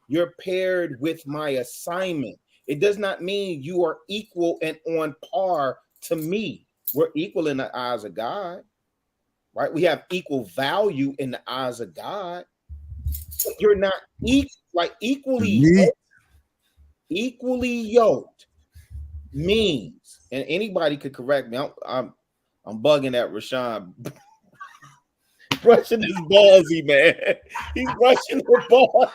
S2: You're paired with my assignment. It does not mean you are equal and on par to me. We're equal in the eyes of God, right? We have equal value in the eyes of God. But you're not equally yoked means, and anybody could correct me. I'm bugging at Rashawn. Brushing his ballsy, man. He's brushing the ball.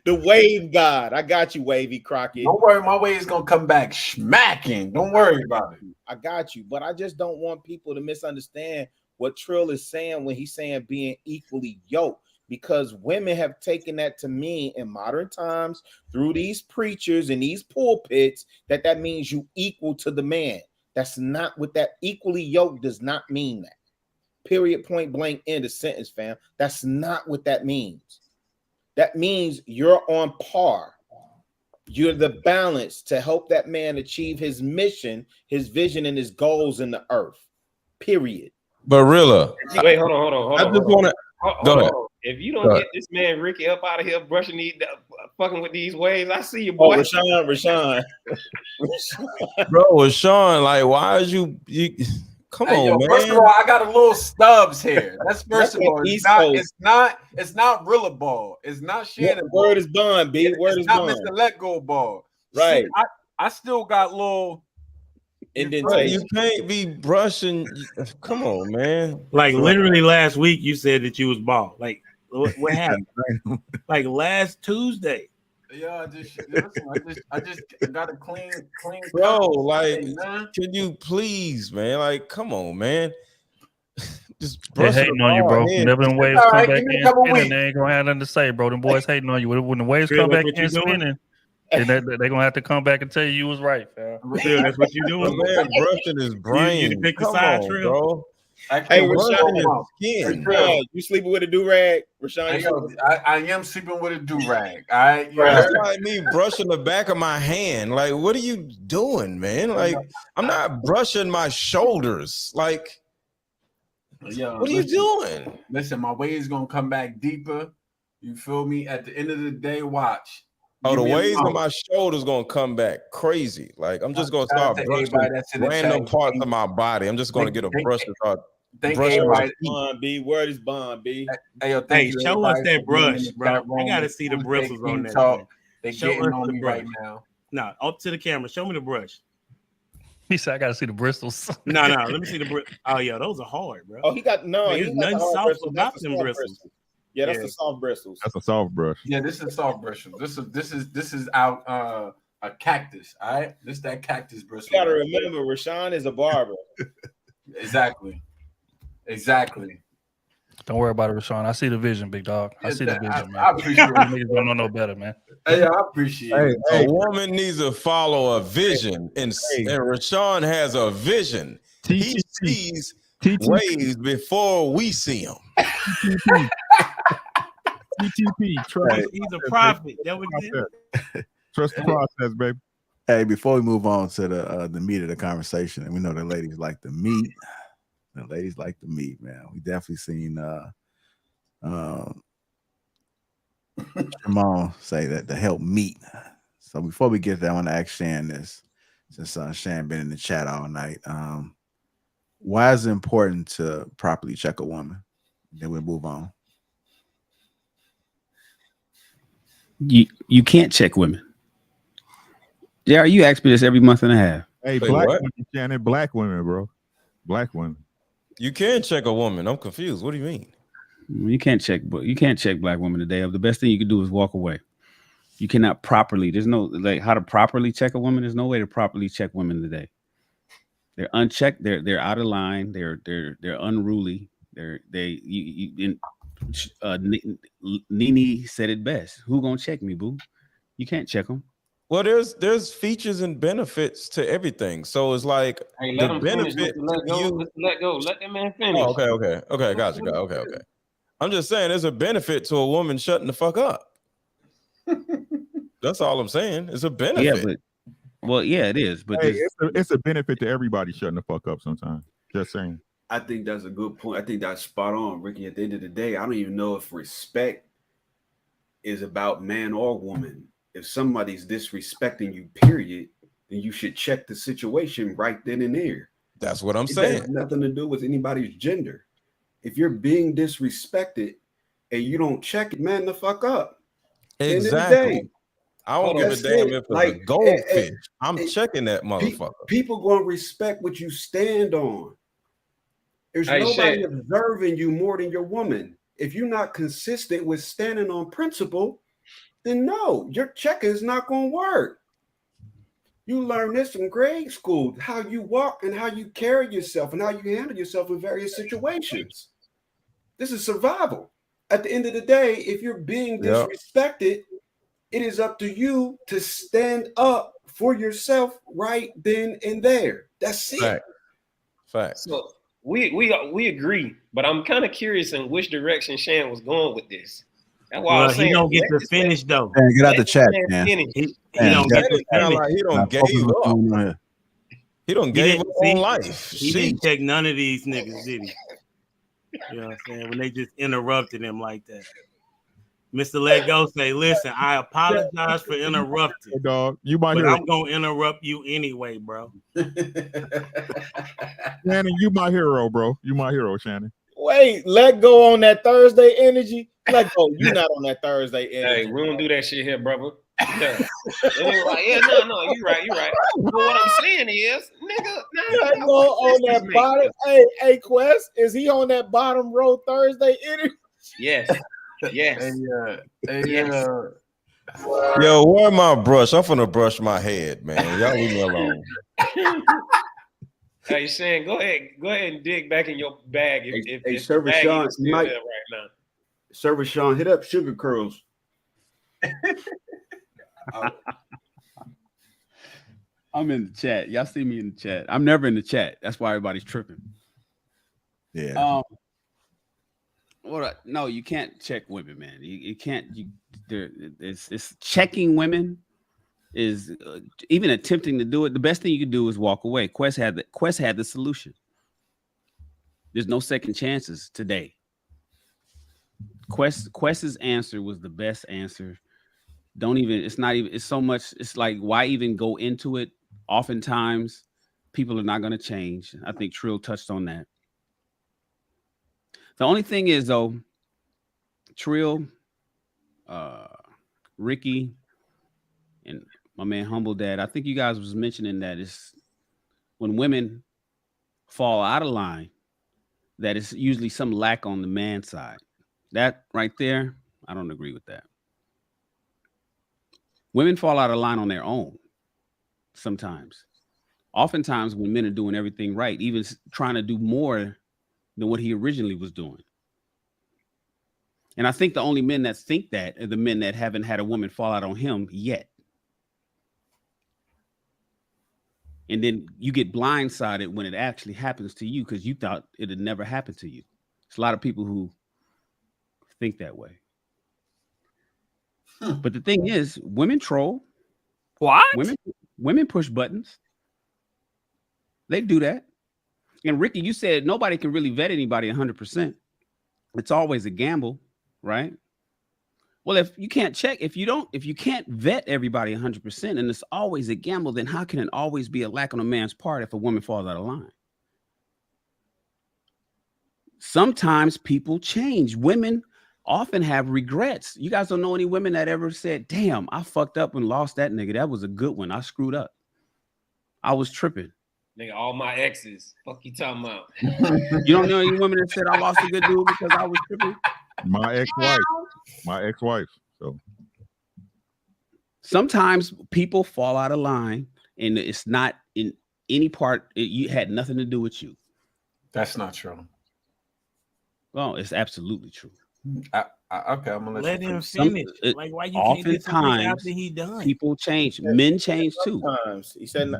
S2: The wave god. I got you, Wavy Crockett.
S5: Don't worry, my wave is gonna come back smacking. Don't worry about it.
S2: I got you, but I just don't want people to misunderstand what Trill is saying when he's saying being equally yoked, because women have taken that to mean in modern times through these preachers and these pulpits that means you equal to the man. That's not what that equally yoked does not mean. That period, point blank, end of sentence, fam. That's not what that means. That means you're on par. You're the balance to help that man achieve his mission, his vision, and his goals in the earth. Period.
S8: But Rilla,
S4: wait, hold on.
S8: I just want to go ahead.
S4: If you don't get this man Ricky up out of here brushing these, fucking with these waves, I see you, boy.
S2: Rashawn.
S8: Bro, Rashawn, like, why is you come on, man?
S5: First of all, I got a little stubs here. That's first of all. It's not Rilla ball. It's not Shannon.
S2: Word is bond, B. Word is bond.
S5: It's not Mr. Let Go ball.
S2: Right.
S5: See, I still got little.
S8: You can't be brushing. Come on, man.
S11: Like literally last week, you said that you was bald. Like what happened? Like last Tuesday.
S5: Yeah, I just got a clean.
S8: Bro, like, can you please, man? Like, come on, man. Just
S6: they're hating on you, bro. Whenever them waves come back in spinning, they ain't gonna have nothing to say, bro. Them boys hating on you. When the waves come back in spinning, they're gonna have to come back and tell you was right, fam.
S11: That's what you doing,
S8: man. Brushing his brain.
S11: You pick the side trail,
S8: bro.
S2: Hey, Rashawn, you sleeping with a do-rag? Rashawn,
S5: I am sleeping with a do-rag. All right,
S8: it's like me brushing the back of my hand. Like, what are you doing, man? Like, I'm not brushing my shoulders. Like, what are you doing?
S5: Listen, my wave is gonna come back deeper. You feel me? At the end of the day, watch.
S8: Oh, the waves on my shoulders gonna come back crazy. Like I'm just gonna start brushing random parts of my body. I'm just gonna get a brush and start brushing.
S2: Bond B, where is Bond B?
S11: Hey, show us that brush, bro. I gotta see the bristles on that.
S14: They getting on me right now.
S11: No, up to the camera. Show me the brush.
S6: He said, "I gotta see the bristles."
S11: No, let me see the bristles. Oh yeah, those are hard, bro.
S2: Oh, he got
S11: There's nothing soft about them bristles.
S2: Yeah, that's the soft bristles.
S9: That's a soft brush.
S14: Yeah, this is soft bristles. This is out a cactus. All right, this is that cactus bristle.
S2: You gotta remember, Rashawn is a barber.
S14: Exactly.
S6: Don't worry about it, Rashawn. I see the vision, big dog. I see the vision, man.
S14: I appreciate it.
S6: Niggas don't know no better, man.
S14: Hey, I appreciate it.
S8: A woman needs to follow a vision, and Rashawn has a vision. He sees waves before we see them.
S9: TTP,
S11: trust. He's a prophet. That was it.
S9: Trust the process, baby.
S1: Hey, before we move on to the meat of the conversation, and we know the ladies like the meat. The ladies like the meat, man. We definitely seen Jamal say that to help meat. So before we get there, I want to ask Shan this, since Shan been in the chat all night. Why is it important to properly check a woman? Then we'll move on.
S3: You can't check women. Yeah, you ask me this every month and a half.
S9: Hey, black women, Shannon, black women, bro. Black women.
S8: You can check a woman. I'm confused. What do you mean?
S3: You can't check black women today. The best thing you can do is walk away. You cannot properly. There's no how to properly check a woman. There's no way to properly check women today. They're unchecked. They're out of line. They're unruly. Nene said it best. Who gonna check me, boo? You can't check them.
S8: Well, there's features and benefits to everything. So it's like
S4: hey, let
S8: the
S4: him
S8: benefit.
S4: finish. Let go. Let that man finish.
S8: Oh, okay. Gotcha. Okay. I'm just saying there's a benefit to a woman shutting the fuck up. That's all I'm saying. It's a benefit.
S3: Yeah, it is. But
S9: hey, it's a benefit to everybody shutting the fuck up sometimes. Just saying.
S10: I think that's a good point. I think that's spot on, Ricky. At the end of the day, I don't even know if respect is about man or woman. If somebody's disrespecting you, period, then you should check the situation right then and there.
S8: That's what I'm saying.
S10: It has nothing to do with anybody's gender. If you're being disrespected and you don't check it, man, the fuck up.
S8: Exactly. I don't give a damn if it's a goldfish. I'm checking that motherfucker.
S10: People gonna respect what you stand on. There's nobody observing you more than your woman. If you're not consistent with standing on principle, then no, your check is not going to work. You learn this from grade school, how you walk and how you carry yourself and how you handle yourself in various situations. This is survival. At the end of the day, if you're being disrespected, it is up to you to stand up for yourself right then and there. That's it.
S8: Fact.
S4: So we agree, but I'm kind of curious in which direction Shan was going with this. That's why I was saying
S11: he don't get to finish though.
S1: Man, get out the chat, man.
S11: He don't get to finish.
S8: Like he don't gave up. He don't gave up on life.
S11: He didn't check none of these niggas, did he? You know what I'm saying? When they just interrupted him like that. Mr. Let Go say, listen, I apologize for interrupting.
S9: Hey, dog, you might
S11: but
S9: hear
S11: I'm gonna interrupt you anyway, bro.
S9: Shannon, you my hero, bro. You my hero, Shannon.
S2: Wait, Let Go on that Thursday energy. Let Go, you not on that Thursday energy.
S4: Hey, we don't do that shit here, brother. Yeah, no, you're right. But what I'm saying is, nigga,
S2: Let Go on that bottom. Hey, Quest, is he on that bottom row Thursday energy?
S4: Yes.
S14: Yes.
S8: Yo, where my brush? I'm finna brush my head, man. Y'all leave me alone.
S4: Hey, Shane, go ahead and dig back in your bag. If
S10: Server Sean,
S4: is still there right now.
S10: Server Sean, hit up Sugar Curls.
S3: I'm in the chat. Y'all see me in the chat. I'm never in the chat. That's why everybody's tripping.
S1: Yeah.
S3: No, you can't check women, man. You can't. It's checking women is even attempting to do it. The best thing you can do is walk away. Quest had the solution. There's no second chances today. Quest's answer was the best answer don't even, it's not even, it's so much, it's like, why even go into it? Oftentimes, people are not going to change. I think Trill touched on that. The only thing is, though, Trill, Ricky, and my man Humble Dad, I think you guys was mentioning that it's when women fall out of line, that it's usually some lack on the man side. That right there, I don't agree with that. Women fall out of line on their own sometimes. Oftentimes when men are doing everything right, even trying to do more than what he originally was doing. And I think the only men that think that are the men that haven't had a woman fall out on him yet. And then you get blindsided when it actually happens to you because you thought it had never happened to you. There's a lot of people who think that way. But the thing is, women troll.
S15: What?
S3: Women push buttons. They do that. And Ricky, you said nobody can really vet anybody 100%. It's always a gamble, right? Well, if you can't vet everybody 100% and it's always a gamble, then how can it always be a lack on a man's part if a woman falls out of line? Sometimes people change. Women often have regrets. You guys don't know any women that ever said, damn, I fucked up and lost that nigga. That was a good one. I screwed up. I was tripping.
S4: Nigga, all my exes. Fuck you talking about?
S3: You don't know any women that said I lost a good dude because I was tripping?
S9: My ex-wife. So
S3: sometimes people fall out of line and it's not in any part. You had nothing to do with you.
S5: That's not true.
S3: Well, it's absolutely true.
S5: Okay, I'm gonna
S15: let him finish. Like, why you can't get something after he done?
S3: People change. Men change too.
S2: Sometimes. He said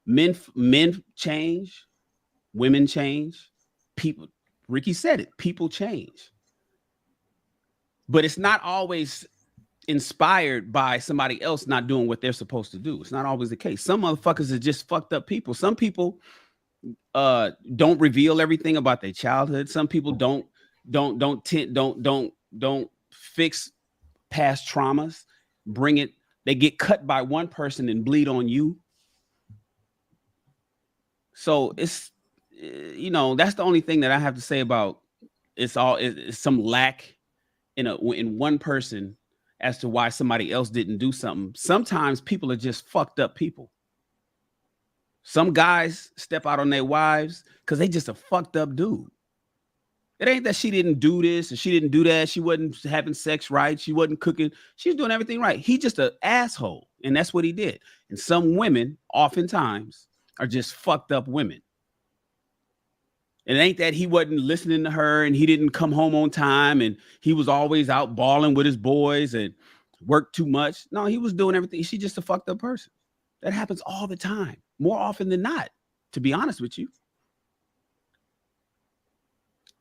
S3: men change. Women change. People. Ricky said it. People change. But it's not always inspired by somebody else not doing what they're supposed to do. It's not always the case. Some motherfuckers are just fucked up people. Some people don't reveal everything about their childhood. Some people don't fix past traumas. They get cut by one person and bleed on you. So it's that's the only thing that I have to say about it's some lack in one person as to why somebody else didn't do something. Sometimes people are just fucked up people. Some guys step out on their wives because they just a fucked up dude. It ain't that she didn't do this and she didn't do that. She wasn't having sex right. She wasn't cooking. She's doing everything right. He just an asshole. And that's what he did. And some women oftentimes are just fucked up women. It ain't that he wasn't listening to her and he didn't come home on time and he was always out balling with his boys and worked too much. No, he was doing everything. She's just a fucked up person. That happens all the time, more often than not, to be honest with you.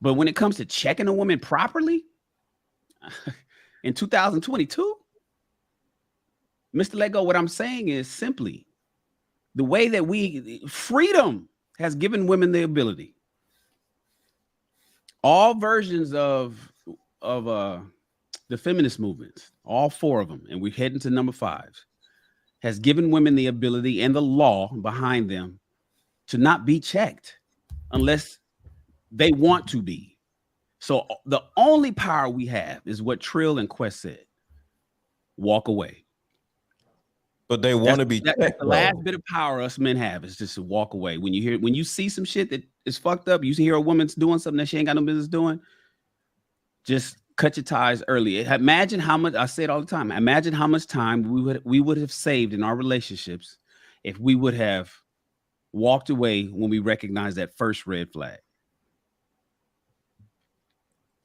S3: But when it comes to checking a woman properly in 2022, Mr. Lego, what I'm saying is simply the way that freedom has given women the ability. All versions of the feminist movements, all four of them, and we're heading to number 5, has given women the ability and the law behind them to not be checked unless they want to be. So the only power we have is what Trill and Quest said. Walk away.
S8: But they want to be
S3: checked. That's the last bit of power us men have is just to walk away. When you see some shit that is fucked up, you hear a woman's doing something that she ain't got no business doing, just cut your ties early. Imagine how much, I say it all the time, imagine how much time we would have saved in our relationships if we would have walked away when we recognized that first red flag.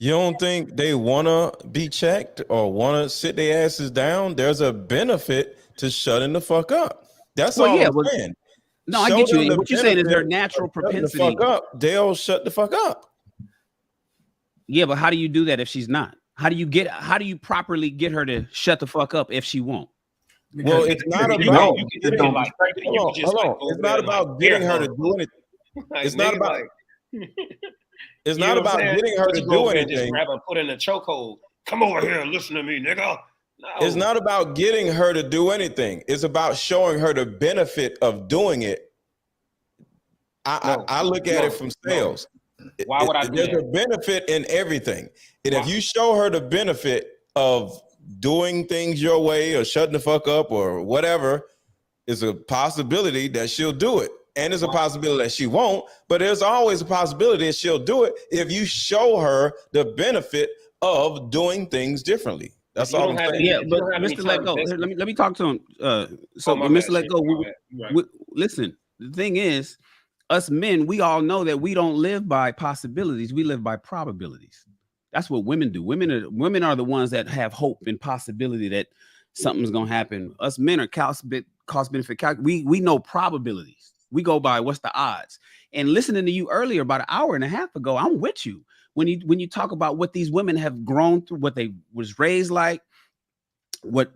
S8: You don't think they want to be checked or want to sit their asses down? There's a benefit to shutting the fuck up. That's all I'm saying.
S3: No, I get you. What you're saying is their natural propensity.
S8: The fuck up. They'll shut the fuck up.
S3: Yeah, but how do you do that if she's not? How do you properly get her to shut the fuck up if she won't?
S8: Well, it's not about It's not about getting her to do anything. It's not about. It's not about getting her to do anything.
S4: Just grab her, put in a chokehold come over here and listen to me, nigga. No.
S8: It's not about getting her to do anything. It's about showing her the benefit of doing it. I look at it from sales.
S4: Why would I do
S8: There's
S4: that?
S8: a benefit in everything. And if you show her the benefit of doing things your way or shutting the fuck up or whatever, it's a possibility that she'll do it. And there's a possibility that she won't, but there's always a possibility that she'll do it if you show her the benefit of doing things differently. That's all I'm saying.
S3: Yeah, but Mr. Let Go, let me talk to him. Mr. Let Go, listen, the thing is, us men, we all know that we don't live by possibilities. We live by probabilities. That's what women do. Women are the ones that have hope and possibility that something's gonna happen. Us men are cost benefit calculus. We know probabilities. We go by what's the odds. And listening to you earlier, about an hour and a half ago, I'm with you when you talk about what these women have grown through, what they was raised like, what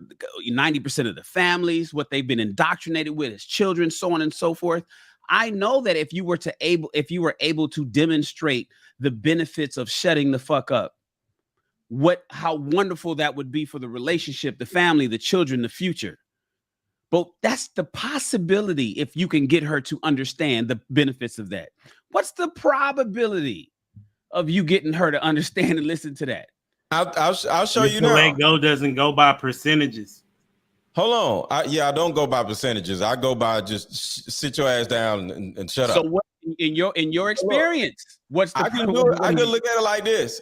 S3: 90% of the families, what they've been indoctrinated with as children, so on and so forth. I know that if you were able to demonstrate the benefits of shutting the fuck up, how wonderful that would be for the relationship, the family, the children, the future. But that's the possibility if you can get her to understand the benefits of that. What's the probability of you getting her to understand and listen to that?
S8: I'll show you now.
S11: Let Go doesn't go by percentages.
S8: Hold on. I don't go by percentages. I go by just sit your ass down and shut up.
S3: So what in your experience, what's the
S8: I can look at it like this.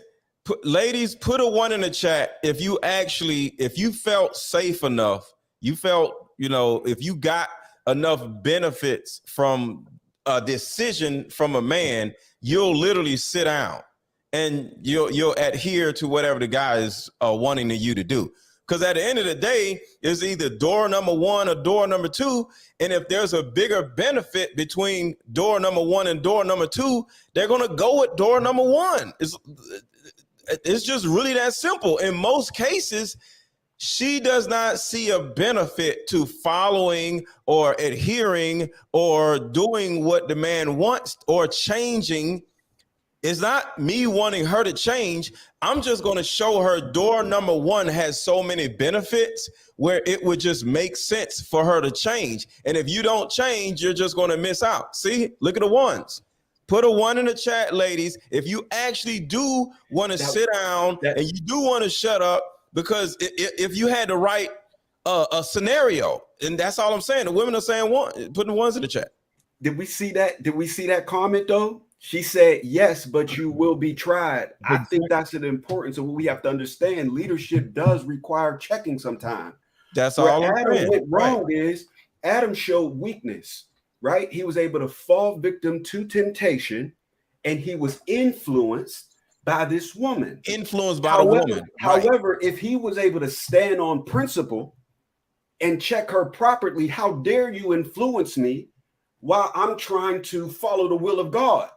S8: Ladies, put a 1 in the chat if you felt safe enough, you felt, if you got enough benefits from a decision from a man, you'll literally sit down and you'll adhere to whatever the guy is wanting you to do. Because at the end of the day, it's either door number 1 or door number 2. And if there's a bigger benefit between door number 1 and door number 2, they're going to go with door number 1. It's just really that simple. In most cases, she does not see a benefit to following or adhering or doing what the man wants or changing. It's not me wanting her to change. I'm just going to show her door number 1 has so many benefits where it would just make sense for her to change. And if you don't change, you're just going to miss out. See, look at the ones. Put a 1 in the chat, ladies. If you actually do want to sit down and you do want to shut up, because if you had to write a scenario, and that's all I'm saying. The women are saying 1, putting 1s in the chat.
S10: Did we see that? Did we see that comment though? She said, yes, but you will be tried. I think that's an importance of what we have to understand. Leadership does require checking sometimes.
S8: That's all I'm
S10: Adam
S8: saying.
S10: went wrong is Adam showed weakness, right? He was able to fall victim to temptation, and he was influenced by this woman.
S8: Influenced by the woman.
S10: However, if he was able to stand on principle and check her properly, how dare you influence me while I'm trying to follow the will of God?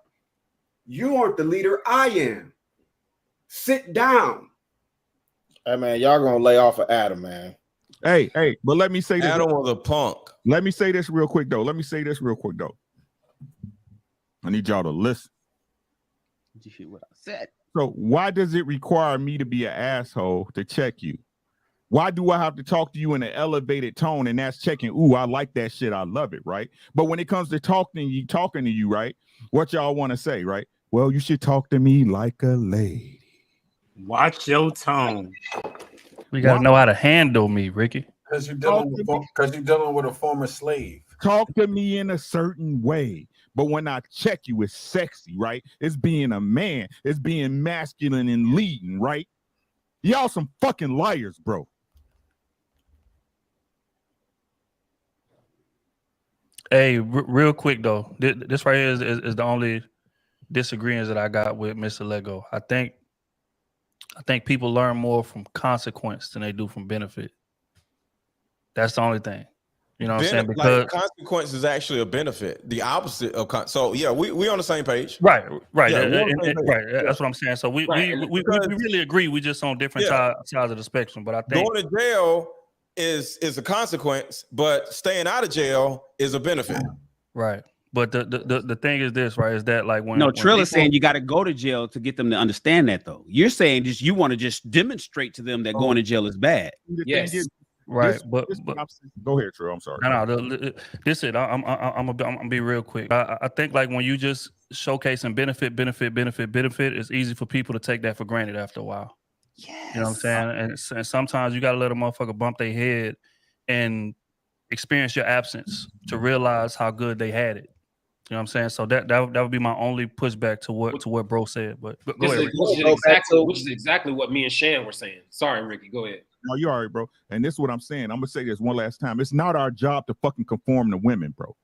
S10: You aren't the leader, I am. Sit down.
S2: Hey man, y'all gonna lay off of Adam, man.
S9: Hey, but let me say this.
S8: Adam was a punk.
S9: Let me say this real quick though. I need y'all to listen.
S3: Did you hear what I said?
S9: So why does it require me to be an asshole to check you? Why do I have to talk to you in an elevated tone and that's checking? Ooh, I like that shit. I love it, right? But when it comes to talking to you, right? What y'all want to say, right? Well, you should talk to me like a lady.
S11: Watch your tone.
S6: We gotta know how to handle me, Ricky.
S14: Because you're dealing with a former slave.
S9: Talk to me in a certain way. But when I check you, it's sexy, right? It's being a man. It's being masculine and leading, right? Y'all some fucking liars, bro.
S6: Hey, real quick though, this right here is the only disagreements that I got with Mr. Lego. I think people learn more from consequence than they do from benefit. That's the only thing. You know what I'm saying? Because
S8: like, consequence is actually a benefit. The opposite of so yeah, we on the same page.
S6: Right.
S8: Yeah,
S6: right. That's what I'm saying. So we really agree. We just on different sides of the spectrum. But I think
S8: going to jail is a consequence, but staying out of jail is a benefit.
S6: Right. But the thing is this, right? Is that like when
S3: Trill is
S6: people,
S3: saying you got to go to jail to get them to understand that, though. You're saying just you want to just demonstrate to them that going to jail is bad.
S9: Yes.
S6: Right, but
S9: go ahead, Trill. I'm sorry.
S6: No, this is I'm gonna be real quick. I think like when you just showcasing benefit, it's easy for people to take that for granted after a while.
S3: Yes.
S6: You know what I'm saying? And sometimes you gotta let a motherfucker bump their head and experience your absence to realize how good they had it. You know what I'm saying? So that would be my only pushback to what bro said. But go ahead.
S4: Which is exactly what me and Shan were saying. Sorry, Ricky. Go ahead.
S9: No, you're all right, bro. And this is what I'm saying. I'm gonna say this one last time. It's not our job to fucking conform to women, bro.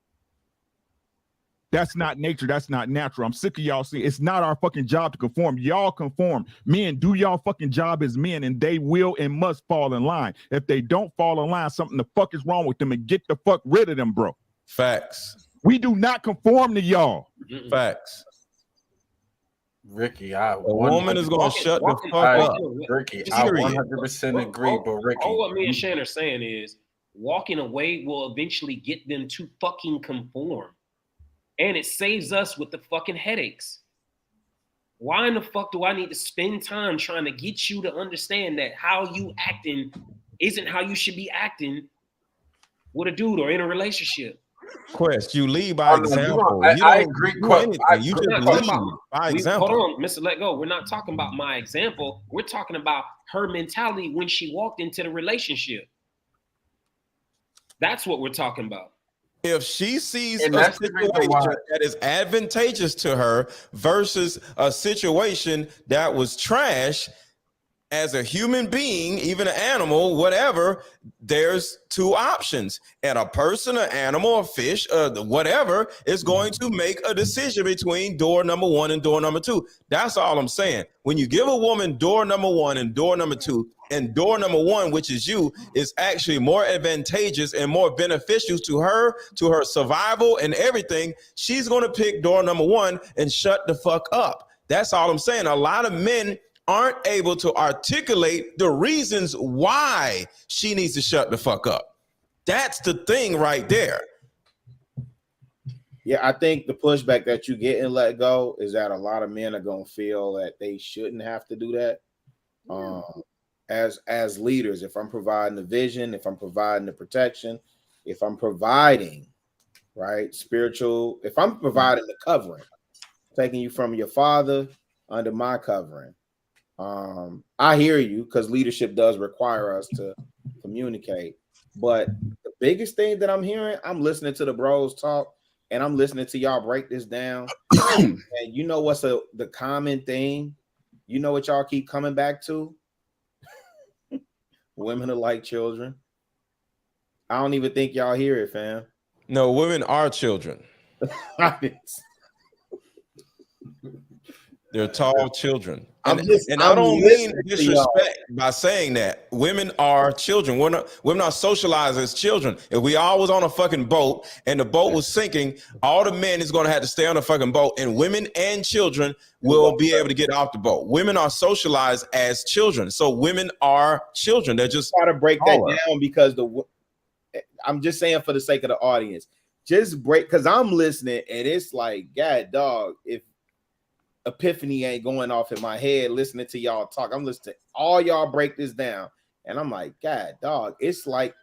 S9: That's not nature. That's not natural. I'm sick of y'all saying it's not our fucking job to conform. Y'all conform. Men, do y'all fucking job as men, and they will and must fall in line. If they don't fall in line, something the fuck is wrong with them, and get the fuck rid of them, bro.
S8: Facts.
S9: We do not conform to y'all.
S8: Facts.
S14: Ricky,
S8: a woman is gonna shut the fuck up.
S14: Ricky, I 100% agree, but Ricky,
S4: all what me and Shan are saying is walking away will eventually get them to fucking conform, and it saves us with the fucking headaches. Why in the fuck do I need to spend time trying to get you to understand that how you acting isn't how you should be acting with a dude or in a relationship?
S8: Quest, you lead by example.
S14: I agree.
S8: You just lead by example.
S4: Hold on, Mr. Let Go. We're not talking about my example. We're talking about her mentality when she walked into the relationship. That's what we're talking about.
S8: If she sees a situation that is advantageous to her versus a situation that was trash, as a human being, even an animal, whatever, there's two options. And a person, an animal, a fish, whatever, is going to make a decision between door number one and door number two. That's all I'm saying. When you give a woman door number one and door number two, and door number one, which is you, is actually more advantageous and more beneficial to her survival and everything, she's going to pick door number one and shut the fuck up. That's all I'm saying. A lot of men aren't able to articulate the reasons why she needs to shut the fuck up. That's the thing right there.
S2: Yeah, I think the pushback that you get and Let Go is that a lot of men are going to feel that they shouldn't have to do that. As leaders, if I'm providing the vision, if I'm providing the protection, if I'm providing, right, spiritual, if I'm providing the covering, taking you from your father under my covering, I hear you, because leadership does require us to communicate. But the biggest thing that I'm hearing, I'm listening to the bros talk, and I'm listening to y'all break this down. And you know what's the common thing? You know what y'all keep coming back to? Women are like children. I don't even think y'all hear it, fam.
S8: No, women are children. They're tall children. I don't mean disrespect by saying that. Women are children. Women are socialized as children. If we all was on a fucking boat and the boat was sinking, all the men is going to have to stay on the fucking boat, and women and children will be able to get off the boat. Women are socialized as children. So women are children. They're just
S2: try to break that down, because I'm just saying for the sake of the audience, just break, because I'm listening and it's like, God, dog, if epiphany ain't going off in my head listening to y'all talk. I'm listening to all y'all break this down, and I'm like, God, dog, it's like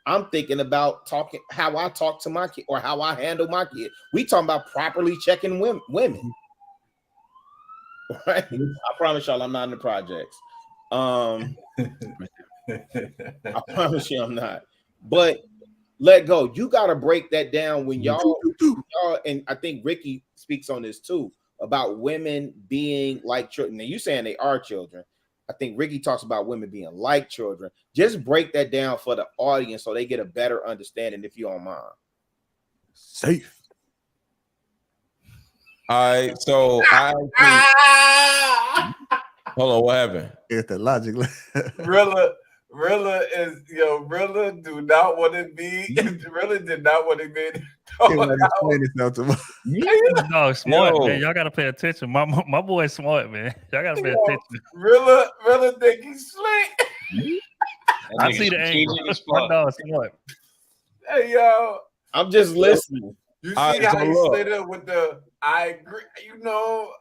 S2: I'm thinking about how I talk to my kid or how I handle my kid. We talking about properly checking women. Right? I promise y'all I'm not in the projects. I promise you I'm not. But Let Go, you got to break that down when y'all, and I think Ricky speaks on this too, about women being like children. Now, you saying they are children. I think Ricky talks about women being like children. Just break that down for the audience so they get a better understanding, if you don't mind.
S1: Safe.
S8: All right, so hold on, what happened?
S1: It's the logic.
S14: Rilla do not want to be. Rilla did not want to be.
S6: No, smart, man. Y'all gotta pay attention. My boy's smart, man. Y'all gotta pay attention.
S14: Rilla think he's slick.
S6: I see the angle. My dog's smart.
S14: Hey, yo.
S2: I'm just listening.
S14: You see how he slid up with the I agree. You know,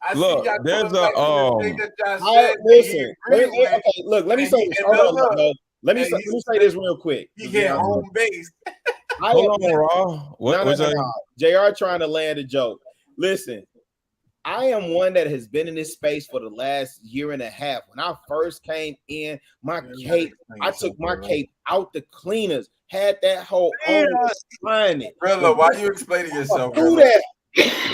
S14: I
S8: look,
S14: see y'all
S8: there's
S14: going back to the thing that y'all said.
S2: Listen, okay, look, let me say this. Hold on, let me say this real quick.
S14: He hit home base.
S8: Hold on, Raw.
S2: No. JR trying to land a joke. Listen, I am one that has been in this space for the last year and a half. When I first came in, my cape, I took my cape out the cleaners, had that whole on it.
S14: Rilla, why you explaining yourself?
S2: Do that.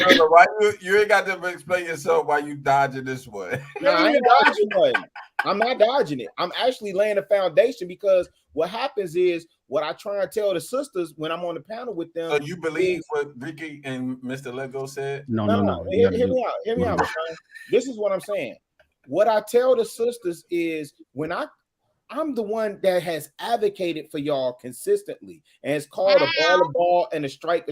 S14: Rilla, why you ain't got to explain yourself why you dodging this one?
S2: No, I ain't dodging one. I'm not dodging it. I'm actually laying a foundation because what happens is what I try and tell the sisters when I'm on the panel with them.
S14: So you believe what Ricky and Mr. Lego said?
S2: No. Hear me out, man. This is what I'm saying. What I tell the sisters is when I'm the one that has advocated for y'all consistently, and it's called a ball and a strike,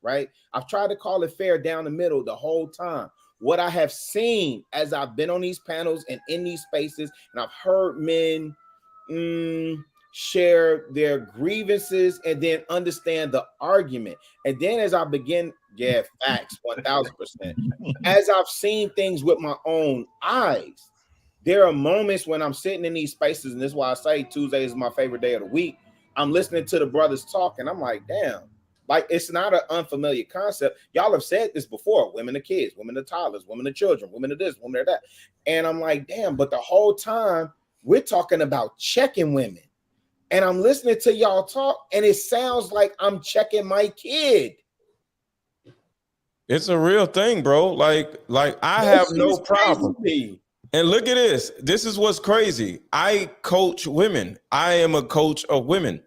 S2: right? I've tried to call it fair down the middle the whole time. What I have seen as I've been on these panels and in these spaces, and I've heard men share their grievances and then understand the argument. And then as I begin, facts, 1000%. As I've seen things with my own eyes, there are moments when I'm sitting in these spaces, and this is why I say Tuesday is my favorite day of the week. I'm listening to the brothers talk, and I'm like, damn, like it's not an unfamiliar concept. Y'all have said this before: women to kids, women to toddlers, women to children, women to this, women to that. And I'm like, damn, but the whole time we're talking about checking women. And I'm listening to y'all talk, and it sounds like I'm checking my kid.
S8: It's a real thing, bro. Like I have no problem. And look at this. This is what's crazy. I coach women. I am a coach of women.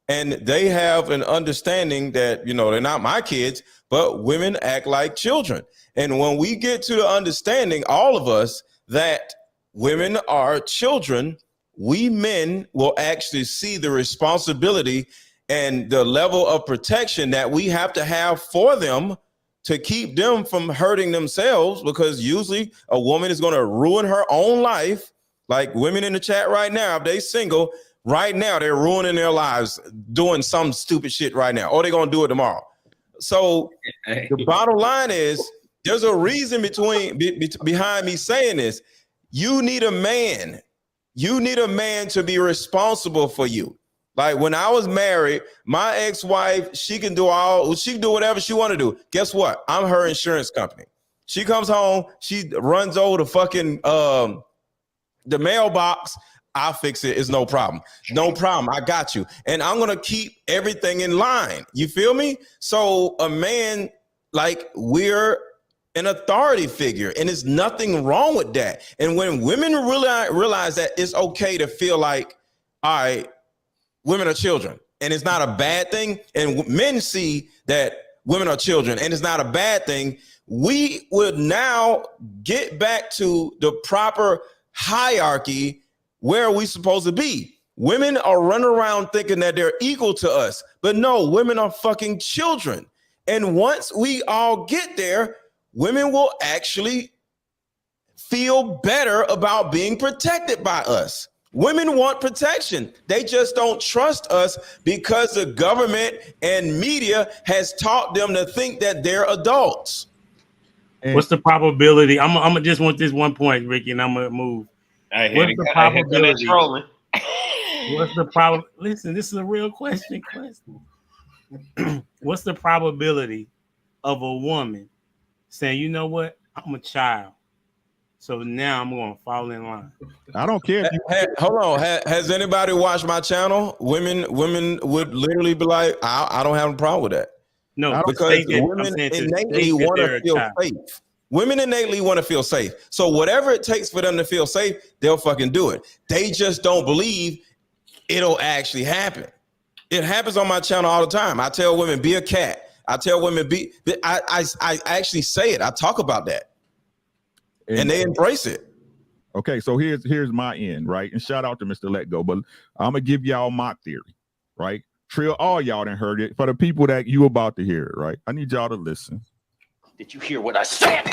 S8: And they have an understanding that, they're not my kids, but women act like children. And when we get to the understanding, all of us, that women are children, we men will actually see the responsibility and the level of protection that we have to have for them to keep them from hurting themselves, because usually a woman is going to ruin her own life. Like women in the chat right now, if they single right now, they're ruining their lives doing some stupid shit right now, or they're going to do it tomorrow. So the bottom line is there's a reason behind me saying this. You need a man. You need a man to be responsible for you. Like when I was married, my ex-wife, she can do whatever she want to do. Guess what? I'm her insurance company. She comes home, she runs over the fucking the mailbox. I'll fix it. It's no problem. No problem. I got you. And I'm gonna keep everything in line. You feel me? So a man, like, we're an authority figure, and there's nothing wrong with that. And when women really realize that it's okay to feel like, all right, women are children, and it's not a bad thing, and men see that women are children, and it's not a bad thing, we would now get back to the proper hierarchy where we supposed to be. Women are running around thinking that they're equal to us, but no, women are fucking children. And once we all get there, women will actually feel better about being protected by us. Women want protection. They just don't trust us because the government and media has taught them to think that they're adults.
S11: What's the probability? I'm gonna just want this one point, Ricky, and I'm gonna move. What's the probability? What's the problem? Listen, this is a real question. What's the probability of a woman saying, you know what, I'm a child, so now I'm going to fall in line?
S9: I don't care.
S8: Hold on. Has anybody watched my channel? Women would literally be like, I don't have a problem with that.
S11: No,
S8: because women innately want to feel safe. Women innately want to feel safe. So whatever it takes for them to feel safe, they'll fucking do it. They just don't believe it'll actually happen. It happens on my channel all the time. I tell women, be a cat. I tell women, I actually say it. I talk about that. And they embrace it.
S9: Okay, so here's my end, right? And shout out to Mr. Let Go, but I'm gonna give y'all my theory, right? Trill, all y'all done heard it. For the people that you about to hear it, right? I need y'all to listen.
S16: Did you hear what I said?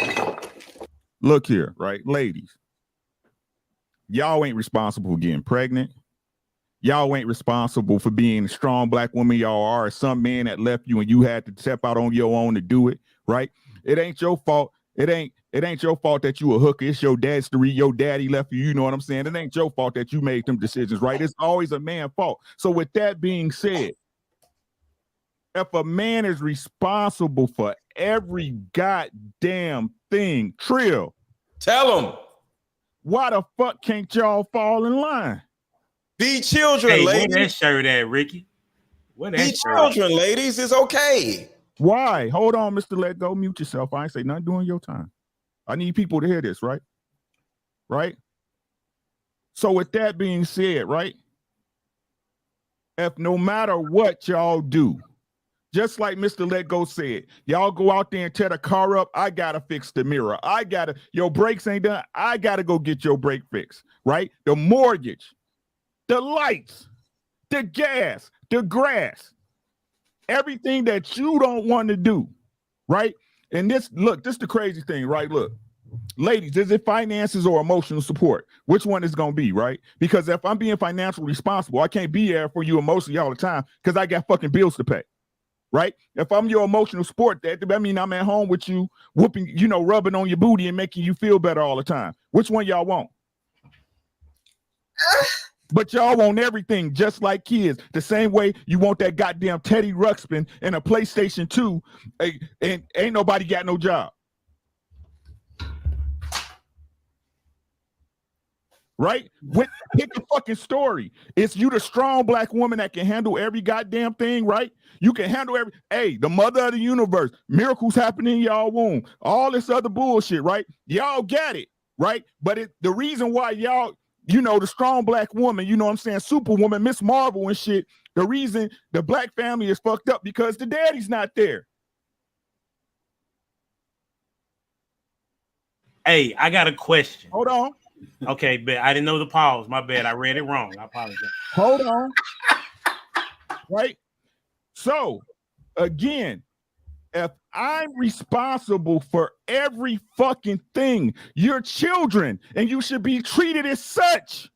S9: Look here, right? Ladies, y'all ain't responsible for getting pregnant. Y'all ain't responsible for being a strong black woman y'all are, or some man that left you and you had to step out on your own to do it, right? It ain't your fault. It ain't your fault that you a hooker. It's your dad's story. Your daddy left you. You know what I'm saying? It ain't your fault that you made them decisions, right? It's always a man's fault. So with that being said, if a man is responsible for every goddamn thing, Trill,
S8: tell him.
S9: Why the fuck can't y'all fall in line?
S8: Be children,
S11: hey,
S8: ladies.
S11: Where that shirt at, Ricky? Where that
S8: Be children, at? Ladies. It's okay.
S9: Why? Hold on, Mr. Let Go. Mute yourself. I ain't say nothing during your time. I need people to hear this, right? Right? So with that being said, right? If no matter what y'all do, just like Mr. Let Go said, y'all go out there and tear the car up, I gotta fix the mirror. Your brakes ain't done, I gotta go get your brake fixed, right? The mortgage, the lights, the gas, the grass, everything that you don't want to do, right? And this is the crazy thing, right? Look, ladies, is it finances or emotional support? Which one is going to be, right? Because if I'm being financially responsible, I can't be there for you emotionally all the time because I got fucking bills to pay, right? If I'm your emotional support, that means I'm at home with you, whooping, rubbing on your booty and making you feel better all the time. Which one y'all want? But y'all want everything just like kids. The same way you want that goddamn Teddy Ruxpin and a PlayStation 2 and ain't nobody got no job. Right? Pick a fucking story. It's you, the strong black woman that can handle every goddamn thing, right? You can handle the mother of the universe, miracles happening in y'all womb, all this other bullshit, right? Y'all got it, right? But the reason why y'all, the strong black woman, you know what I'm saying, Superwoman, Miss Marvel and shit, the reason the black family is fucked up because the daddy's not there.
S11: Hey, I got a question.
S9: Hold on.
S11: Okay, but I didn't know the pause. My bad. I read it wrong. I apologize.
S9: Hold on. Right? So, again, if I'm responsible for every fucking thing, you're children, and you should be treated as such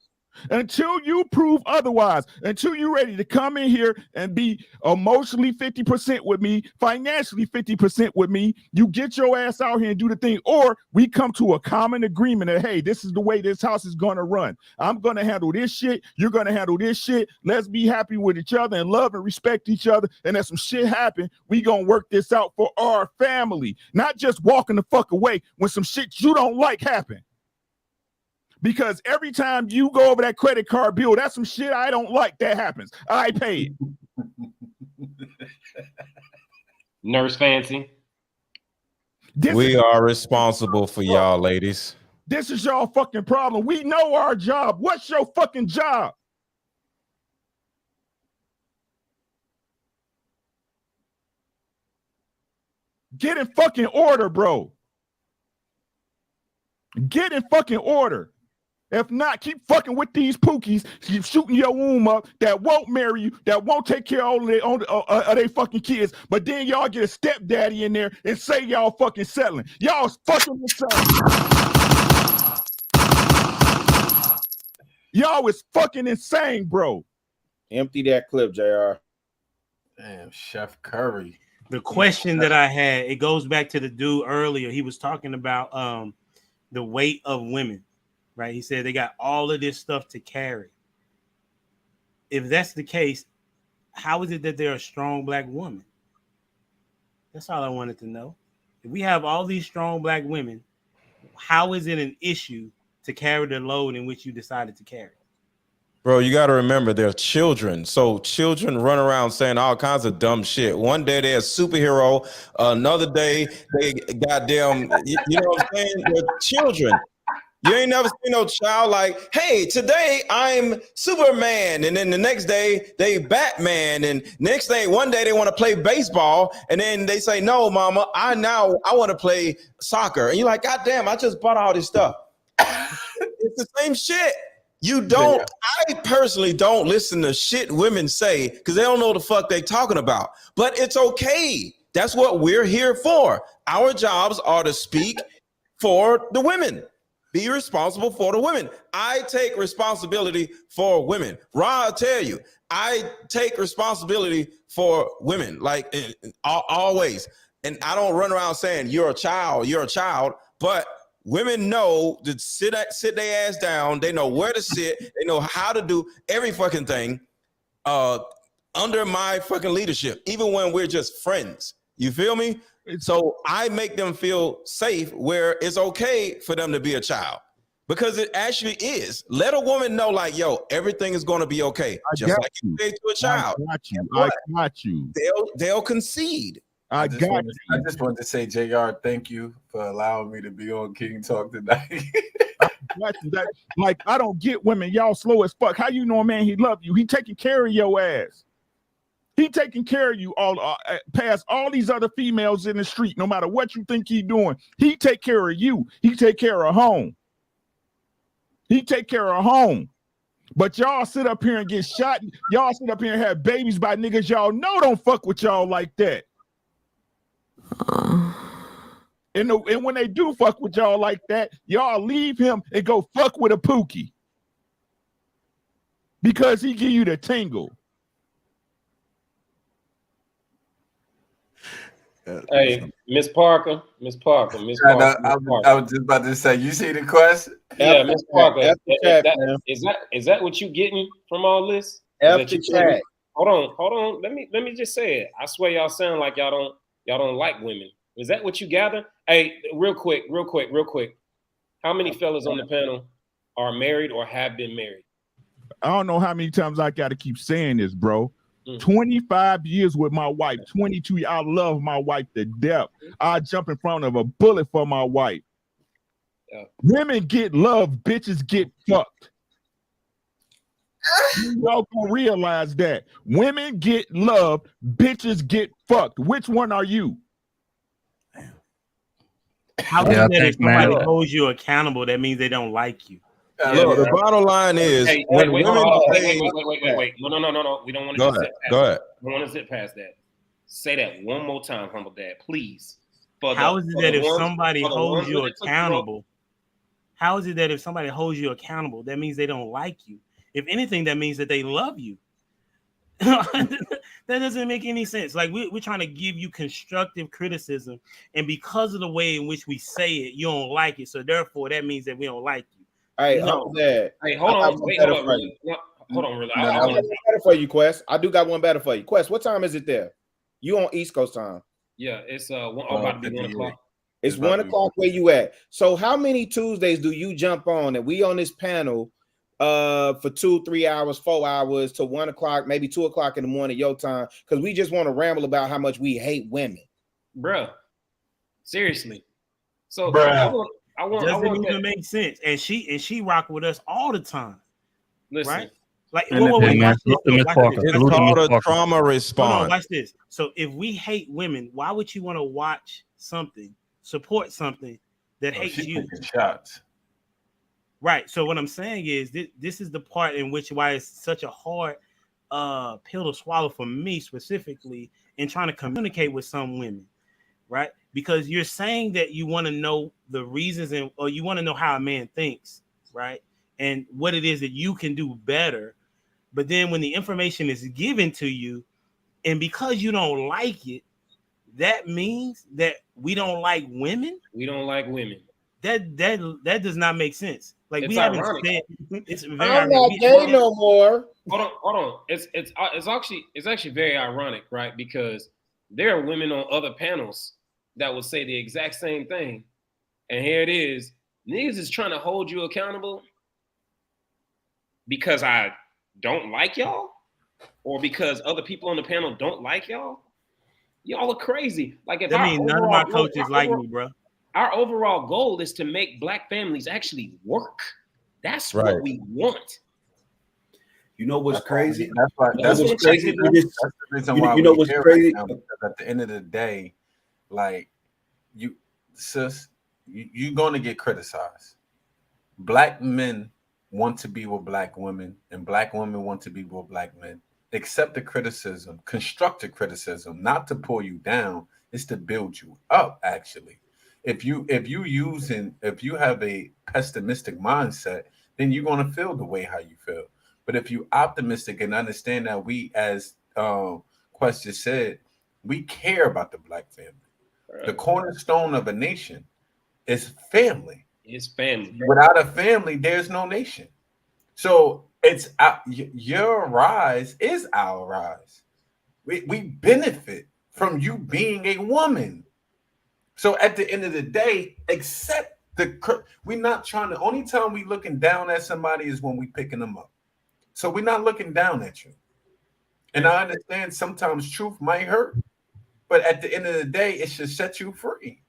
S9: until you prove otherwise, until you're ready to come in here and be emotionally 50% with me, financially 50% with me. You get your ass out here and do the thing, or we come to a common agreement that, hey, this is the way this house is going to run. I'm going to handle this shit. You're going to handle this shit. Let's be happy with each other and love and respect each other. And if some shit happen, we going to work this out for our family, not just walking the fuck away when some shit you don't like happen. Because every time you go over that credit card bill, that's some shit I don't like that happens. I pay it.
S4: Nurse Fancy.
S8: We are responsible for y'all, ladies.
S9: This is y'all fucking problem. We know our job. What's your fucking job? Get in fucking order, bro. Get in fucking order. If not, keep fucking with these pookies, keep shooting your womb up that won't marry you, that won't take care of their fucking kids, but then y'all get a stepdaddy in there and say y'all fucking settling. Y'all fucking insane. Y'all is fucking insane, bro.
S2: Empty that clip, JR.
S5: Damn, Chef Curry.
S11: The question that I had, it goes back to the dude earlier. He was talking about the weight of women. Right, he said they got all of this stuff to carry. If that's the case, how is it that they're a strong black woman? That's all I wanted to know. If we have all these strong black women, how is it an issue to carry the load in which you decided to carry?
S8: Bro, you got to remember they're children. So children run around saying all kinds of dumb shit. One day they're a superhero. Another day they goddamn, you know what I'm saying? They're children. You ain't never seen no child like, hey, today I'm Superman. And then the next day they Batman. And next day, one day they want to play baseball. And then they say, no, mama, I want to play soccer. And you're like, God damn, I just bought all this stuff. It's the same shit. I personally don't listen to shit women say because they don't know the fuck they talking about. But it's okay. That's what we're here for. Our jobs are to speak for the women. Be responsible for the women. I take responsibility for women. Ra will tell you, I take responsibility for women, like always. And I don't run around saying you're a child, but women know to sit their ass down. They know where to sit. They know how to do every fucking thing under my fucking leadership, even when we're just friends. You feel me? So I make them feel safe where it's okay for them to be a child, because it actually is. Let a woman know, like, yo, everything is going to be okay. Just like you say to a child.
S9: I got you.
S8: They'll concede.
S14: I just wanted to say, JR, thank you for allowing me to be on King Talk tonight.
S9: Like, I don't get women. Y'all slow as fuck. How you know a man he love you? He taking care of your ass. He taking care of you all past all these other females in the street. No matter what you think he doing, he take care of you. He take care of home. He take care of home. But y'all sit up here and get shot. Y'all sit up here and have babies by niggas y'all know don't fuck with y'all like that. And when they do fuck with y'all like that, y'all leave him and go fuck with a Pookie because he give you the tingle.
S4: Hey, Miss Parker.
S14: I was just about to say, you see the question?
S4: Yeah, Miss Parker. Is that what you getting from all this?
S2: Chat.
S4: Hold on. Let me just say it. I swear y'all sound like y'all don't like women. Is that what you gather? Hey, real quick. How many fellas on the panel are married or have been married?
S9: I don't know how many times I got to keep saying this, bro. 25 years with my wife, 22. I love my wife to death. I jump in front of a bullet for my wife. Yeah. Women get love, bitches get fucked. Y'all gonna realize that. Women get love, bitches get fucked. Which one are you?
S11: How is that if somebody holds you accountable, that means they don't like you?
S8: Look, the bottom line is when women
S4: wait. No. We don't want to zip past
S8: Go ahead.
S4: We don't want to zip past that. Say that one more time, humble dad, please.
S11: How is it that if somebody holds you accountable? How is it that if somebody holds you accountable, that means they don't like you? If anything, that means that they love you. That doesn't make any sense. Like we're trying to give you constructive criticism, and because of the way in which we say it, you don't like it. So therefore, that means that we don't like you.
S2: All right,
S4: hold on.
S2: Really. I got one better for you, Quest. I do got one better for you, Quest. What time is it there? You on East Coast time?
S4: Yeah, it's about to be 1 o'clock.
S2: It's 1 o'clock where you at. So how many Tuesdays do you jump on and we on this panel for 2-3 hours, 4 hours to 1 o'clock, maybe 2 o'clock in the morning your time, because we just want to ramble about how much we hate women,
S4: bruh. Seriously. So
S11: bruh. Doesn't even make sense, and she rock with us all the time.
S4: Listen,
S11: right? Like,
S8: it's called a trauma response.
S11: Hold on, watch this. So, if we hate women, why would you want to watch something, support something that hates you?
S14: Shots.
S11: Right. So, what I'm saying is, this is the part in which why it's such a hard pill to swallow for me specifically in trying to communicate with some women, right? Because you're saying that you want to know the reasons or you want to know how a man thinks, right? And what it is that you can do better. But then when the information is given to you, and because you don't like it, that means that we don't like women.
S4: We don't like women.
S11: That does not make sense. Like
S4: it's
S11: we haven't
S4: ironic.
S11: said it's very
S2: I'm not gay no more.
S4: Hold on. It's actually very ironic, right? Because there are women on other panels that will say the exact same thing. And here it is. Niggas is trying to hold you accountable because I don't like y'all, or because other people on the panel don't like y'all. Y'all are crazy. Like if
S11: that means none of my coaches like me, bro.
S4: Our overall goal is to make Black families actually work. That's right. What we want.
S10: You know what's crazy?
S14: That's what's crazy. That's the reason why you know what's crazy. Right now, at the end of the day, like you're going to get criticized. Black men want to be with Black women, and Black women want to be with Black men. Accept the criticism, constructive criticism, not to pull you down. It's to build you up, actually. If you have a pessimistic mindset, then you're gonna feel the way how you feel. But if you optimistic and understand that we, as Quest just said, we care about the black family. The cornerstone of a nation is family.
S4: It's family.
S14: Without a family, there's no nation. So it's your rise is our rise. We benefit from you being a woman. So at the end of the day, accept we're not trying to. Only time we looking down at somebody is when we picking them up. So we're not looking down at you. And I understand sometimes truth might hurt, but at the end of the day, it should set you free.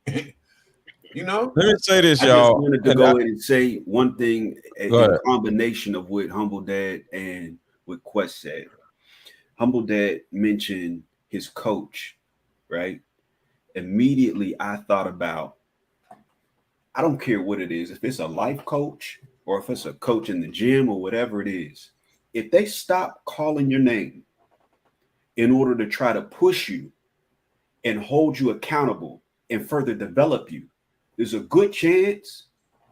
S14: You know.
S8: Let me say this,
S10: I
S8: y'all.
S10: just wanted to go ahead and say one thing in combination of what Humble Dad and what Quest said. Humble Dad mentioned his coach, right? Immediately, I thought about, I don't care what it is, if it's a life coach or if it's a coach in the gym or whatever it is, if they stop calling your name in order to try to push you and hold you accountable and further develop you, there's a good chance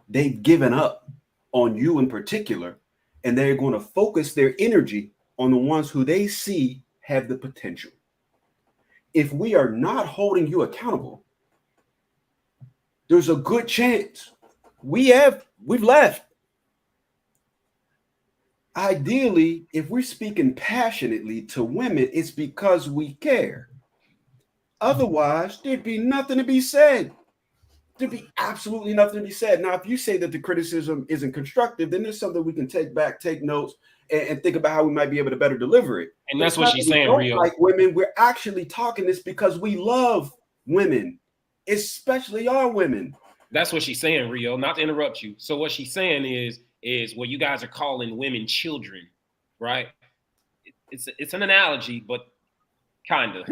S10: they've given up on you in particular, and they're going to focus their energy on the ones who they see have the potential. If we are not holding you accountable, there's a good chance we've left. Ideally, if we're speaking passionately to women, it's because we care. Otherwise, there'd be nothing to be said. There'd be absolutely nothing to be said. Now, if you say that the criticism isn't constructive, then there's something we can take back, take notes, and think about how we might be able to better deliver it.
S4: And that's what she's saying, Rio.
S10: Like women, we're actually talking this because we love women, especially our women.
S4: That's what she's saying, Rio. Not to interrupt you. So what she's saying is what you guys are calling women children, right? It's an analogy, but kind of.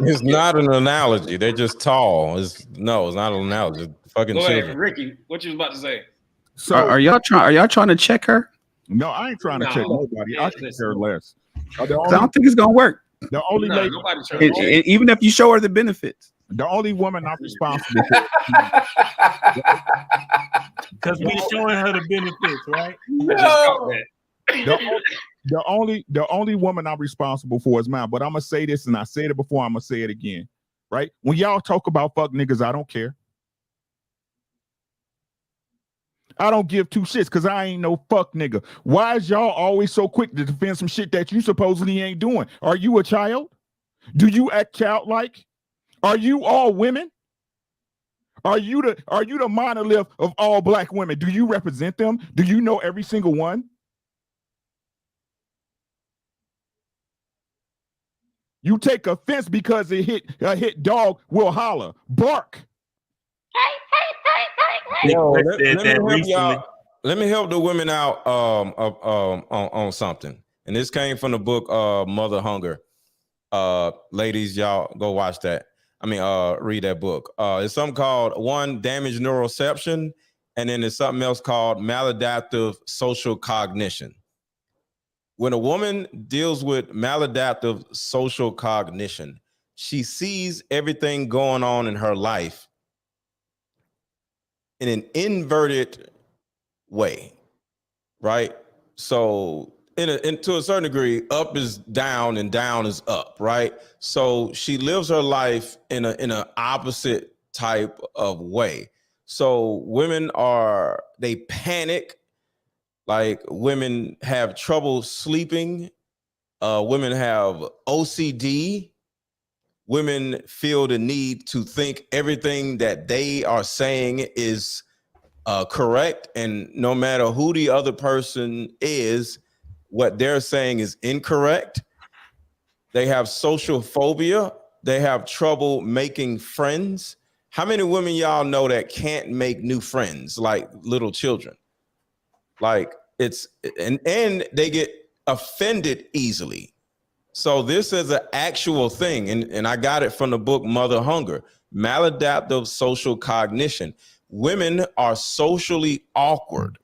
S8: It's not an analogy. They're just tall. It's not an analogy. It's fucking
S4: Go
S8: children.
S4: ahead, Ricky. What you was about to say?
S9: So
S3: Are y'all trying to check her?
S9: No, I ain't trying to check nobody. I can care less.
S3: I don't think it's gonna work.
S9: The only lady,
S3: even if you show her the benefits.
S9: The only woman I'm responsible for.
S11: Because we're showing her the benefits, right?
S9: The only woman I'm responsible for is mine. But I'm gonna say this, and I said it before. I'm gonna say it again. Right? When y'all talk about fuck niggas, I don't care. I don't give two shits because I ain't no fuck nigga. Why is y'all always so quick to defend some shit that you supposedly ain't doing? Are you a child? Do you act childlike? Are you all women? Are you the monolith of all black women? Do you represent them? Do you know every single one? You take offense because a hit dog will holler, bark.
S8: Yo, let me help the women out on something. And this came from the book Mother Hunger. Ladies, y'all go watch that. Read that book. It's something called one, damaged neuroception, and then there's something else called maladaptive social cognition. When a woman deals with maladaptive social cognition, she sees everything going on in her life in an inverted way, right? So to a certain degree, up is down and down is up, right? So she lives her life in an opposite type of way. So women they panic, like women have trouble sleeping, women have OCD, women feel the need to think everything that they are saying is correct, and no matter who the other person is, what they're saying is incorrect. They have social phobia. They have trouble making friends. How many women y'all know that can't make new friends, like little children? Like and they get offended easily. So this is an actual thing, and I got it from the book Mother Hunger, maladaptive social cognition. Women are socially awkward,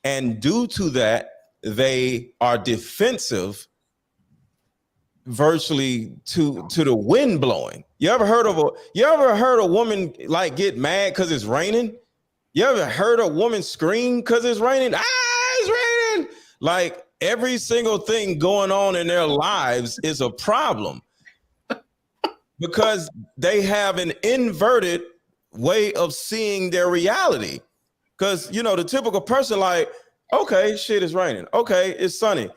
S8: and due to that, they are defensive virtually to the wind blowing. You ever heard a woman like get mad because it's raining? You ever heard a woman scream because it's raining? It's raining. Like every single thing going on in their lives is a problem because they have an inverted way of seeing their reality. Because, you know, the typical person like, okay, shit is raining. Okay, it's sunny.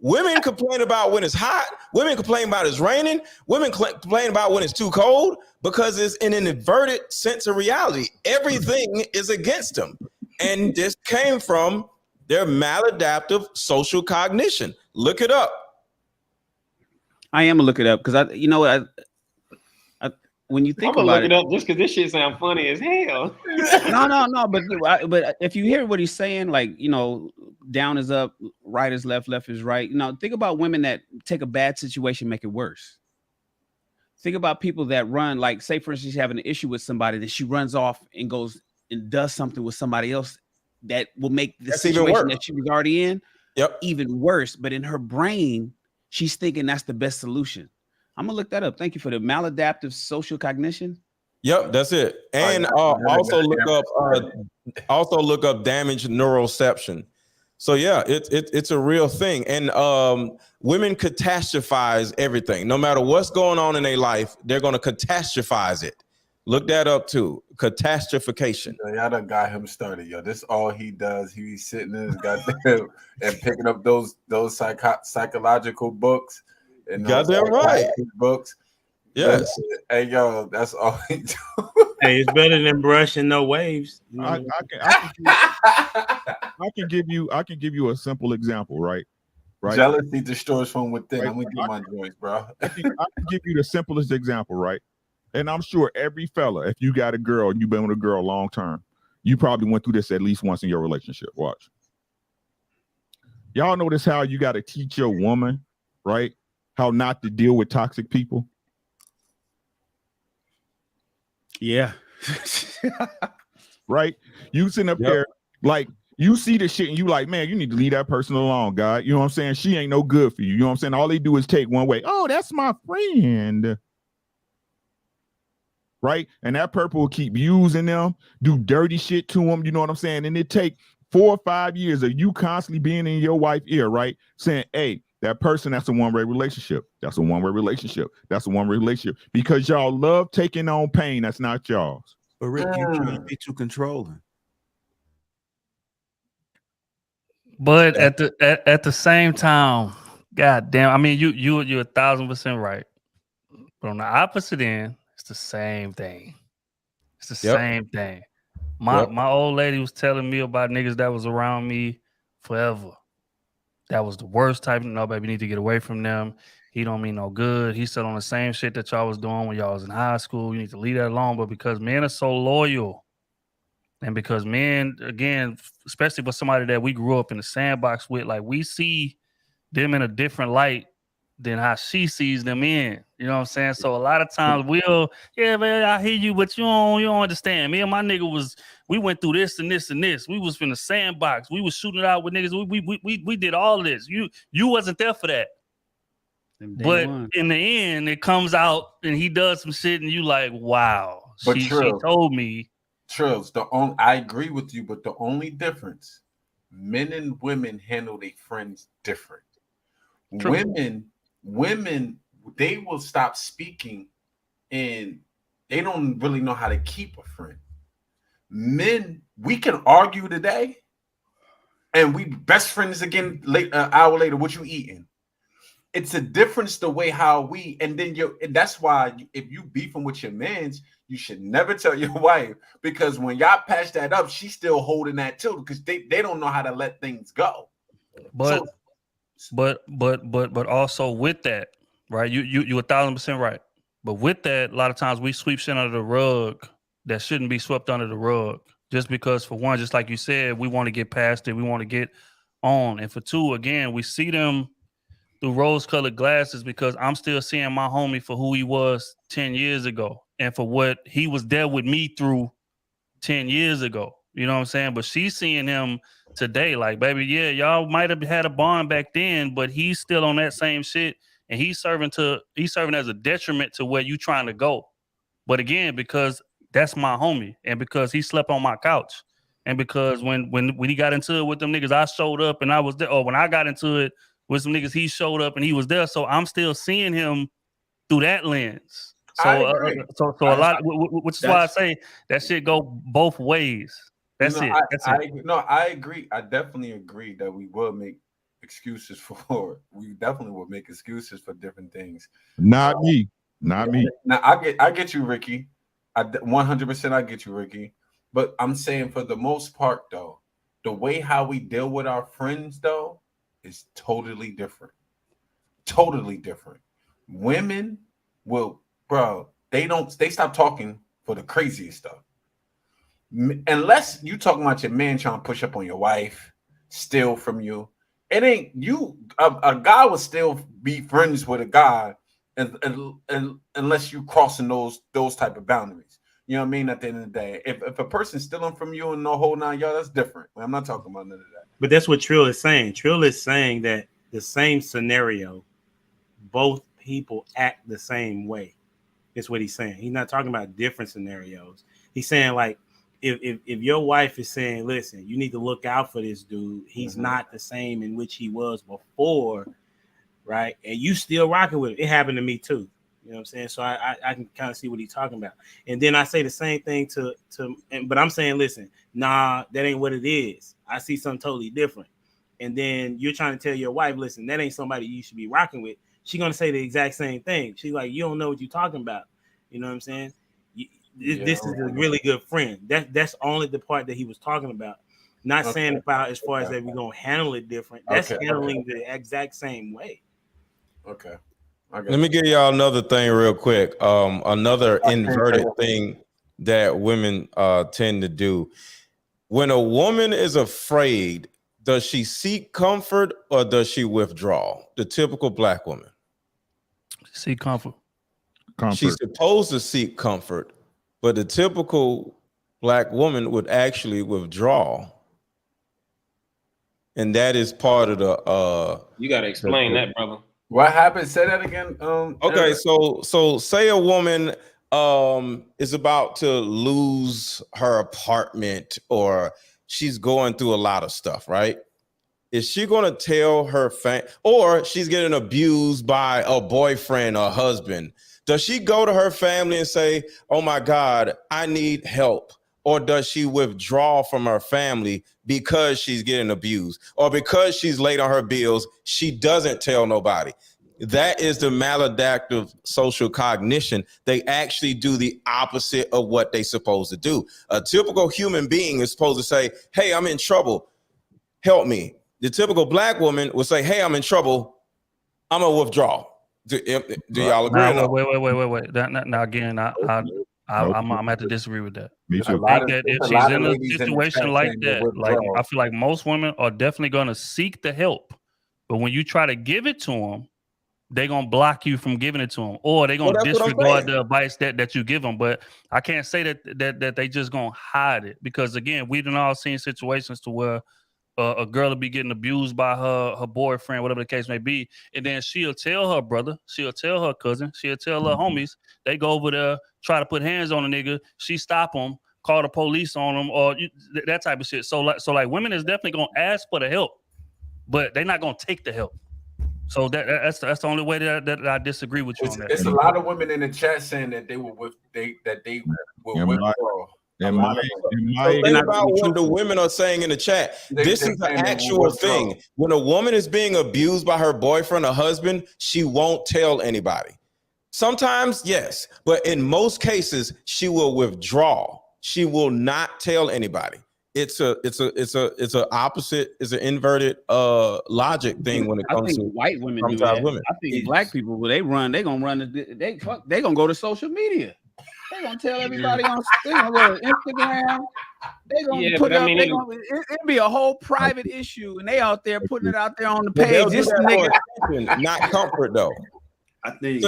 S8: Women complain about when it's hot. Women complain about it's raining. Women complain about when it's too cold because it's in an inverted sense of reality. Everything is against them. And this came from their maladaptive social cognition. Look it up.
S3: I am gonna look it up because when you think
S4: I'm gonna
S3: about
S4: look it up just because this shit sounds funny as hell.
S3: No, but if you hear what he's saying, like, you know, down is up, right is left, left is right. You know, think about women that take a bad situation, make it worse. Think about people that run, like, say for instance, she's having an issue with somebody, then she runs off and goes and does something with somebody else that will make the situation that she was already in even worse. But in her brain, she's thinking that's the best solution. I'm gonna look that up. Thank you for the maladaptive social cognition.
S8: Yep, that's it. And also look up damaged neuroception. So yeah, it's a real thing. And women catastrophize everything. No matter what's going on in their life, they're gonna catastrophize it. Look that up too. Catastrophication.
S14: Y'all done got him started, yo. This all he does. He be sitting in his goddamn and picking up those psychological books. And
S8: got that right.
S14: Books.
S8: Yes.
S14: Hey, yo, that's all he do.
S11: Hey, it's better than brushing no waves.
S9: I can give you a simple example, right?
S14: Jealousy destroys from within.
S9: Right.
S14: I'm gonna get my joints, bro.
S9: I can give you the simplest example, right? And I'm sure every fella, if you got a girl and you've been with a girl long term, you probably went through this at least once in your relationship. Watch. Y'all notice how you got to teach your woman, right? How not to deal with toxic people.
S3: Yeah.
S9: Right? You sitting up there, like, you see the shit and you like, man, you need to leave that person alone, God. You know what I'm saying? She ain't no good for you. You know what I'm saying? All they do is take one way. Oh, that's my friend. Right? And that purple will keep using them, do dirty shit to them. You know what I'm saying? And it take 4 or 5 years of you constantly being in your wife's ear, right? Saying, hey, that person, that's a one-way relationship. That's a one-way relationship. That's a one-way relationship. Because y'all love taking on pain that's not y'all's.
S13: But Rick, you can't be too controlling.
S6: But at the same time, God damn, I mean, you're 1,000% right. But on the opposite end, it's the same thing. It's the same thing. My old lady was telling me about niggas that was around me forever. That was the worst type. No, baby, you need to get away from them. He don't mean no good. He's still on the same shit that y'all was doing when y'all was in high school. You need to leave that alone. But because men are so loyal, and because men, again, especially for somebody that we grew up in the sandbox with, like, we see them in a different light than how she sees them in. You know what I'm saying? So a lot of times yeah, man, I hear you, but you don't understand. Me and my nigga we went through this and this and this. We was in the sandbox. We was shooting it out with niggas. We did all this. You wasn't there for that. But in the end, it comes out and he does some shit and you like, wow.
S14: But
S6: she told me.
S14: Trills, I agree with you, but the only difference, men and women handle their friends different. True. Women, they will stop speaking and they don't really know how to keep a friend. Men, we can argue today and we best friends again an hour later. What you eating? It's a difference the way how we, and that's why if you beefing with your mans, you should never tell your wife, because when y'all patch that up, she's still holding that too, because they don't know how to let things go.
S6: But also with that, right? You 1,000% right. But with that, a lot of times we sweep shit under the rug that shouldn't be swept under the rug. Just because, for one, just like you said, we want to get past it, we want to get on, and for two, again, we see them through rose-colored glasses because I'm still seeing my homie for who he was 10 years ago and for what he was there with me through 10 years ago. You know what I'm saying? But she's seeing him today like, baby, yeah, y'all might have had a bond back then, but he's still on that same shit and he's serving as a detriment to where you trying to go. But again, because that's my homie, and because he slept on my couch, and because when he got into it with them niggas, I showed up and I was there. Or when I got into it with some niggas, he showed up and he was there. So I'm still seeing him through that lens. So so a lot, which is why I say that shit go both ways. That's it.
S14: I agree. I definitely agree that we will make excuses for. We definitely will make excuses for different things.
S9: Not me. Now
S14: I get you, Ricky. 100% I get you, Ricky. But I'm saying for the most part, though, the way how we deal with our friends, though, is totally different. Totally different. Women will, they stop talking for the craziest stuff. Unless you talking about your man trying to push up on your wife, steal from you. It ain't you. A guy would still be friends with a guy unless you crossing those type of boundaries. You know what I mean? At the end of the day, if a person's stealing from you and the whole 9 yards, that's different. I'm not talking about none of that.
S11: But that's what Trill is saying. Trill is saying that the same scenario, both people act the same way. That's what he's saying. He's not talking about different scenarios. He's saying, like, if your wife is saying, listen, you need to look out for this dude. He's not the same in which he was before, right? And you still rocking with him. It happened to me too. You know what I'm saying? So I can kind of see what he's talking about. And then I say the same thing but I'm saying, listen, nah, that ain't what it is. I see something totally different. And then you're trying to tell your wife, listen, that ain't somebody you should be rocking with. She's going to say the exact same thing. She's like, you don't know what you're talking about. You know what I'm saying? This is a really good friend. That's only the part that he was talking about. Not saying about as far as that we're going to handle it different. That's handling the exact same way.
S14: Okay.
S8: Let me give y'all another thing real quick. Another inverted thing that women tend to do. When a woman is afraid, does she seek comfort or does she withdraw? The typical black woman.
S6: Seek comfort.
S8: She's supposed to seek comfort, but the typical black woman would actually withdraw. And that is part of the
S4: you got to explain that, brother.
S14: What happened? Say that again.
S8: Okay, so say a woman is about to lose her apartment or she's going through a lot of stuff, right? Is she going to tell her or she's getting abused by a boyfriend or husband? Does she go to her family and say, oh my God, I need help? Or does she withdraw from her family because she's getting abused or because she's late on her bills? She doesn't tell nobody. That is the maladaptive social cognition. They actually do the opposite of what they're supposed to do. A typical human being is supposed to say, hey, I'm in trouble. Help me. The typical black woman will say, hey, I'm in trouble. I'm going to withdraw. Do y'all agree?
S6: Now, wait. Now again, I'm gonna have to disagree with that.
S9: Me too.
S6: I think that if she's in a situation like that, like I feel like most women are definitely gonna seek the help, but when you try to give it to them, they're gonna block you from giving it to them, or they're gonna disregard the advice that you give them. But I can't say that they just gonna hide it, because again, we've all seen situations to where a girl will be getting abused by her boyfriend, whatever the case may be, and then she'll tell her brother, she'll tell her cousin, she'll tell her homies. They go over there, try to put hands on a nigga. She stop them, call the police on them, or that type of shit. So like women is definitely gonna ask for the help, but they're not gonna take the help. So that's the only way that I disagree with you on that.
S14: It's a lot of women in the chat saying that they will withdraw.
S8: Think about what the women are saying in the chat. This is the actual thing. When a woman is being abused by her boyfriend or husband, she won't tell anybody. Sometimes, yes, but in most cases, she will withdraw. She will not tell anybody. It's an opposite, it's an inverted logic thing when it comes to
S3: white women do that. Women. I think black people, when they gonna run. They gonna go to social media. They're gonna tell everybody on Instagram. They're gonna put up. It'll be a whole private issue, and they out there putting it out there on the page. This nigga,
S8: not comfort though. I think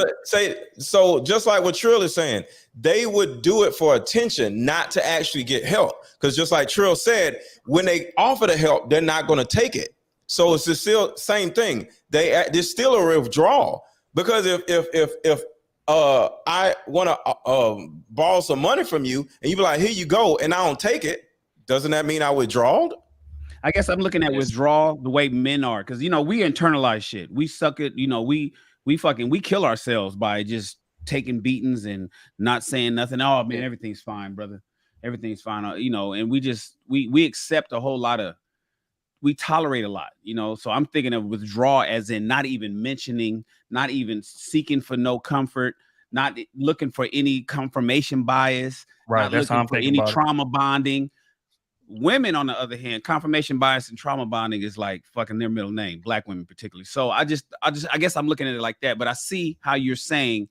S8: so. Just like what Trill is saying, they would do it for attention, not to actually get help. Because just like Trill said, when they offer the help, they're not going to take it. So it's the still same thing. There's still a withdrawal. Because if I want to borrow some money from you and you be like, here you go, and I don't take it, doesn't that mean I withdrawed?
S3: I guess I'm looking at withdrawal the way men are, because we internalize shit. We suck it, we kill ourselves by just taking beatings and not saying nothing. Oh man, everything's fine, brother. Everything's fine. And we accept a whole lot of, we tolerate a lot, So I'm thinking of withdrawal as in not even mentioning, not even seeking for no comfort, not looking for any confirmation bias,
S6: right?
S3: Not
S6: That's how I'm
S3: looking for
S6: thinking
S3: any
S6: about
S3: trauma bonding. Women, on the other hand, confirmation bias and trauma bonding is like fucking their middle name, Black women particularly. So I guess I'm looking at it like that, but I see how you're saying,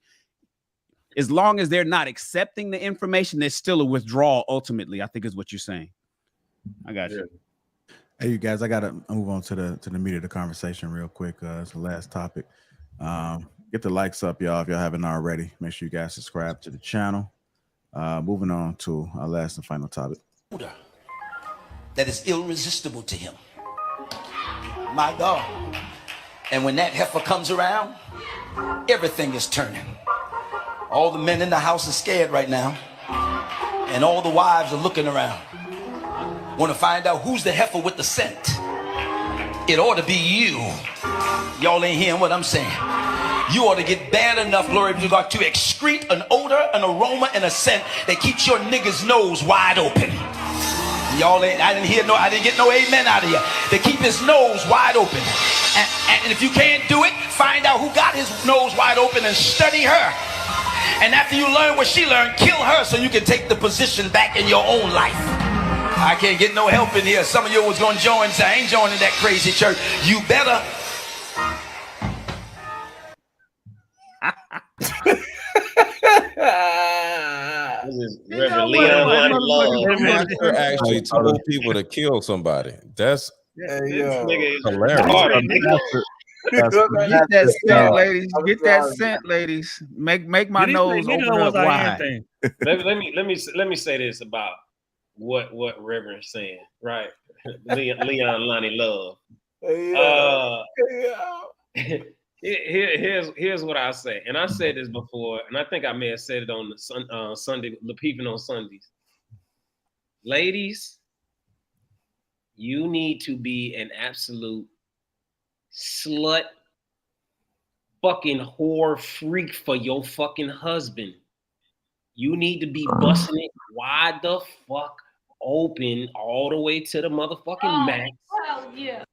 S3: as long as they're not accepting the information, there's still a withdrawal ultimately, I think is what you're saying. I got you.
S1: Hey, you guys, I got to move on to the meat of the conversation real quick. It's the last topic. Get the likes up, y'all, if y'all haven't already. Make sure you guys subscribe to the channel. Moving on to our last and final topic.
S16: That is irresistible to him. My God. And when that heifer comes around, everything is turning. All the men in the house are scared right now. And all the wives are looking around. Want to find out who's the heifer with the scent. It ought to be you. Y'all ain't hearing what I'm saying. You ought to get bad enough, glory be to God, to excrete an odor, an aroma, and a scent that keeps your nigga's nose wide open. Y'all ain't, I didn't get no amen out of you. To keep his nose wide open. And if you can't do it, find out who got his nose wide open and study her. And after you learn what she learned, kill her so you can take the position back in your own life. I can't get no help in here. Some of you was going to join, say, I ain't joining that crazy church. You better.
S8: Reverend Leon Love actually told people to kill somebody. That's hilarious.
S3: Get that scent, ladies. Get that scent, ladies. Make my nose open up wide.
S4: Let me say this about what Reverend's saying, right? Leon Lonnie Love. Here's what I say, and I said this before, and I think I may have said it on the Sunday, Lapeef on Sundays. Ladies, you need to be an absolute slut, fucking whore freak for your fucking husband. You need to be busting it wide the fuck open all the way to the motherfucking max.
S17: Hell yeah.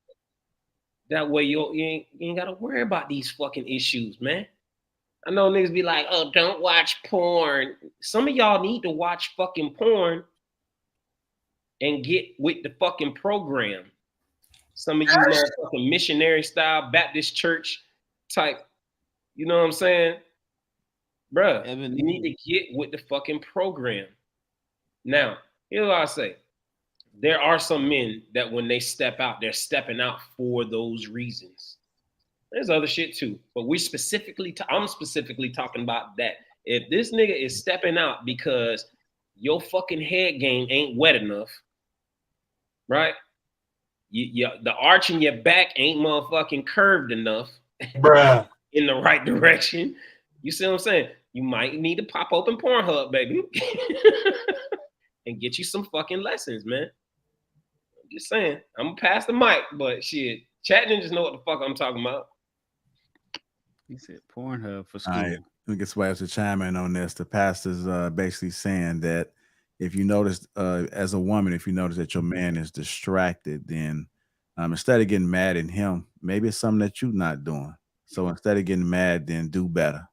S4: That way you ain't gotta worry about these fucking issues, man. I know niggas be like, oh, don't watch porn. Some of y'all need to watch fucking porn and get with the fucking program. Some of you motherfucking missionary style Baptist church type, you know what I'm saying? Bruh, you need to get with the fucking program. Now, here's what I say. There are some men that when they step out, they're stepping out for those reasons. There's other shit too, but I'm specifically talking about that. If this nigga is stepping out because your fucking head game ain't wet enough, right? The arch in your back ain't motherfucking curved enough,
S14: bruh,
S4: in the right direction. You see what I'm saying? You might need to pop open Pornhub, baby, and get you some fucking lessons, man. I'm just saying. I'm gonna pass the mic, but shit, chat ninjas know what the fuck I'm talking about.
S3: He said Pornhub for school.
S1: All right, let me get somebody else to chime in on this. The pastor's basically saying that if you notice, as a woman, if you notice that your man is distracted, then instead of getting mad at him, maybe it's something that you're not doing. So instead of getting mad, then do better.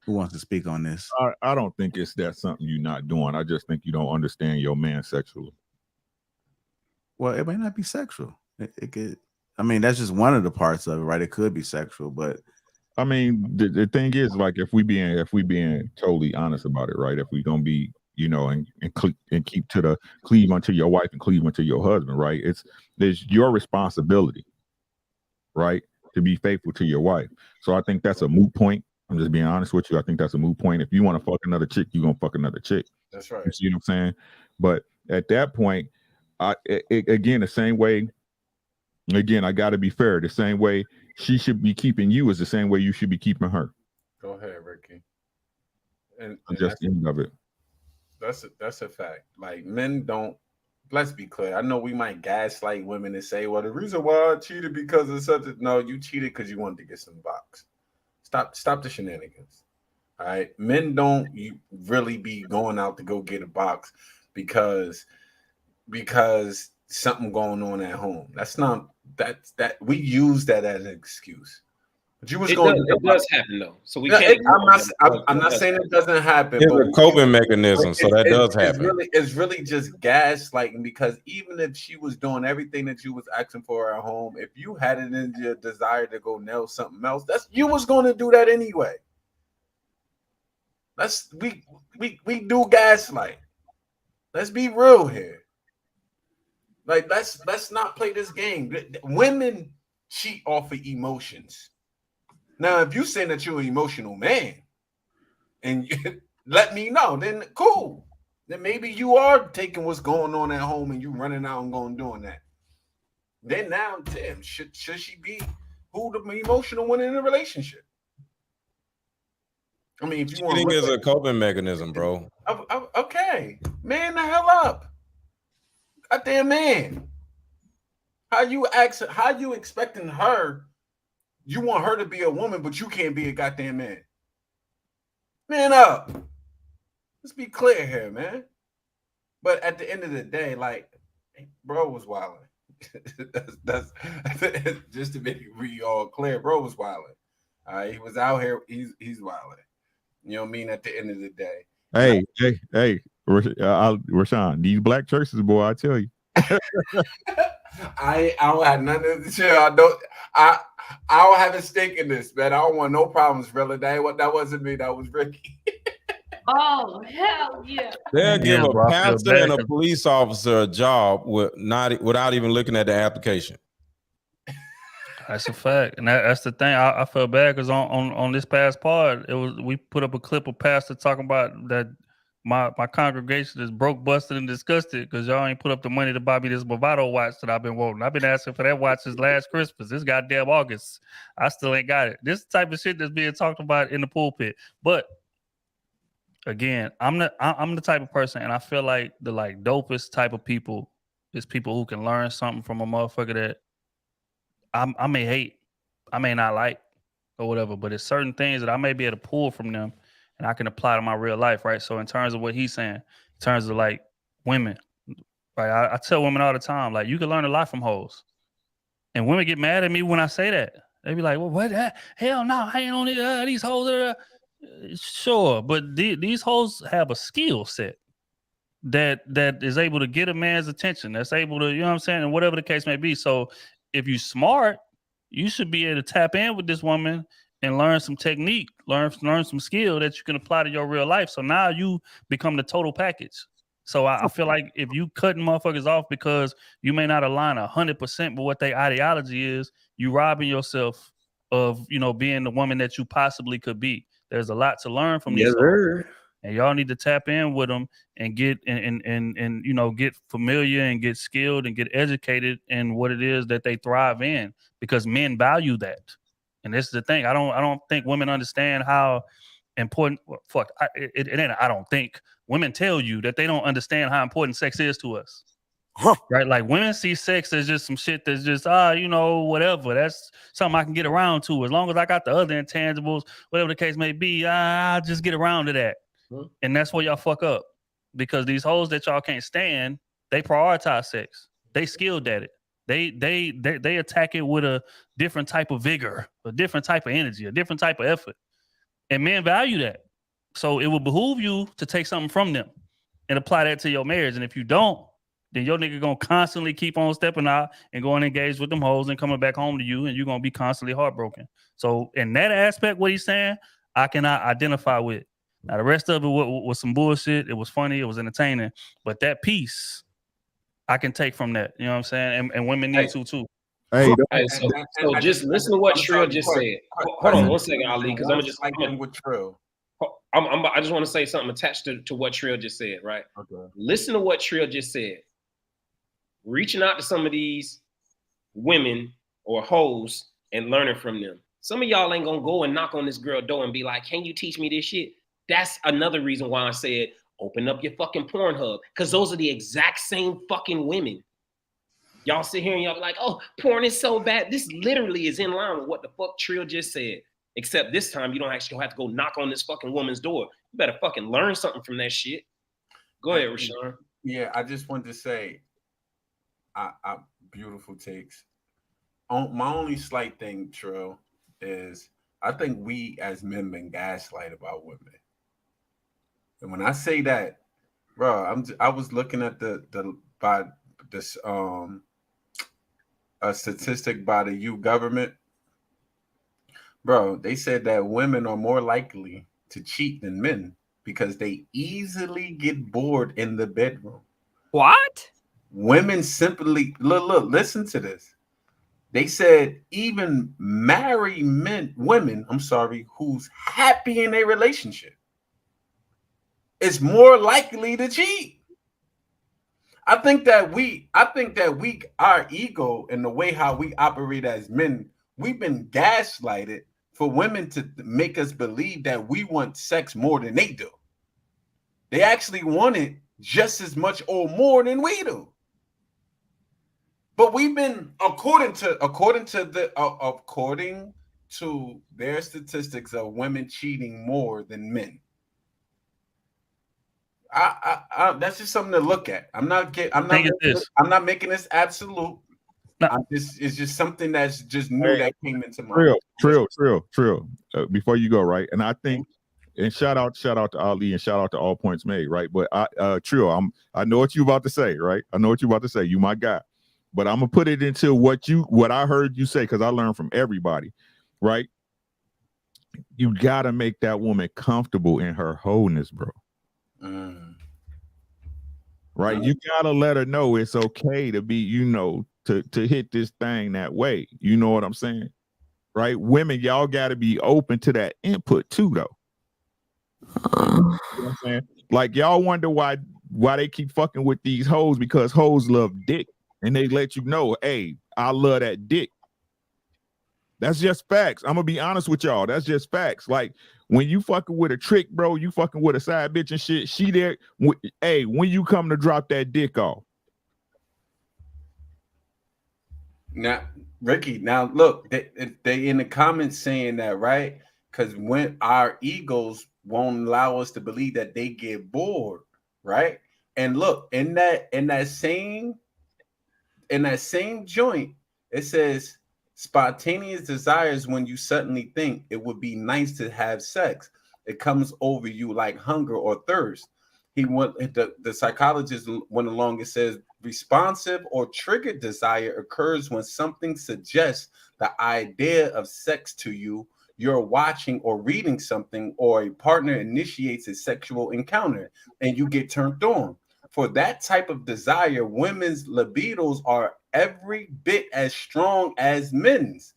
S1: Who wants to speak on this?
S9: I don't think it's that something you're not doing. I just think you don't understand your man sexually.
S1: Well, it may not be sexual. It could. I mean, that's just one of the parts of it, right? It could be sexual, but
S9: I mean, the thing is, like, if we being totally honest about it, right? If we gonna be, and keep to the cleave unto your wife and cleave unto your husband, right? There's your responsibility, right, to be faithful to your wife. So I think that's a moot point. I'm just being honest with you. I think that's a moot point. If you want to fuck another chick, you're gonna fuck another chick.
S14: That's right.
S9: You see what I'm saying? But at that point, again, the same way. Again, I got to be fair. The same way, she should be keeping you is the same way you should be keeping her.
S5: Go ahead, Ricky. And
S9: just the end of it.
S5: That's a fact. Like, men don't. Let's be clear. I know we might gaslight women and say, "Well, the reason why I cheated because of such a..." No, you cheated because you wanted to get some box. Stop the shenanigans. All right, men don't really be going out to go get a box because something going on at home. That's not that we use that as an excuse. But you was going.
S4: It does happen though, so we can't.
S5: I'm not saying it doesn't happen.
S8: It's a coping mechanism, so that does happen.
S5: It's really just gaslighting, because even if she was doing everything that you was asking for at home, if you had it in your desire to go nail something else, you was going to do that anyway. We do gaslight. Let's be real here. Like, let's not play this game. Women cheat off of emotions. Now, if you saying that you're an emotional man and you let me know, then cool. Then maybe you are taking what's going on at home and you running out and going doing that. Then now, Tim, should she be who the emotional one in a relationship? I mean, if you want,
S8: cheating is a coping mechanism, bro.
S5: Okay, man, the hell up. Goddamn man. How you expecting her? You want her to be a woman, but you can't be a goddamn man. Man up. Let's be clear here, man. But at the end of the day, like, bro was wilding. that's just to make it all clear. Bro was wilding. He was out here. He's wilding. You know what I mean? At the end of the day.
S9: Hey, Rashawn, these black churches, boy, I tell you.
S5: I don't have nothing to share. I don't have a stake in this, man. I don't want no problems, really. That wasn't me. That was Ricky.
S17: Oh, hell yeah.
S8: They'll give a pastor and a police officer a job without even looking at the application.
S6: That's a fact, and that's the thing. I feel bad because on this past pod, we put up a clip of pastor talking about that my congregation is broke, busted, and disgusted because y'all ain't put up the money to buy me this Bovado watch that I've been wanting. I've been asking for that watch since last Christmas. This goddamn August, I still ain't got it. This type of shit that's being talked about in the pulpit. But again, I'm the type of person, and I feel like the dopest type of people is people who can learn something from a motherfucker that I may hate, I may not like, or whatever, but it's certain things that I may be able to pull from them and I can apply to my real life, right? So in terms of what he's saying, in terms of like women, right? I tell women all the time, like, you can learn a lot from hoes. And women get mad at me when I say that. They be like, well, what? Hell no, I ain't on it. These hoes. Sure, but these hoes have a skill set that is able to get a man's attention. That's able to, you know what I'm saying? And whatever the case may be. So if you're smart, you should be able to tap in with this woman and learn some technique, learn some skill that you can apply to your real life. So now you become the total package. So I feel like if you cutting motherfuckers off because you may not align 100% with what their ideology is, you robbing yourself of, being the woman that you possibly could be. There's a lot to learn from these. And y'all need to tap in with them and get and get familiar and get skilled and get educated in what it is that they thrive in, because men value that. And this is the thing. I don't think women understand how important. I don't think women tell you that they don't understand how important sex is to us. Huh. Right? Like, women see sex as just some shit that's just whatever. That's something I can get around to. As long as I got the other intangibles, whatever the case may be, I'll just get around to that. And that's where y'all fuck up, because these hoes that y'all can't stand, they prioritize sex. They skilled at it. They attack it with a different type of vigor, a different type of energy, a different type of effort. And men value that. So it will behoove you to take something from them and apply that to your marriage. And if you don't, then your nigga gonna constantly keep on stepping out and going to engage with them hoes and coming back home to you, and you're gonna be constantly heartbroken. So in that aspect, what he's saying, I cannot identify with. Now, the rest of it was some bullshit. It was funny. It was entertaining. But that piece, I can take from that. You know what I'm saying? And women need to, too.
S4: Hey, so just listen to what Trill just said. Hold on 1 second, Ali, because I'm
S5: with Trill.
S4: I just want to say something attached to what Trill just said, right? Okay. Listen to what Trill just said. Reaching out to some of these women or hoes and learning from them. Some of y'all ain't gonna go and knock on this girl door and be like, can you teach me this shit? That's another reason why I said, open up your fucking Pornhub, because those are the exact same fucking women. Y'all sit here and y'all be like, oh, porn is so bad. This literally is in line with what the fuck Trill just said. Except this time, you don't actually have to go knock on this fucking woman's door. You better fucking learn something from that shit. Go ahead, Rashawn.
S14: Yeah, I just wanted to say, I beautiful takes. My only slight thing, Trill, is I think we as men been gaslight about women. And when I say that, bro, I was looking at a statistic by the U government. Bro, they said that women are more likely to cheat than men because they easily get bored in the bedroom.
S18: What?
S14: Women simply look, listen to this. They said even married women, who's happy in a relationship is more likely to cheat. I think that our ego and the way how we operate as men, we've been gaslighted for women to make us believe that we want sex more than they do. They actually want it just as much or more than we do. But we've been, according to their statistics of women cheating more than men. That's just something to look at. I'm not making this absolute. It's just something that's just new that came into my
S9: Trill. Before you go, right? And I think, and shout out to Ali and shout out to All Points Made, right? But Trill, I know what you about to say, right? I know what you about to say. You my guy, but I'm gonna put it into what I heard you say because I learned from everybody, right? You gotta make that woman comfortable in her wholeness, bro. Right, you gotta let her know it's okay to be, to hit this thing that way. You know what I'm saying? Right, women, y'all gotta be open to that input too, though. You know what I'm saying? Like y'all wonder why they keep fucking with these hoes because hoes love dick, and they let you know, hey, I love that dick. That's just facts. I'm gonna be honest with y'all. That's just facts. Like when you fucking with a trick, bro, you fucking with a side bitch and shit. She there. Hey, when you come to drop that dick off.
S14: Now, Ricky. Now look, they in the comments saying that, right? Because when our egos won't allow us to believe that they get bored, right? And look, in that same joint, it says. Spontaneous desires when you suddenly think it would be nice to have sex. It comes over you like hunger or thirst. The psychologist went along and says responsive or triggered desire occurs when something suggests the idea of sex to you. You're watching or reading something, or a partner initiates a sexual encounter and you get turned on. For that type of desire, women's libidos are every bit as strong as men's.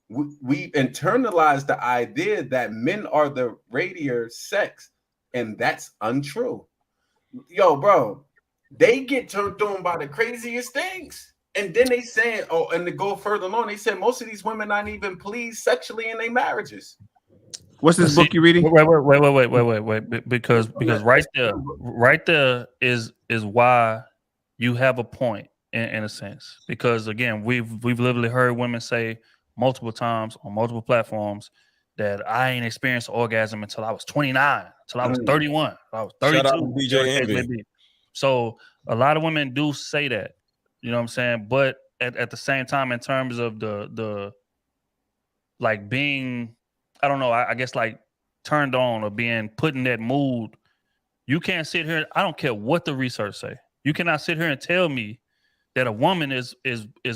S14: We internalize the idea that men are the radiator sex, and that's untrue. Yo, bro, they get turned on by the craziest things. And then they say, and to go further along, they said most of these women not even pleased sexually in their marriages.
S3: What's this book you reading?
S6: Wait. Because right there is why you have a point in a sense. Because again, we've literally heard women say multiple times on multiple platforms that I ain't experienced orgasm until I was 29, until I was 31, I was 32.
S8: Shout out to DJ Envy.
S6: So a lot of women do say that, you know what I'm saying? But at the same time, in terms of the like being, I don't know, I guess like turned on or being put in that mood, you can't sit here. I don't care what the research say. You cannot sit here and tell me that a woman is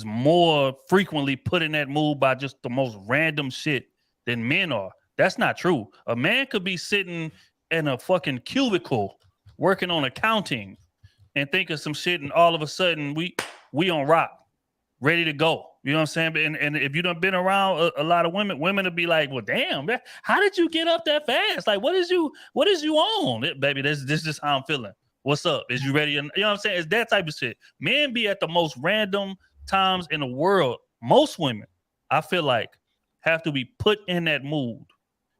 S6: more frequently put in that mood by just the most random shit than men are. That's not true. A man could be sitting in a fucking cubicle working on accounting and think of some shit, and all of a sudden we on rock, ready to go. You know what I'm saying? And if you done been around a lot of women will be like, well, damn, man, how did you get up that fast? Like, what is you on? Baby, this is how I'm feeling. What's up? Is you ready? You know what I'm saying? It's that type of shit. Men be at the most random times in the world. Most women, I feel like, have to be put in that mood.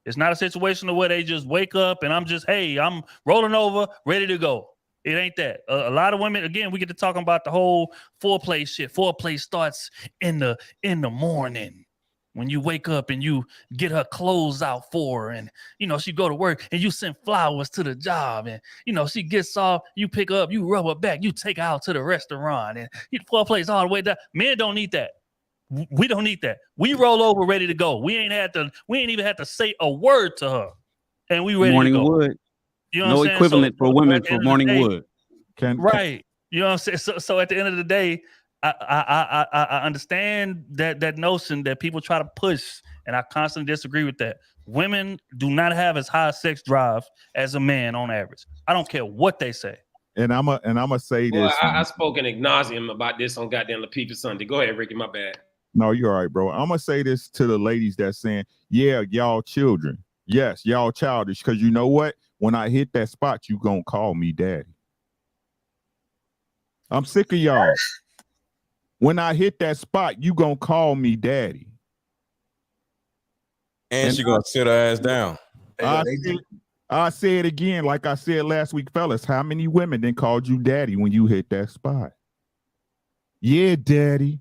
S6: It's not a situation where they just wake up and I'm just, hey, I'm rolling over, ready to go. It ain't that. A lot of women, again, we get to talking about the whole foreplay shit. Foreplay starts in the morning when you wake up and you get her clothes out for her, and she go to work and you send flowers to the job, and she gets off, you pick her up, you rub her back, you take her out to the restaurant, and foreplay's all the way down. Men don't need that. We don't need that. We roll over ready to go. We ain't even had to say a word to her, and we ready
S3: morning
S6: to go.
S3: Wood.
S6: You know
S3: no
S6: what I'm
S3: equivalent for women for morning wood.
S6: Right. You know what I'm saying? So at the end of the day, I understand that notion that people try to push, and I constantly disagree with that. Women do not have as high a sex drive as a man on average. I don't care what they say.
S9: And I'm gonna say
S4: Boy,
S9: this.
S4: I spoke in ad nauseum about this on goddamn Lapeef Sunday. Go ahead, Ricky. My bad.
S9: No, you're all right, bro. I'm gonna say this to the ladies that's saying, yeah, y'all children. Yes, y'all childish. Because you know what? When I hit that spot, you gonna call me daddy. I'm sick of y'all. When I hit that spot, you gonna call me daddy.
S8: And she gonna sit her ass down.
S9: I say it again, like I said last week, fellas. How many women then called you daddy when you hit that spot? Yeah, daddy.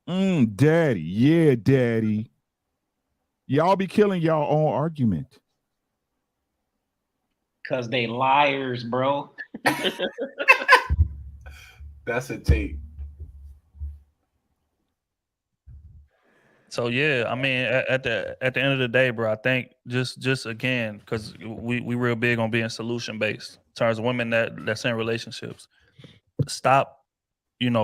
S9: Daddy. Yeah, daddy. Y'all be killing y'all own argument.
S4: Cause they liars, bro.
S14: That's a tape.
S6: So yeah, I mean, at the end of the day, bro, I think just again, because we real big on being solution based in terms of women that's in relationships. Stop,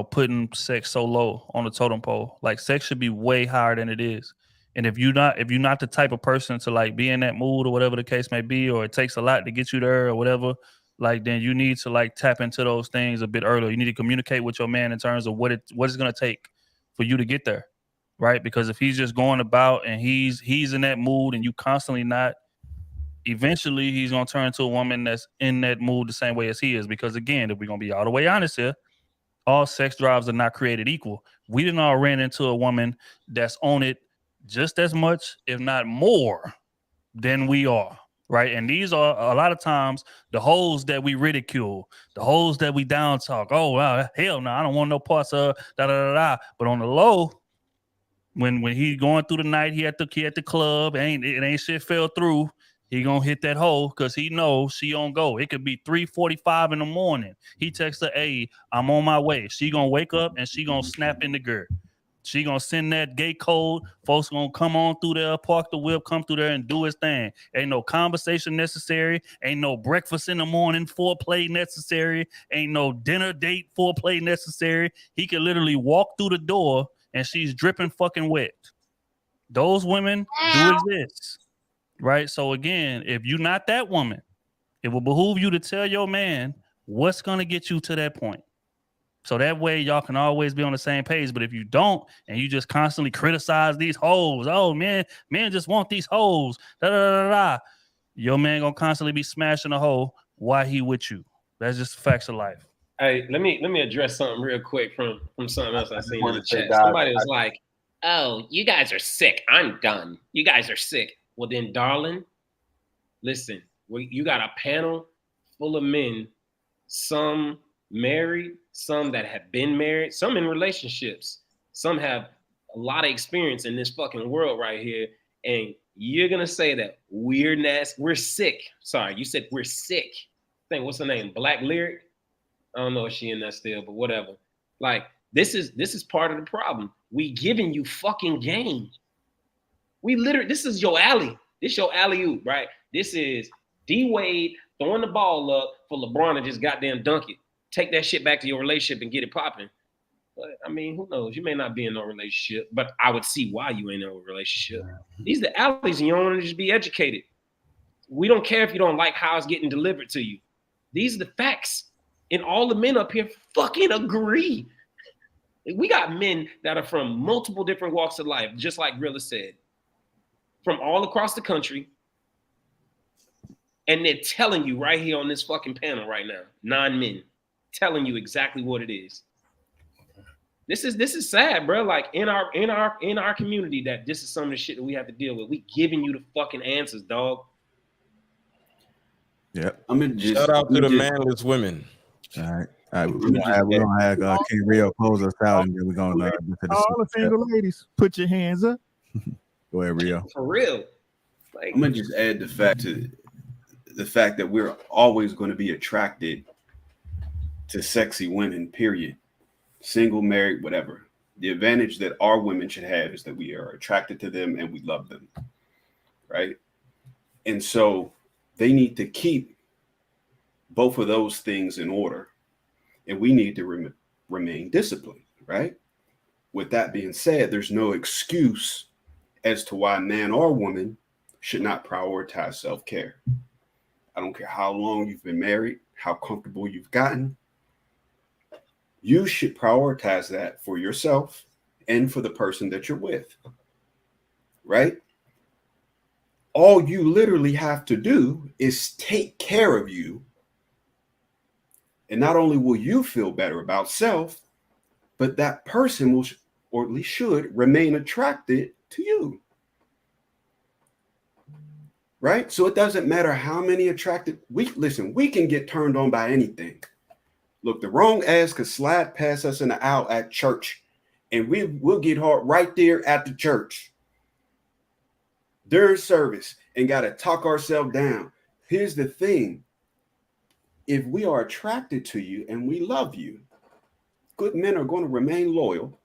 S6: putting sex so low on the totem pole. Like, sex should be way higher than it is. And if you're not the type of person to like be in that mood or whatever the case may be, or it takes a lot to get you there or whatever, like, then you need to like tap into those things a bit earlier. You need to communicate with your man in terms of what it's gonna take for you to get there. Right? Because if he's just going about and he's in that mood and you constantly not, eventually he's gonna turn to a woman that's in that mood the same way as he is. Because again, if we're gonna be all the way honest here, all sex drives are not created equal. We didn't all ran into a woman that's on it just as much, if not more, than we are. Right. And these are a lot of times the hoes that we ridicule, the hoes that we down talk. Oh, wow, hell no, I don't want no parts of da da da da. But on the low, when he going through the night, he at the club, it ain't shit fell through, he gonna hit that hoe because he knows she on go. It could be 3:45 in the morning. He texts her, hey, I'm on my way. She gonna wake up and she gonna snap in the girl. She gonna send that gate code. Folks gonna come on through there, park the whip, come through there and do his thing. Ain't no conversation necessary. Ain't no breakfast in the morning foreplay necessary. Ain't no dinner date foreplay necessary. He can literally walk through the door and she's dripping fucking wet. Those women do exist, right? So again, if you're not that woman, it will behoove you to tell your man what's gonna get you to that point. So that way y'all can always be on the same page. But if you don't, and you just constantly criticize these hoes, oh man, men just want these hoes, da da da da, your man gonna constantly be smashing a hoe while he with you. That's just facts of life.
S4: Hey, let me address something real quick from something else I seen in the chat. Somebody was like, "Oh, you guys are sick. I'm done. You guys are sick." Well, then, darling, listen. You got a panel full of men, some married, some that have been married, some in relationships, some have a lot of experience in this fucking world right here, and you're gonna say that we're sick. Sorry, you said we're sick. I think what's her name? Black Lyric. I don't know if she in that still, but whatever. Like, this is part of the problem. We giving you fucking game. This is your alley. This your alley-oop, right? This is D-Wade throwing the ball up for LeBron to just goddamn dunk it. Take that shit back to your relationship and get it popping. But I mean, who knows? You may not be in no relationship, but I would see why you ain't in a relationship. These are the alleys, and you don't want to just be educated. We don't care if you don't like how it's getting delivered to you. These are the facts. And all the men up here fucking agree. We got men that are from multiple different walks of life, just like Rilla said, from all across the country. And they're telling you right here on this fucking panel right now, 9 men, telling you exactly what it is. This is sad, bro. Like in our community, that this is some of the shit that we have to deal with. We giving you the fucking answers, dog.
S13: Yeah.
S8: Shout out to the manless women.
S13: All right. We're gonna have King Rio close us out, and then we're gonna get to the
S9: all the single ladies, put your hands up.
S13: Go ahead, Rio.
S4: For real. Like,
S10: I'm gonna just add the fact that we're always going to be attracted to sexy women, period. Single, married, whatever. The advantage that our women should have is that we are attracted to them and we love them, right? And so they need to keep both of those things in order, and we need to remain disciplined, right? With that being said, there's no excuse as to why man or woman should not prioritize self-care. I don't care how long you've been married, how comfortable you've gotten. You should prioritize that for yourself and for the person that you're with, right? All you literally have to do is take care of you. And not only will you feel better about self, but that person will, or at least should, remain attracted to you. Right? So it doesn't matter how many attracted. We can get turned on by anything. Look, the wrong ass could slide past us in the aisle at church, and we'll get hard right there at the church during service and got to talk ourselves down. Here's the thing. If we are attracted to you and we love you, good men are going to remain loyal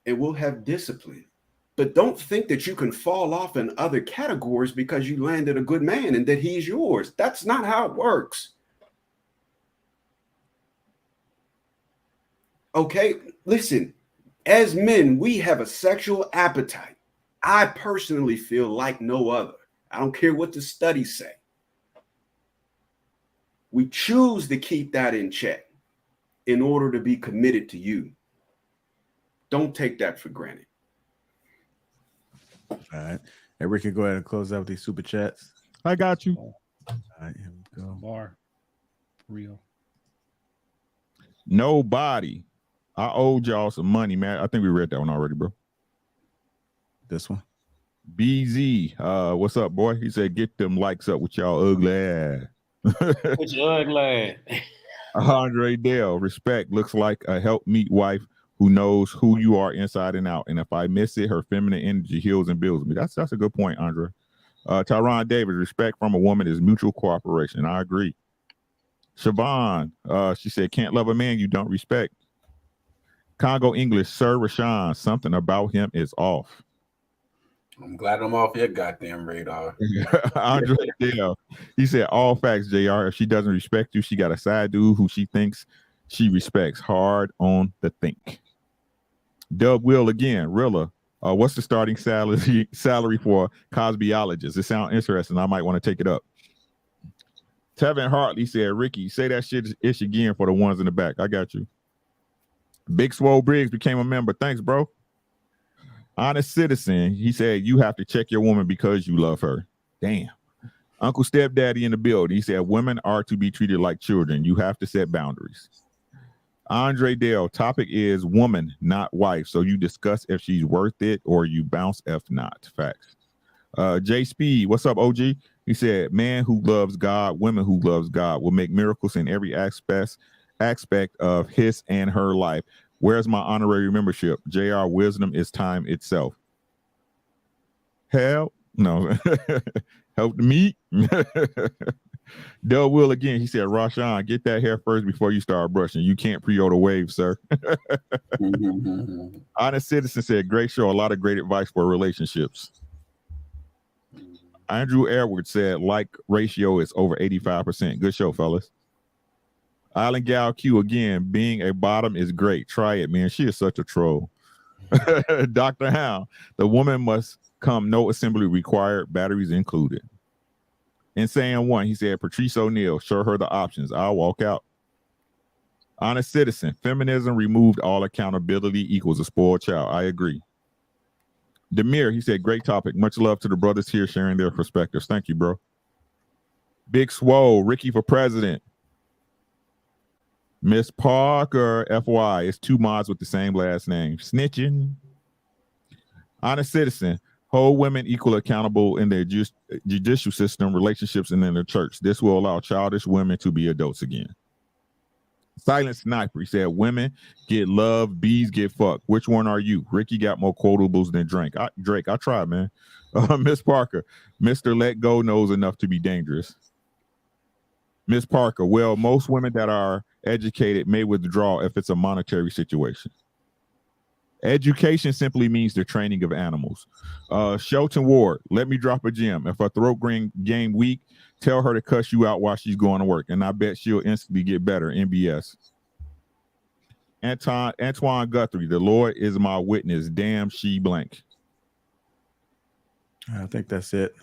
S10: and we'll have discipline. But don't think that you can fall off in other categories because you landed a good man and that he's yours. That's not how it works. Okay, listen, as men, we have a sexual appetite. I personally feel like no other. I don't care what the studies say. We choose to keep that in check in order to be committed to you. Don't take that for granted.
S13: All right. Hey, Ricky, go ahead and close out with these super chats.
S9: I got you.
S13: All right, here we go.
S6: Bar. Real.
S9: Nobody. I owed y'all some money, man. I think we read that one already, bro.
S13: This one.
S9: BZ. What's up, boy? He said, get them likes up with y'all ugly ass.
S4: With your ugly ass.
S9: Andre Dale, respect, looks like a helpmeet wife who knows who you are inside and out. And if I miss it, her feminine energy heals and builds me. That's a good point, Andre. Tyron Davis, respect from a woman is mutual cooperation. I agree. Siobhan, she said, can't love a man you don't respect. Congo English, Sir Rashawn, something about him is off.
S14: I'm glad I'm off your goddamn radar.
S9: Andre Dale, he said, all facts, JR. If she doesn't respect you, she got a side dude who she thinks she respects. Hard on the think. Dub Will again, Rilla, what's the starting salary for cosbiologists? It sounds interesting. I might want to take it up. Tevin Hartley said, Ricky, say that shit ish again for the ones in the back. I got you. Big Swole Briggs became a member. Thanks, bro. Honest Citizen, he said, you have to check your woman because you love her. Damn. Uncle Stepdaddy in the building, he said, women are to be treated like children. You have to set boundaries. Andre Dale, topic is woman, not wife. So you discuss if she's worth it or you bounce if not. Facts. J Speed, what's up, OG? He said, man who loves God, women who loves God will make miracles in every aspect of his and her life. Where's my honorary membership? JR, wisdom is time itself. Hell no. Help the meet. Del Will again. He said, Rashawn, get that hair first before you start brushing. You can't pre-order wave, sir. Honest Citizen said, great show. A lot of great advice for relationships. Andrew Edwards said, like ratio is over 85%. Good show, fellas. Island Gal Q again, being a bottom is great. Try it, man. She is such a troll. Dr. Hound, the woman must come, no assembly required, batteries included. Insane One, he said, Patrice O'Neal, show her the options. I'll walk out. Honest Citizen, feminism removed all accountability equals a spoiled child. I agree. Demir, he said, great topic. Much love to the brothers here sharing their perspectives. Thank you, bro. Big Swole, Ricky for president. Miss Parker, FY, it's 2 mods with the same last name. Snitching. Honest citizen. Hold women equal accountable in their judicial system, relationships, and in their church. This will allow childish women to be adults again. Silent Sniper, he said, women get love, bees get fucked. Which one are you? Ricky got more quotables than Drake. I tried, man. Miss Parker, Mr. Let Go knows enough to be dangerous. Miss Parker, well, most women that are educated may withdraw if it's a monetary situation. Education simply means the training of animals. Shelton Ward, let me drop a gem. If her throat game weak, tell her to cuss you out while she's going to work, and I bet she'll instantly get better. NBS. Antoine Guthrie, the Lord is my witness. Damn, she blank.
S1: I think that's it.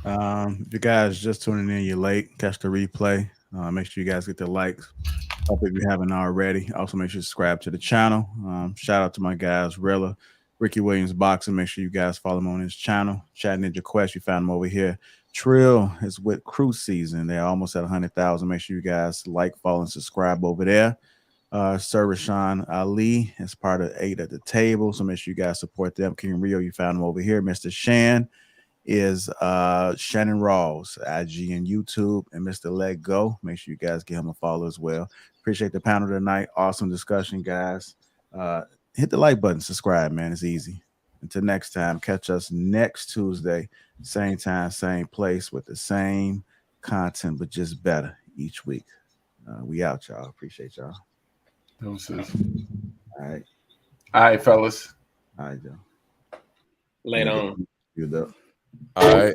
S1: If you guys just tuning in, you're late. Catch the replay. Make sure you guys get the likes. Hope if you haven't already. Also, make sure you subscribe to the channel. Shout out to my guys, Rella, Ricky Williams Boxing. Make sure you guys follow him on his channel. Chat Ninja Quest, you found him over here. Trill is with Cruise Season. They're almost at 100,000. Make sure you guys like, follow, and subscribe over there. Sir Rashawn Ali is part of 8 at the Table, so make sure you guys support them. King Rio, you found him over here. Mr. Shan is Shannon Rawls, IG and YouTube, and Mr. Let Go. Make sure you guys give him a follow as well. Appreciate the panel tonight. Awesome discussion, guys. Hit the like button, subscribe, man. It's easy. Until next time, catch us next Tuesday, same time, same place, with the same content, but just better each week. We out, y'all. Appreciate y'all.
S5: All
S1: right.
S5: All right, fellas.
S1: All right, Joe.
S4: Later on.
S1: Good up.
S8: All right.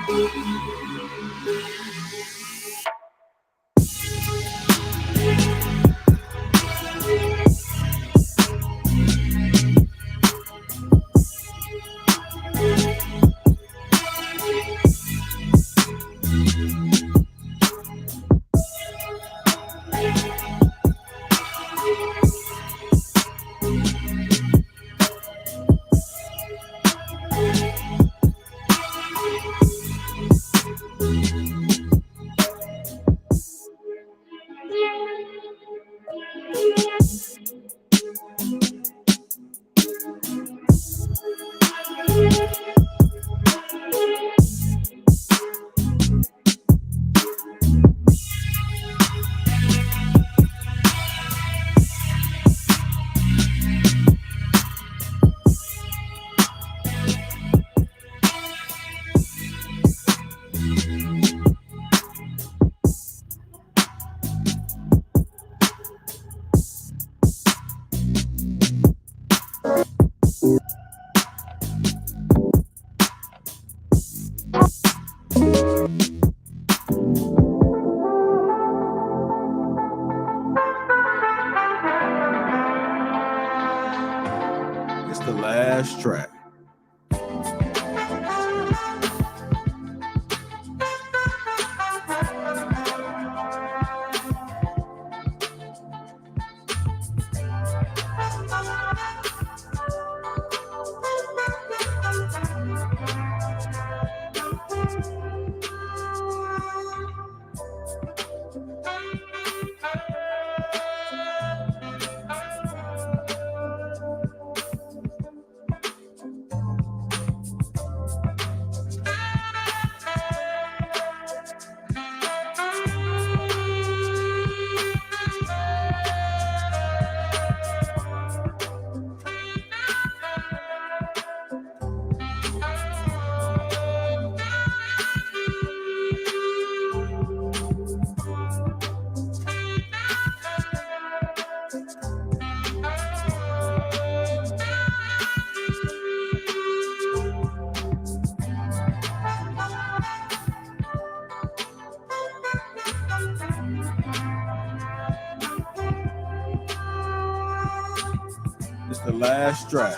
S1: It's the last track. It's the last track.